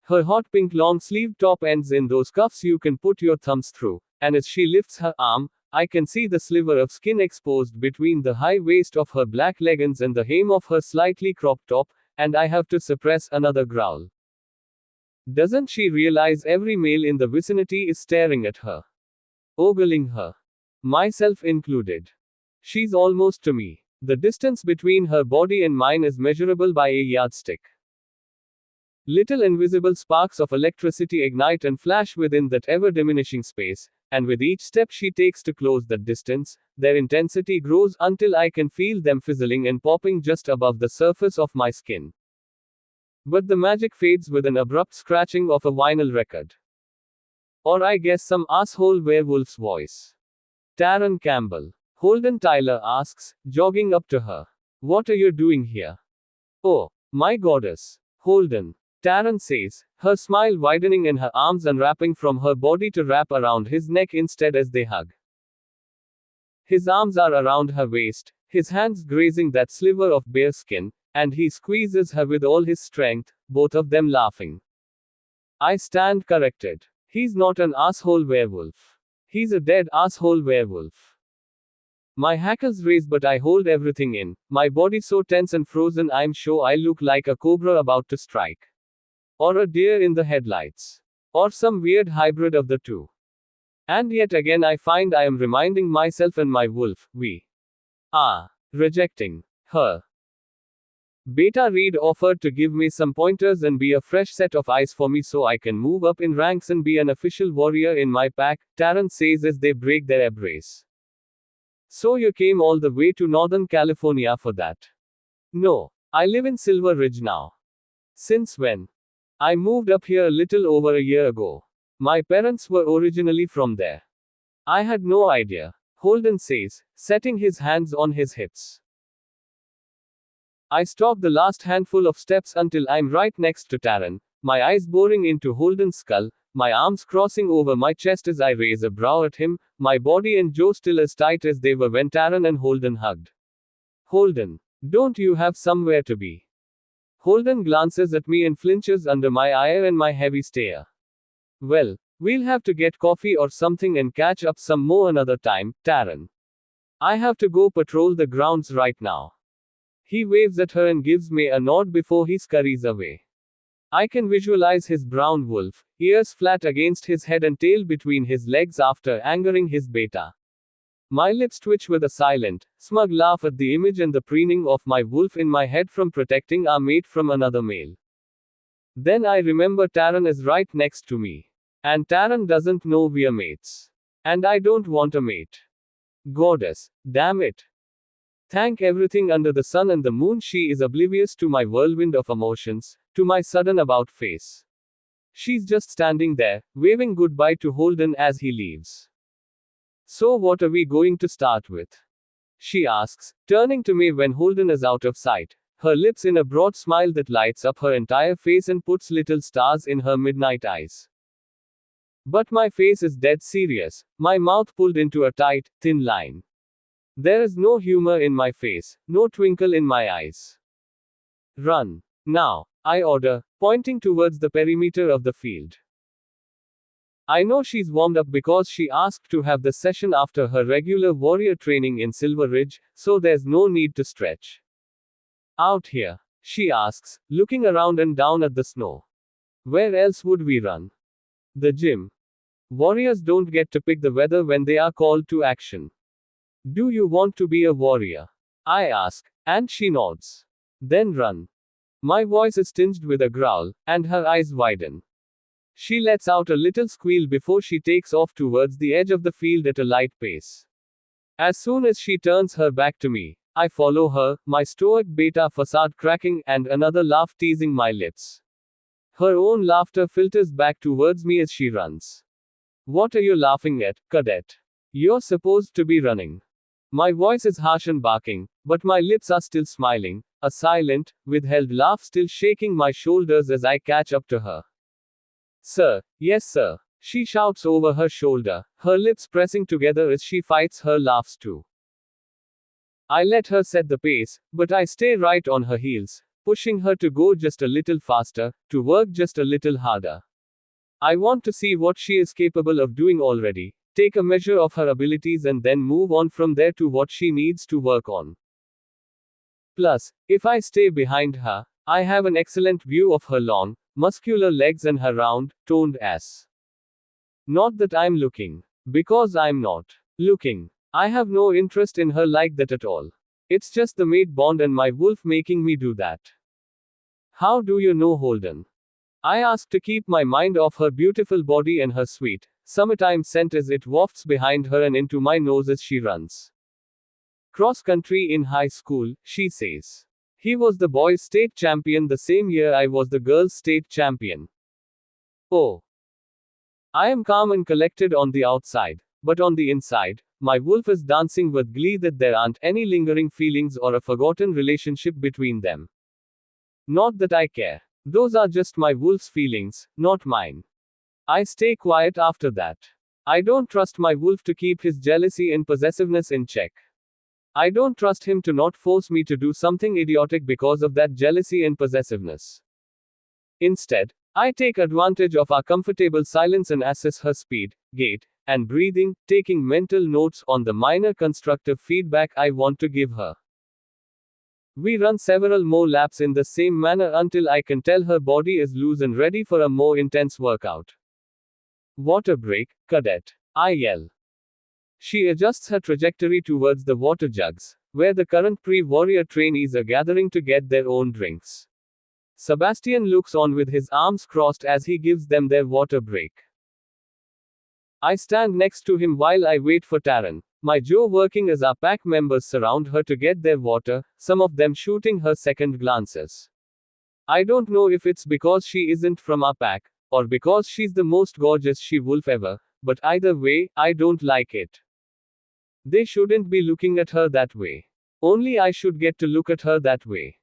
Her hot pink long-sleeved top ends in those cuffs you can put your thumbs through, and as she lifts her arm, I can see the sliver of skin exposed between the high waist of her black leggings and the hem of her slightly cropped top, and I have to suppress another growl. Doesn't she realize every male in the vicinity is staring at her? Ogling her. Myself included. She's almost to me. The distance between her body and mine is measurable by a yardstick. Little invisible sparks of electricity ignite and flash within that ever-diminishing space, and with each step she takes to close that distance, their intensity grows until I can feel them fizzling and popping just above the surface of my skin. But the magic fades with an abrupt scratching of a vinyl record. Or I guess some asshole werewolf's voice. Taryn Campbell. Holden Tyler asks, jogging up to her. What are you doing here? Oh, my goddess. Holden. Taryn says, her smile widening and her arms unwrapping from her body to wrap around his neck instead as they hug. His arms are around her waist, his hands grazing that sliver of bare skin, and he squeezes her with all his strength, both of them laughing. I stand corrected. He's not an asshole werewolf. He's a dead asshole werewolf. My hackles raise but I hold everything in, my body so tense and frozen I'm sure I look like a cobra about to strike. Or a deer in the headlights. Or some weird hybrid of the two. And yet again I find I am reminding myself and my wolf, we are rejecting her. Beta Reed offered to give me some pointers and be a fresh set of eyes for me so I can move up in ranks and be an official warrior in my pack, Taryn says as they break their embrace. So you came all the way to Northern California for that? No. I live in Silver Ridge now. Since when? I moved up here a little over a year ago. My parents were originally from there. I had no idea, Holden says, setting his hands on his hips. I stalk the last handful of steps until I'm right next to Taryn, my eyes boring into Holden's skull, my arms crossing over my chest as I raise a brow at him, my body and jaw still as tight as they were when Taryn and Holden hugged. Holden, don't you have somewhere to be? Holden glances at me and flinches under my ire and my heavy stare. Well, we'll have to get coffee or something and catch up some more another time, Taryn. I have to go patrol the grounds right now. He waves at her and gives me a nod before he scurries away. I can visualize his brown wolf, ears flat against his head and tail between his legs after angering his beta. My lips twitch with a silent, smug laugh at the image and the preening of my wolf in my head from protecting our mate from another male. Then I remember Taryn is right next to me. And Taryn doesn't know we're mates. And I don't want a mate. Goddess, damn it. Thank everything under the sun and the moon she is oblivious to my whirlwind of emotions, to my sudden about face. She's just standing there, waving goodbye to Holden as he leaves. So what are we going to start with? She asks, turning to me when Holden is out of sight, her lips in a broad smile that lights up her entire face and puts little stars in her midnight eyes. But my face is dead serious, my mouth pulled into a tight, thin line. There is no humor in my face, no twinkle in my eyes. Run. Now, I order, pointing towards the perimeter of the field. I know she's warmed up because she asked to have the session after her regular warrior training in Silver Ridge, so there's no need to stretch. Out here? She asks, looking around and down at the snow. Where else would we run? The gym. Warriors don't get to pick the weather when they are called to action. Do you want to be a warrior? I ask, and she nods. Then run. My voice is tinged with a growl, and her eyes widen. She lets out a little squeal before she takes off towards the edge of the field at a light pace. As soon as she turns her back to me, I follow her, my stoic beta facade cracking, and another laugh teasing my lips. Her own laughter filters back towards me as she runs. What are you laughing at, cadet? You're supposed to be running. My voice is harsh and barking, but my lips are still smiling, a silent, withheld laugh still shaking my shoulders as I catch up to her. Sir, yes sir, she shouts over her shoulder, her lips pressing together as she fights her laughs too. I let her set the pace, but I stay right on her heels, pushing her to go just a little faster, to work just a little harder. I want to see what she is capable of doing already, take a measure of her abilities and then move on from there to what she needs to work on. Plus, if I stay behind her, I have an excellent view of her long, muscular legs and her round, toned ass. Not that I'm looking. Because I'm not looking. I have no interest in her like that at all. It's just the mate bond and my wolf making me do that. How do you know Holden? I ask to keep my mind off her beautiful body and her sweet, summertime scent as it wafts behind her and into my nose as she runs. Cross country in high school, she says. He was the boys' state champion the same year I was the girls' state champion. Oh. I am calm and collected on the outside, but on the inside, my wolf is dancing with glee that there aren't any lingering feelings or a forgotten relationship between them. Not that I care. Those are just my wolf's feelings, not mine. I stay quiet after that. I don't trust my wolf to keep his jealousy and possessiveness in check. I don't trust him to not force me to do something idiotic because of that jealousy and possessiveness. Instead, I take advantage of our comfortable silence and assess her speed, gait, and breathing, taking mental notes on the minor constructive feedback I want to give her. We run several more laps in the same manner until I can tell her body is loose and ready for a more intense workout. Water break, cadet. I yell. She adjusts her trajectory towards the water jugs, where the current pre-warrior trainees are gathering to get their own drinks. Sebastian looks on with his arms crossed as he gives them their water break. I stand next to him while I wait for Taryn, my Joe working as our pack members surround her to get their water, some of them shooting her second glances. I don't know if it's because she isn't from our pack, or because she's the most gorgeous she-wolf ever, but either way, I don't like it. They shouldn't be looking at her that way. Only I should get to look at her that way.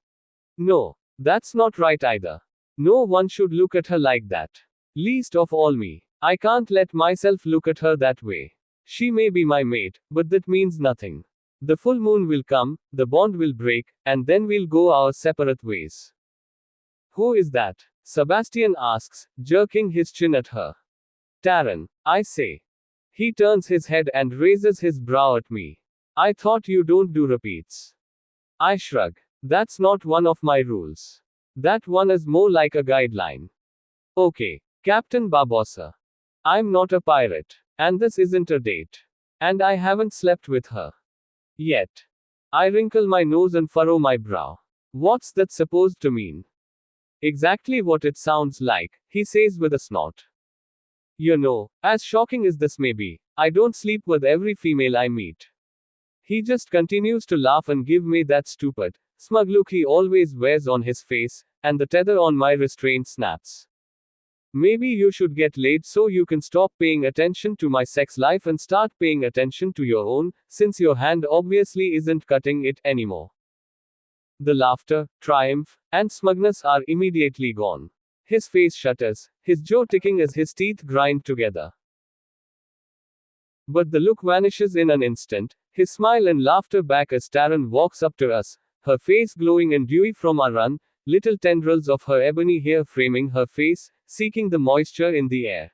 No, that's not right either. No one should look at her like that. Least of all me. I can't let myself look at her that way. She may be my mate, but that means nothing. The full moon will come, the bond will break, and then we'll go our separate ways. Who is that? Sebastian asks, jerking his chin at her. Taryn, I say. He turns his head and raises his brow at me. I thought you don't do repeats. I shrug. That's not one of my rules. That one is more like a guideline. Okay, Captain Barbossa. I'm not a pirate. And this isn't a date. And I haven't slept with her. Yet. I wrinkle my nose and furrow my brow. What's that supposed to mean? Exactly what it sounds like, he says with a snort. You know, as shocking as this may be, I don't sleep with every female I meet. He just continues to laugh and give me that stupid, smug look he always wears on his face, and the tether on my restraint snaps. Maybe you should get laid so you can stop paying attention to my sex life and start paying attention to your own, since your hand obviously isn't cutting it anymore. The laughter, triumph, and smugness are immediately gone. His face shudders, his jaw ticking as his teeth grind together. But the look vanishes in an instant, his smile and laughter back as Taryn walks up to us, her face glowing and dewy from our run, little tendrils of her ebony hair framing her face, seeking the moisture in the air.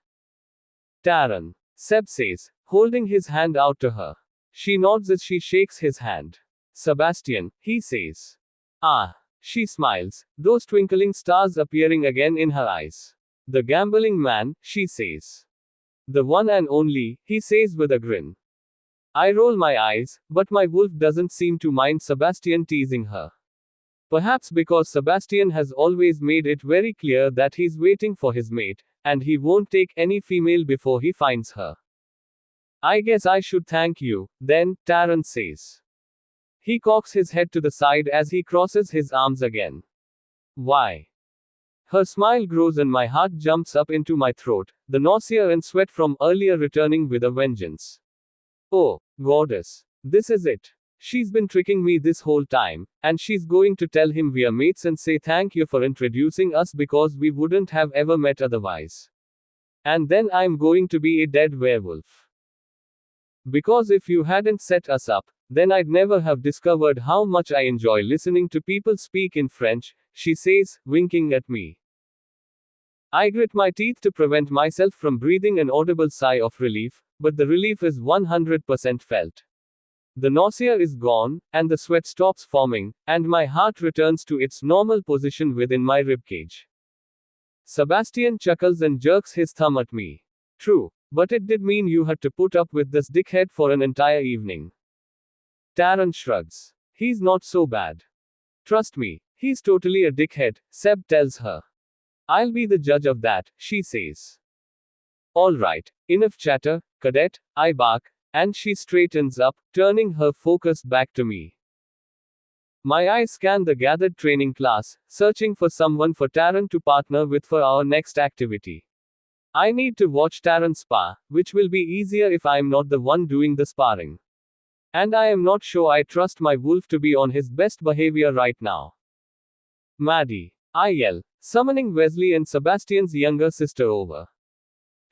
Taryn, Seb says, holding his hand out to her. She nods as she shakes his hand. Sebastian, he says. Ah. She smiles, those twinkling stars appearing again in her eyes. The gambling man, she says. The one and only, he says with a grin. I roll my eyes, but my wolf doesn't seem to mind Sebastian teasing her. Perhaps because Sebastian has always made it very clear that he's waiting for his mate, and he won't take any female before he finds her. I guess I should thank you, then, Taran says. He cocks his head to the side as he crosses his arms again. Why? Her smile grows and my heart jumps up into my throat, the nausea and sweat from earlier returning with a vengeance. Oh, goddess. This is it. She's been tricking me this whole time, and she's going to tell him we are mates and say thank you for introducing us because we wouldn't have ever met otherwise. And then I'm going to be a dead werewolf. Because if you hadn't set us up, then I'd never have discovered how much I enjoy listening to people speak in French, she says, winking at me. I grit my teeth to prevent myself from breathing an audible sigh of relief, but the relief is 100% felt. The nausea is gone, and the sweat stops forming, and my heart returns to its normal position within my ribcage. Sebastian chuckles and jerks his thumb at me. True, but it did mean you had to put up with this dickhead for an entire evening. Taran shrugs. He's not so bad. Trust me, he's totally a dickhead, Seb tells her. I'll be the judge of that, she says. Alright, enough chatter, cadet, I bark, and she straightens up, turning her focus back to me. My eyes scan the gathered training class, searching for someone for Taran to partner with for our next activity. I need to watch Taran spar, which will be easier if I'm not the one doing the sparring. And I am not sure I trust my wolf to be on his best behavior right now. Maddie, I yell, summoning Wesley and Sebastian's younger sister over.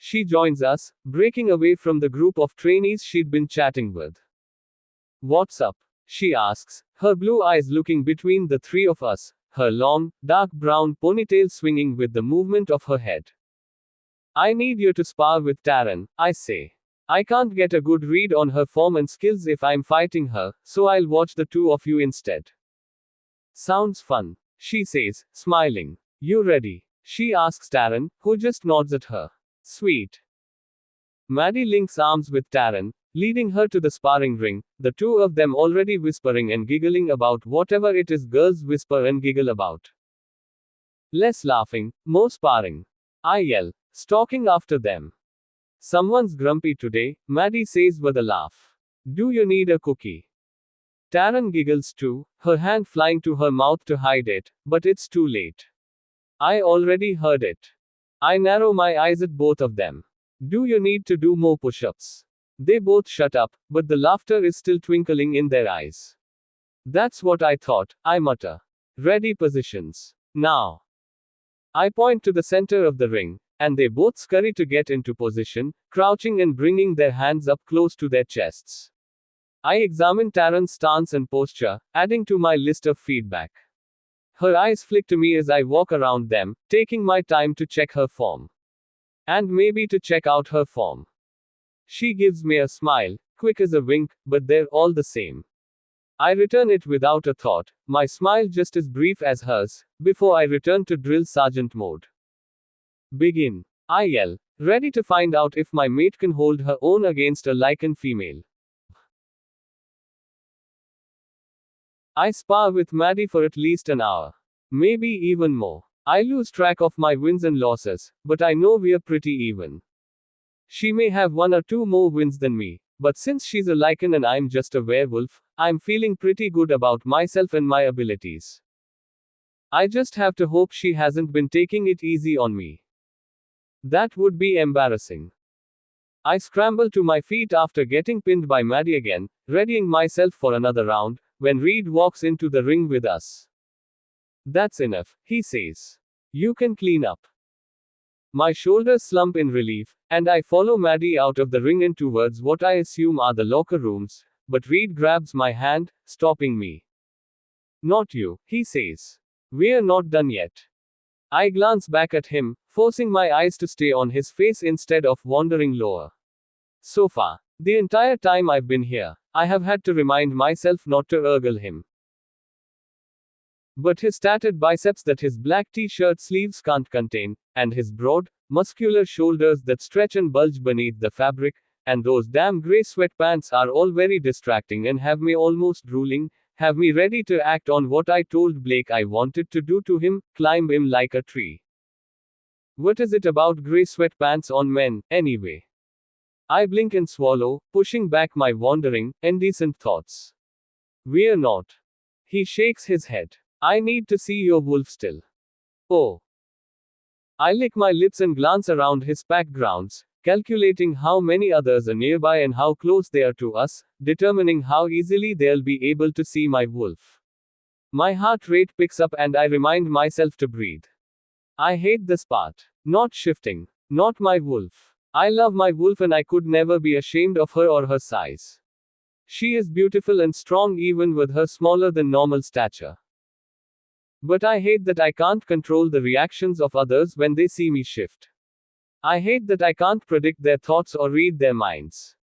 She joins us, breaking away from the group of trainees she'd been chatting with. What's up? She asks, her blue eyes looking between the three of us, her long, dark brown ponytail swinging with the movement of her head. I need you to spar with Taran, I say. I can't get a good read on her form and skills if I'm fighting her, so I'll watch the two of you instead. Sounds fun, she says, smiling. You ready? She asks Taran, who just nods at her. Sweet. Maddie links arms with Taran, leading her to the sparring ring, the two of them already whispering and giggling about whatever it is girls whisper and giggle about. Less laughing, more sparring. I yell, stalking after them. Someone's grumpy today, Maddie says with a laugh. Do you need a cookie? Taran giggles too, her hand flying to her mouth to hide it, but it's too late. I already heard it. I narrow my eyes at both of them. Do you need to do more push-ups? They both shut up, but the laughter is still twinkling in their eyes. That's what I thought, I mutter. Ready positions. Now. I point to the center of the ring, and they both scurry to get into position, crouching and bringing their hands up close to their chests. I examine Taran's stance and posture, adding to my list of feedback. Her eyes flick to me as I walk around them, taking my time to check her form. And maybe to check out her form. She gives me a smile, quick as a wink, but they're all the same. I return it without a thought, my smile just as brief as hers, before I return to drill sergeant mode. Begin. I yell, ready to find out if my mate can hold her own against a lichen female. I spar with Maddie for at least an hour. Maybe even more. I lose track of my wins and losses, but I know we're pretty even. She may have one or two more wins than me, but since she's a lichen and I'm just a werewolf, I'm feeling pretty good about myself and my abilities. I just have to hope she hasn't been taking it easy on me. That would be embarrassing. I scramble to my feet after getting pinned by Maddie again, readying myself for another round, when Reed walks into the ring with us. That's enough, he says. You can clean up. My shoulders slump in relief, and I follow Maddie out of the ring and towards what I assume are the locker rooms, but Reed grabs my hand, stopping me. Not you, he says. We're not done yet. I glance back at him, forcing my eyes to stay on his face instead of wandering lower. So far, the entire time I've been here, I have had to remind myself not to ogle him. But his tattered biceps that his black t-shirt sleeves can't contain, and his broad, muscular shoulders that stretch and bulge beneath the fabric, and those damn grey sweatpants are all very distracting and have me almost drooling, have me ready to act on what I told Blake I wanted to do to him, climb him like a tree. What is it about grey sweatpants on men, anyway? I blink and swallow, pushing back my wandering, indecent thoughts. We're not. He shakes his head. I need to see your wolf still. Oh. I lick my lips and glance around his pack grounds, calculating how many others are nearby and how close they are to us, determining how easily they'll be able to see my wolf. My heart rate picks up and I remind myself to breathe. I hate this part. Not shifting. Not my wolf. I love my wolf and I could never be ashamed of her or her size. She is beautiful and strong even with her smaller than normal stature. But I hate that I can't control the reactions of others when they see me shift. I hate that I can't predict their thoughts or read their minds.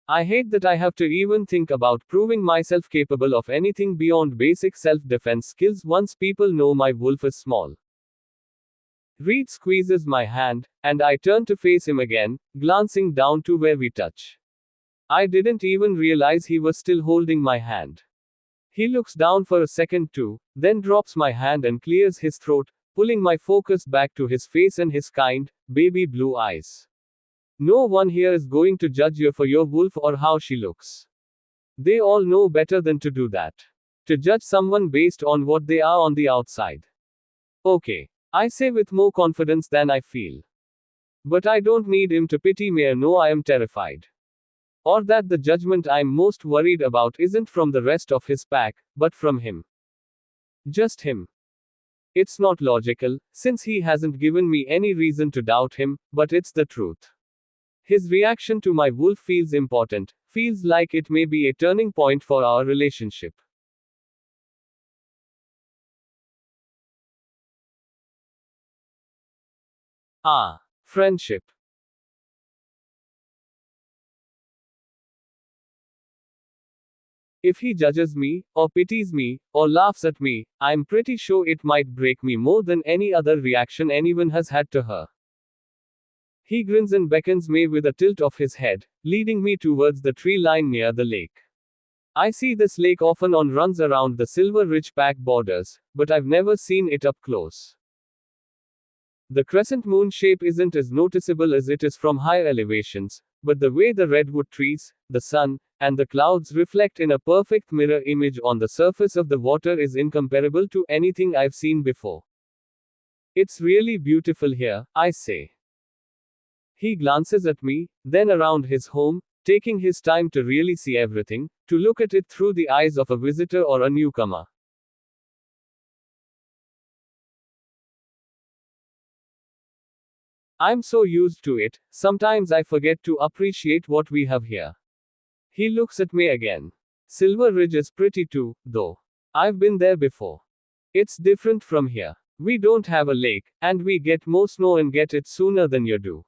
I hate that I have to even think about proving myself capable of anything beyond basic self-defense skills once people know my wolf is small. Reed squeezes my hand, and I turn to face him again, glancing down to where we touch. I didn't even realize he was still holding my hand. He looks down for a second too, then drops my hand and clears his throat, pulling my focus back to his face and his kind, baby blue eyes. No one here is going to judge you for your wolf or how she looks. They all know better than to do that. To judge someone based on what they are on the outside. Okay, I say with more confidence than I feel. But I don't need him to pity me or know I am terrified. Or that the judgment I'm most worried about isn't from the rest of his pack, but from him. Just him. It's not logical, since he hasn't given me any reason to doubt him, but it's the truth. His reaction to my wolf feels important, feels like it may be a turning point for our relationship. Ah, friendship. If he judges me, or pities me, or laughs at me, I'm pretty sure it might break me more than any other reaction anyone has had to her. He grins and beckons me with a tilt of his head, leading me towards the tree line near the lake. I see this lake often on runs around the Silver Ridge Pack borders, but I've never seen it up close. The crescent moon shape isn't as noticeable as it is from higher elevations, but the way the redwood trees, the sun, and the clouds reflect in a perfect mirror image on the surface of the water is incomparable to anything I've seen before. It's really beautiful here, I say. He glances at me, then around his home, taking his time to really see everything, to look at it through the eyes of a visitor or a newcomer. I'm so used to it, sometimes I forget to appreciate what we have here. He looks at me again. Silver Ridge is pretty too, though. I've been there before. It's different from here. We don't have a lake, and we get more snow and get it sooner than you do.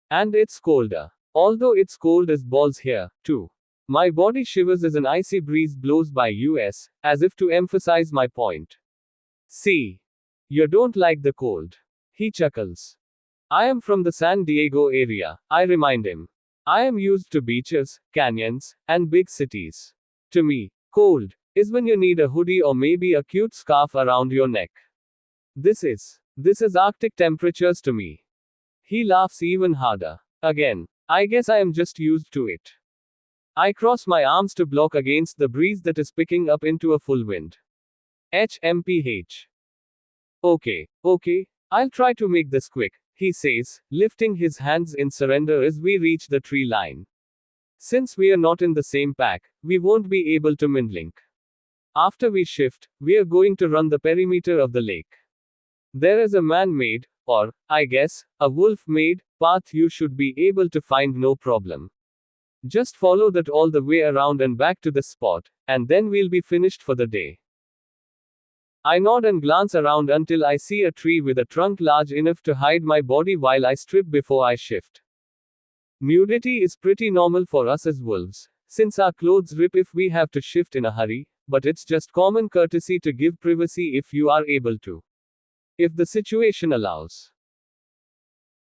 And it's colder. Although it's cold as balls here, too. My body shivers as an icy breeze blows by us, as if to emphasize my point. See. You don't like the cold. He chuckles. I am from the San Diego area, I remind him. I am used to beaches, canyons, and big cities. To me, cold is when you need a hoodie or maybe a cute scarf around your neck. This is Arctic temperatures to me. He laughs even harder. Again, I guess I am just used to it. I cross my arms to block against the breeze that is picking up into a full wind. HMPH. Okay, I'll try to make this quick, he says, lifting his hands in surrender as we reach the tree line. Since we are not in the same pack, we won't be able to minglink. After we shift, we are going to run the perimeter of the lake. There is a man-made, or, I guess, a wolf-made, path you should be able to find no problem. Just follow that all the way around and back to this spot, and then we'll be finished for the day. I nod and glance around until I see a tree with a trunk large enough to hide my body while I strip before I shift. Nudity is pretty normal for us as wolves, since our clothes rip if we have to shift in a hurry, but it's just common courtesy to give privacy if you are able to. If the situation allows.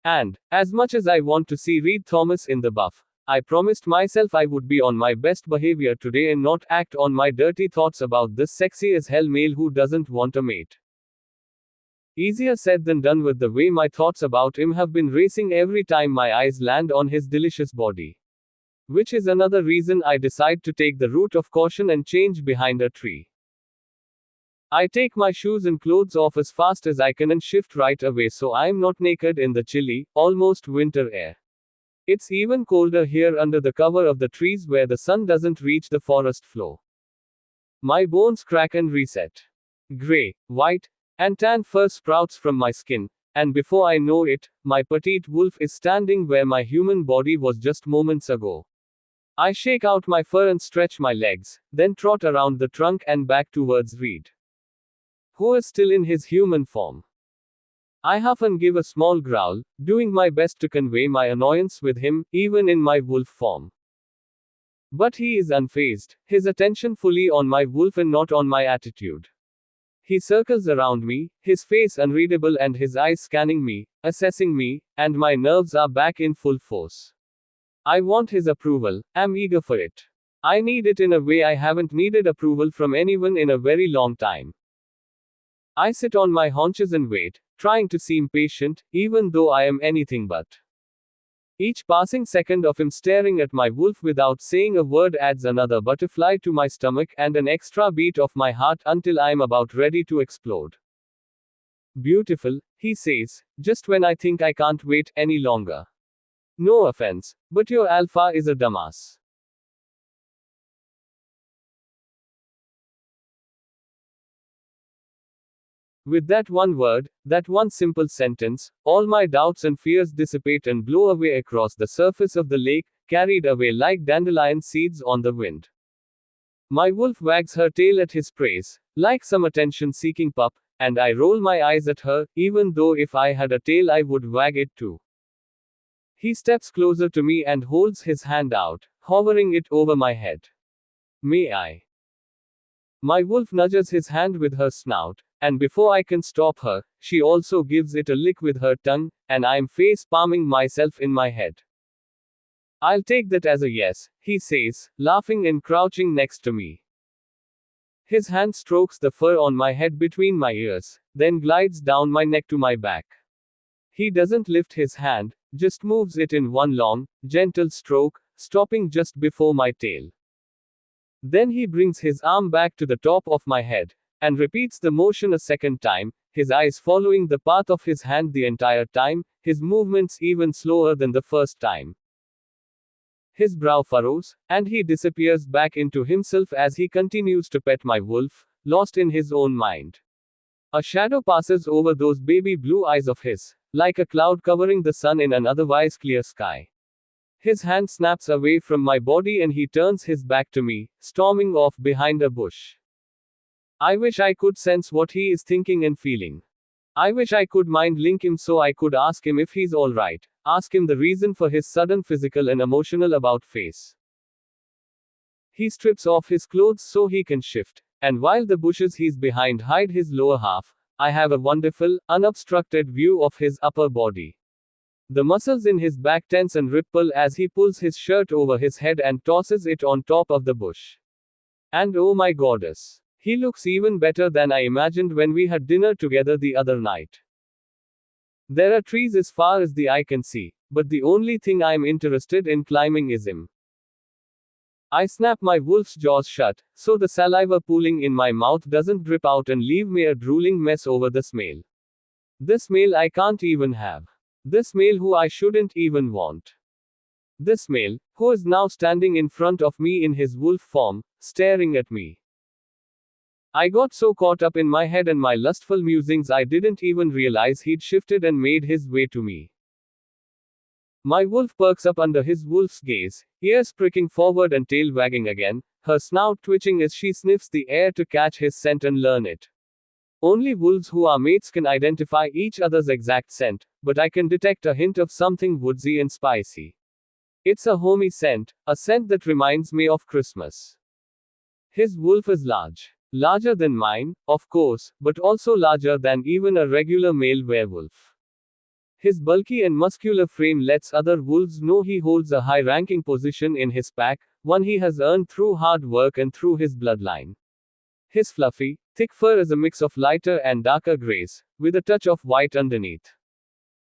And, as much as I want to see Reed Thomas in the buff, I promised myself I would be on my best behavior today and not act on my dirty thoughts about this sexy as hell male who doesn't want a mate. Easier said than done with the way my thoughts about him have been racing every time my eyes land on his delicious body. Which is another reason I decide to take the route of caution and change behind a tree. I take my shoes and clothes off as fast as I can and shift right away so I'm not naked in the chilly, almost winter air. It's even colder here under the cover of the trees where the sun doesn't reach the forest floor. My bones crack and reset. Gray, white, and tan fur sprouts from my skin, and before I know it, my petite wolf is standing where my human body was just moments ago. I shake out my fur and stretch my legs, then trot around the trunk and back towards Reed, who is still in his human form. I huff and give a small growl, doing my best to convey my annoyance with him, even in my wolf form. But he is unfazed, his attention fully on my wolf and not on my attitude. He circles around me, his face unreadable and his eyes scanning me, assessing me, and my nerves are back in full force. I want his approval, am eager for it. I need it in a way I haven't needed approval from anyone in a very long time. I sit on my haunches and wait, trying to seem patient, even though I am anything but. Each passing second of him staring at my wolf without saying a word adds another butterfly to my stomach and an extra beat of my heart until I'm about ready to explode. Beautiful, he says, just when I think I can't wait any longer. No offense, but your alpha is a dumbass. With that one word, that one simple sentence, all my doubts and fears dissipate and blow away across the surface of the lake, carried away like dandelion seeds on the wind. My wolf wags her tail at his praise, like some attention-seeking pup, and I roll my eyes at her, even though if I had a tail I would wag it too. He steps closer to me and holds his hand out, hovering it over my head. May I? My wolf nudges his hand with her snout, and before I can stop her, she also gives it a lick with her tongue, and I'm face palming myself in my head. I'll take that as a yes, he says, laughing and crouching next to me. His hand strokes the fur on my head between my ears, then glides down my neck to my back. He doesn't lift his hand, just moves it in one long, gentle stroke, stopping just before my tail. Then he brings his arm back to the top of my head, and repeats the motion a second time, his eyes following the path of his hand the entire time, his movements even slower than the first time. His brow furrows, and he disappears back into himself as he continues to pet my wolf, lost in his own mind. A shadow passes over those baby blue eyes of his, like a cloud covering the sun in an otherwise clear sky. His hand snaps away from my body and he turns his back to me, storming off behind a bush. I wish I could sense what he is thinking and feeling. I wish I could mind link him so I could ask him if he's alright, ask him the reason for his sudden physical and emotional about face. He strips off his clothes so he can shift, and while the bushes he's behind hide his lower half, I have a wonderful, unobstructed view of his upper body. The muscles in his back tense and ripple as he pulls his shirt over his head and tosses it on top of the bush. And oh my goddess, he looks even better than I imagined when we had dinner together the other night. There are trees as far as the eye can see, but the only thing I'm interested in climbing is him. I snap my wolf's jaws shut, so the saliva pooling in my mouth doesn't drip out and leave me a drooling mess over this male. This male I can't even have. This male who I shouldn't even want. This male, who is now standing in front of me in his wolf form, staring at me. I got so caught up in my head and my lustful musings I didn't even realize he'd shifted and made his way to me. My wolf perks up under his wolf's gaze, ears pricking forward and tail wagging again, her snout twitching as she sniffs the air to catch his scent and learn it. Only wolves who are mates can identify each other's exact scent, but I can detect a hint of something woodsy and spicy. It's a homey scent, a scent that reminds me of Christmas. His wolf is large. Larger than mine, of course, but also larger than even a regular male werewolf. His bulky and muscular frame lets other wolves know he holds a high-ranking position in his pack, one he has earned through hard work and through his bloodline. His fluffy, thick fur is a mix of lighter and darker grays, with a touch of white underneath.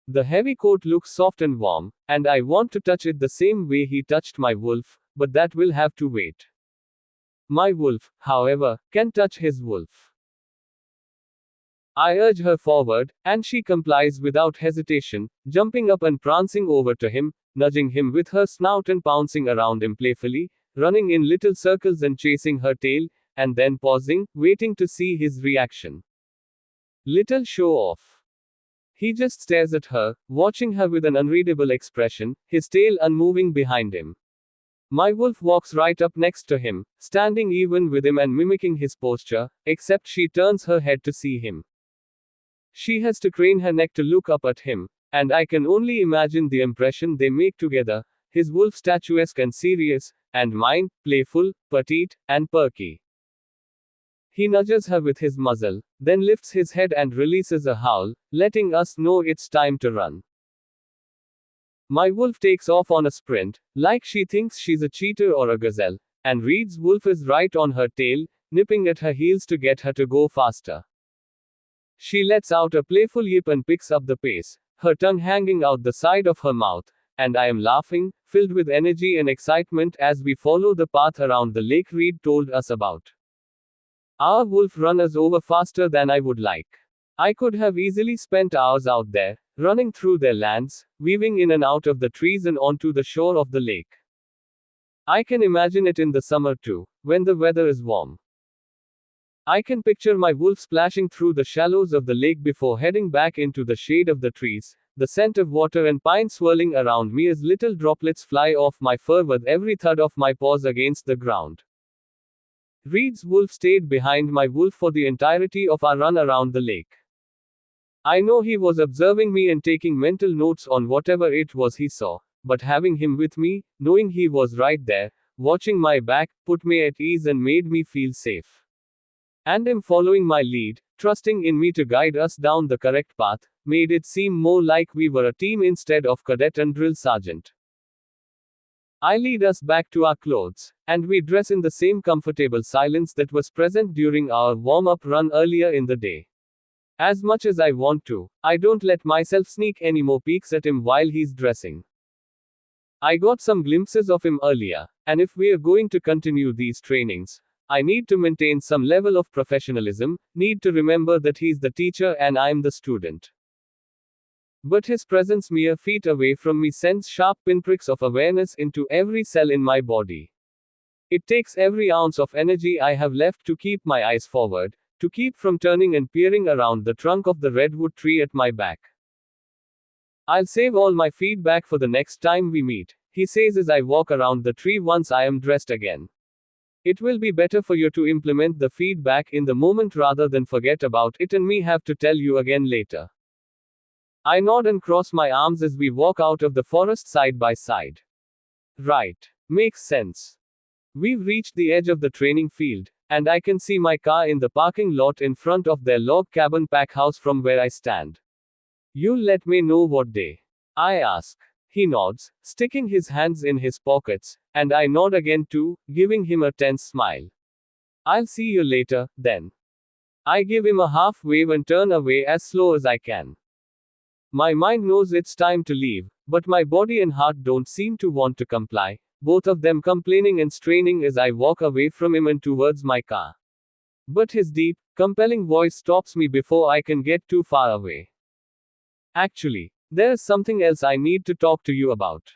The heavy coat looks soft and warm, and I want to touch it the same way he touched my wolf, but that will have to wait. My wolf, however, can touch his wolf. I urge her forward, and she complies without hesitation, jumping up and prancing over to him, nudging him with her snout and pouncing around him playfully, running in little circles and chasing her tail, and then pausing, waiting to see his reaction. Little show off. He just stares at her, watching her with an unreadable expression, his tail unmoving behind him. My wolf walks right up next to him, standing even with him and mimicking his posture, except she turns her head to see him. She has to crane her neck to look up at him, and I can only imagine the impression they make together, his wolf statuesque and serious, and mine, playful, petite, and perky. He nudges her with his muzzle, then lifts his head and releases a howl, letting us know it's time to run. My wolf takes off on a sprint, like she thinks she's a cheetah or a gazelle, and Reed's wolf is right on her tail, nipping at her heels to get her to go faster. She lets out a playful yip and picks up the pace, her tongue hanging out the side of her mouth, and I am laughing, filled with energy and excitement as we follow the path around the lake Reed told us about. Our wolf runs over faster than I would like. I could have easily spent hours out there, running through their lands, weaving in and out of the trees and onto the shore of the lake. I can imagine it in the summer too, when the weather is warm. I can picture my wolf splashing through the shallows of the lake before heading back into the shade of the trees, the scent of water and pine swirling around me as little droplets fly off my fur with every thud of my paws against the ground. Reed's wolf stayed behind my wolf for the entirety of our run around the lake. I know he was observing me and taking mental notes on whatever it was he saw, but having him with me, knowing he was right there, watching my back, put me at ease and made me feel safe. And him following my lead, trusting in me to guide us down the correct path, made it seem more like we were a team instead of cadet and drill sergeant. I lead us back to our clothes, and we dress in the same comfortable silence that was present during our warm-up run earlier in the day. As much as I want to, I don't let myself sneak any more peeks at him while he's dressing. I got some glimpses of him earlier, and if we're going to continue these trainings, I need to maintain some level of professionalism, need to remember that he's the teacher and I'm the student. But his presence mere feet away from me sends sharp pinpricks of awareness into every cell in my body. It takes every ounce of energy I have left to keep my eyes forward, to keep from turning and peering around the trunk of the redwood tree at my back. I'll save all my feedback for the next time we meet, he says as I walk around the tree once I am dressed again. It will be better for you to implement the feedback in the moment rather than forget about it and me have to tell you again later. I nod and cross my arms as we walk out of the forest side by side. Right. Makes sense. We've reached the edge of the training field, and I can see my car in the parking lot in front of their log cabin pack house from where I stand. You'll let me know what day? I ask. He nods, sticking his hands in his pockets, and I nod again too, giving him a tense smile. I'll see you later, then. I give him a half wave and turn away as slow as I can. My mind knows it's time to leave, but my body and heart don't seem to want to comply, both of them complaining and straining as I walk away from him and towards my car. But his deep, compelling voice stops me before I can get too far away. Actually, there's something else I need to talk to you about.